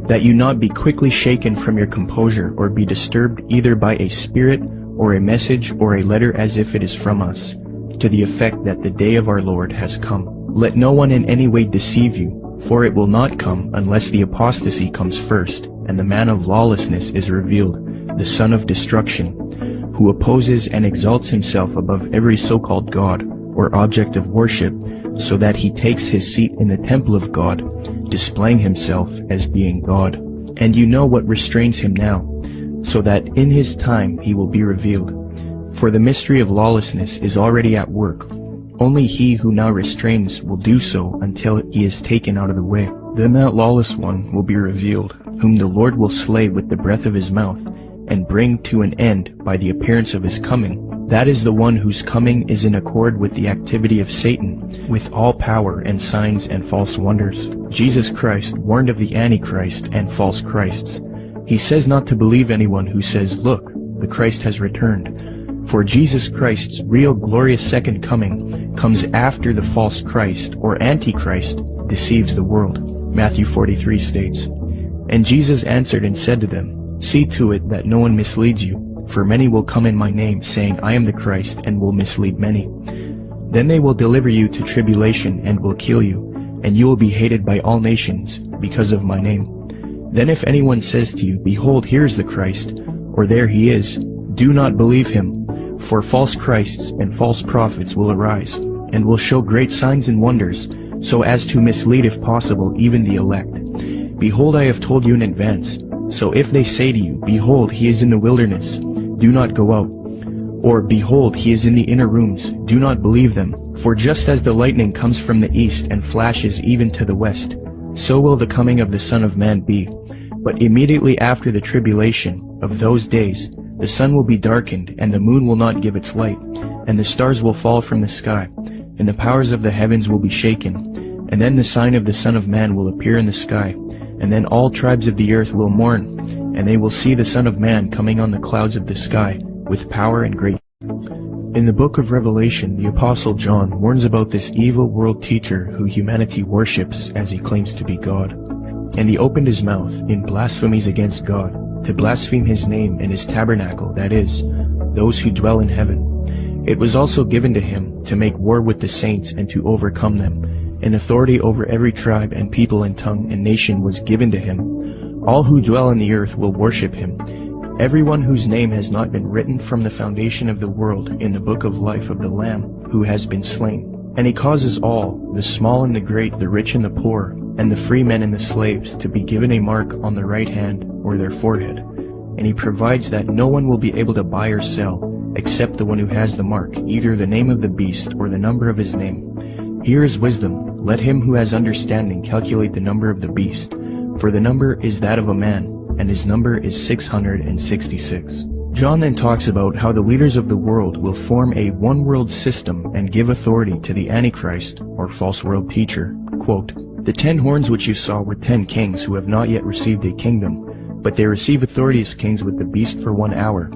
"That you not be quickly shaken from your composure or be disturbed either by a spirit or a message or a letter as if it is from us, to the effect that the day of our Lord has come. Let no one in any way deceive you, for it will not come unless the apostasy comes first, and the man of lawlessness is revealed, the son of destruction, who opposes and exalts himself above every so-called God or object of worship, so that he takes his seat in the temple of God, displaying himself as being God. And you know what restrains him now, so that in his time he will be revealed. For the mystery of lawlessness is already at work. Only he who now restrains will do so until he is taken out of the way. Then that lawless one will be revealed, whom the Lord will slay with the breath of his mouth, and bring to an end by the appearance of his coming. That is the one whose coming is in accord with the activity of Satan, with all power and signs and false wonders. Jesus Christ warned of the Antichrist and false Christs. He says not to believe anyone who says, "Look, the Christ has returned." For Jesus Christ's real glorious second coming comes after the false Christ or Antichrist deceives the world. Matthew 43 states, "And Jesus answered and said to them, See to it that no one misleads you, for many will come in my name, saying, I am the Christ, and will mislead many. Then they will deliver you to tribulation and will kill you, and you will be hated by all nations because of my name. Then if anyone says to you, Behold, here is the Christ, or there he is, do not believe him, for false Christs and false prophets will arise, and will show great signs and wonders, so as to mislead if possible even the elect. Behold, I have told you in advance. So if they say to you, Behold, he is in the wilderness, do not go out. Or, Behold, he is in the inner rooms, do not believe them. For just as the lightning comes from the east and flashes even to the west, so will the coming of the Son of Man be. But immediately after the tribulation of those days, the sun will be darkened, and the moon will not give its light, and the stars will fall from the sky, and the powers of the heavens will be shaken. And then the sign of the Son of Man will appear in the sky, and then all tribes of the earth will mourn, and they will see the Son of Man coming on the clouds of the sky, with power and great. In the book of Revelation, the Apostle John warns about this evil world teacher who humanity worships as he claims to be God. And he opened his mouth in blasphemies against God, to blaspheme his name and his tabernacle, that is, those who dwell in heaven. It was also given to him to make war with the saints and to overcome them. And authority over every tribe and people and tongue and nation was given to him. All who dwell on the earth will worship him. Everyone whose name has not been written from the foundation of the world in the book of life of the Lamb who has been slain. And he causes all, the small and the great, the rich and the poor, and the free men and the slaves, to be given a mark on their right hand or their forehead. And he provides that no one will be able to buy or sell, except the one who has the mark, either the name of the beast or the number of his name. Here is wisdom. Let him who has understanding calculate the number of the beast, for the number is that of a man, and his number is 666. John then talks about how the leaders of the world will form a one-world system and give authority to the Antichrist, or false world teacher. Quote, The 10 horns which you saw were 10 kings who have not yet received a kingdom, but they receive authority as kings with the beast for 1 hour.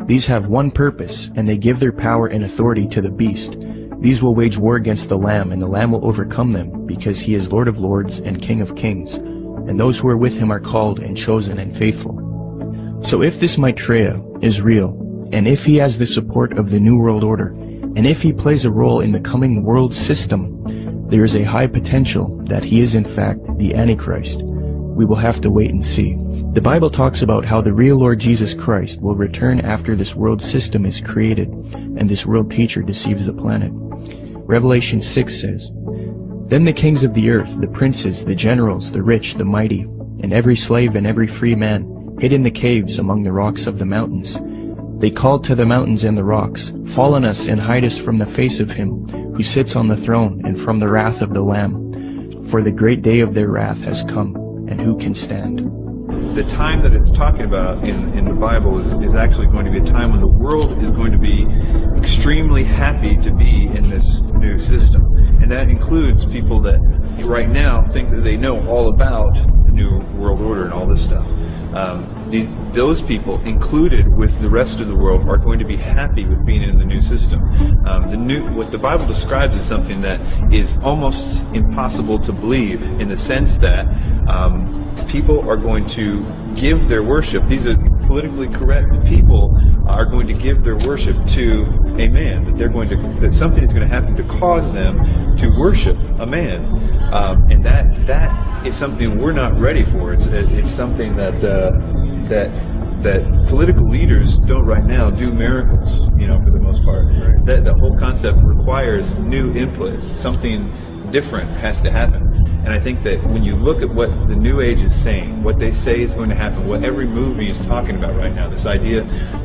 These have one purpose, and they give their power and authority to the beast. These will wage war against the Lamb, and the Lamb will overcome them, because he is Lord of lords and King of kings, and those who are with him are called and chosen and faithful. So if this Maitreya is real, and if he has the support of the New World Order, and if he plays a role in the coming world system, there is a high potential that he is in fact the Antichrist. We will have to wait and see. The Bible talks about how the real Lord Jesus Christ will return after this world system is created, and this world teacher deceives the planet. Revelation 6 says, Then the kings of the earth, the princes, the generals, the rich, the mighty, and every slave and every free man, hid in the caves among the rocks of the mountains. They called to the mountains and the rocks, Fall on us and hide us from the face of him who sits on the throne and from the wrath of the Lamb. For the great day of their wrath has come, and who can stand? The time that it's talking about in the Bible is actually going to be a time when the world is going to be extremely happy to be in this new system. And that includes people that right now think that they know all about the New World Order and all this stuff. Those people, included with the rest of the world, are going to be happy with being in the new system. What the Bible describes as something that is almost impossible to believe, in the sense that people are going to give their worship. These are politically correct people are going to give their worship to a man, that something is going to happen to cause them to worship a man, and that is something we're not ready for. It's something that political leaders don't right now do miracles, for the most part. That the whole concept requires new input. Something different has to happen. And I think that when you look at what the New Age is saying, what they say is going to happen, what every movie is talking about right now, this idea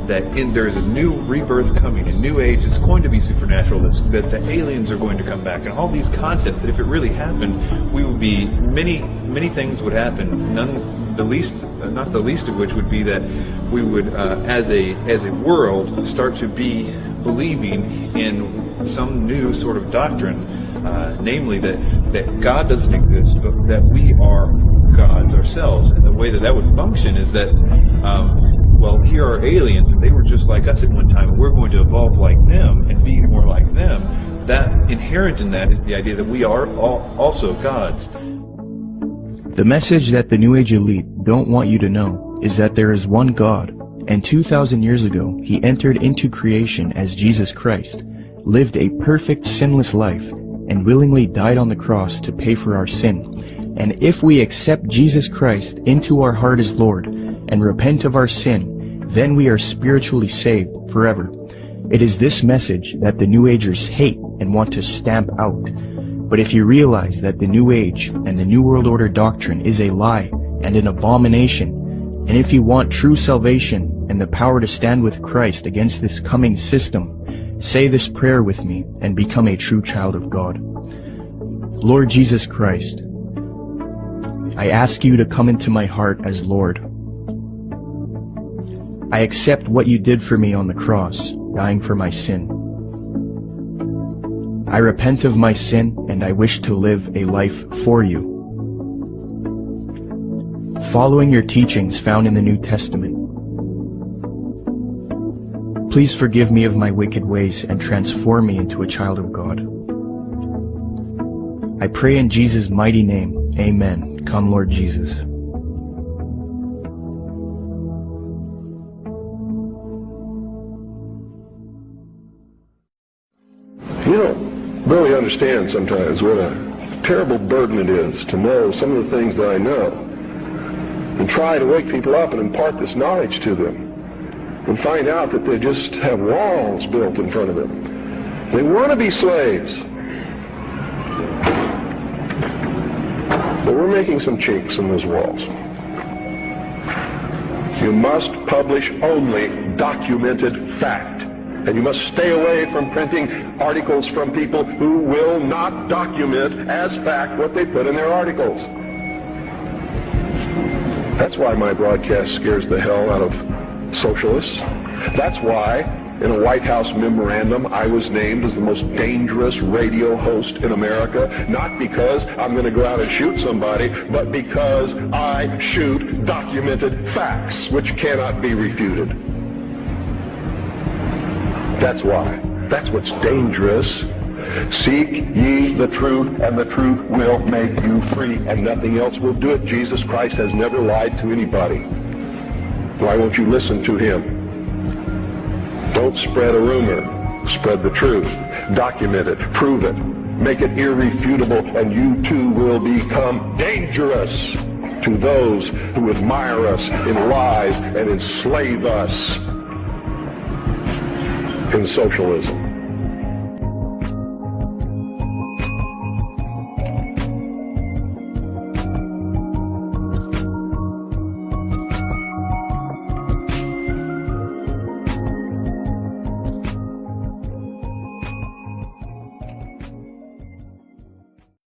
that there's a new rebirth coming, a New Age is going to be supernatural, that the aliens are going to come back, and all these concepts, that if it really happened, we would be, many things would happen, not the least of which would be that we would, as a world, start to be believing in some new sort of doctrine, namely that God doesn't exist, but that we are gods ourselves. And the way that would function is that, here are aliens, and they were just like us at one time, and we're going to evolve like them and be more like them. That inherent in that is the idea that we are also gods. The message that the New Age elite don't want you to know is that there is one God, and 2,000 years ago, He entered into creation as Jesus Christ, lived a perfect, sinless life, and willingly died on the cross to pay for our sin. And if we accept Jesus Christ into our heart as Lord and repent of our sin, then we are spiritually saved forever. It is this message that the New Agers hate and want to stamp out. But if you realize that the New Age and the New World Order doctrine is a lie and an abomination, and if you want true salvation and the power to stand with Christ against this coming system, say this prayer with me and become a true child of God. Lord Jesus Christ, I ask you to come into my heart as Lord. I accept what you did for me on the cross, dying for my sin. I repent of my sin and I wish to live a life for you, following your teachings found in the New Testament. Please forgive me of my wicked ways and transform me into a child of God. I pray in Jesus' mighty name. Amen. Come, Lord Jesus. You don't really understand sometimes what a terrible burden it is to know some of the things that I know, and try to wake people up and impart this knowledge to them, and find out that they just have walls built in front of them. They want to be slaves. But we're making some chinks in those walls. You must publish only documented fact. And you must stay away from printing articles from people who will not document as fact what they put in their articles. That's why my broadcast scares the hell out of socialists. That's why in a White House memorandum I was named as the most dangerous radio host in America, not because I'm going to go out and shoot somebody, but because I shoot documented facts which cannot be refuted. That's why. That's what's dangerous. Seek ye the truth, and the truth will make you free, and nothing else will do it. Jesus Christ has never lied to anybody. Why won't you listen to Him? Don't spread a rumor. Spread the truth. Document it. Prove it. Make it irrefutable, and you too will become dangerous to those who admire us in lies and enslave us in socialism.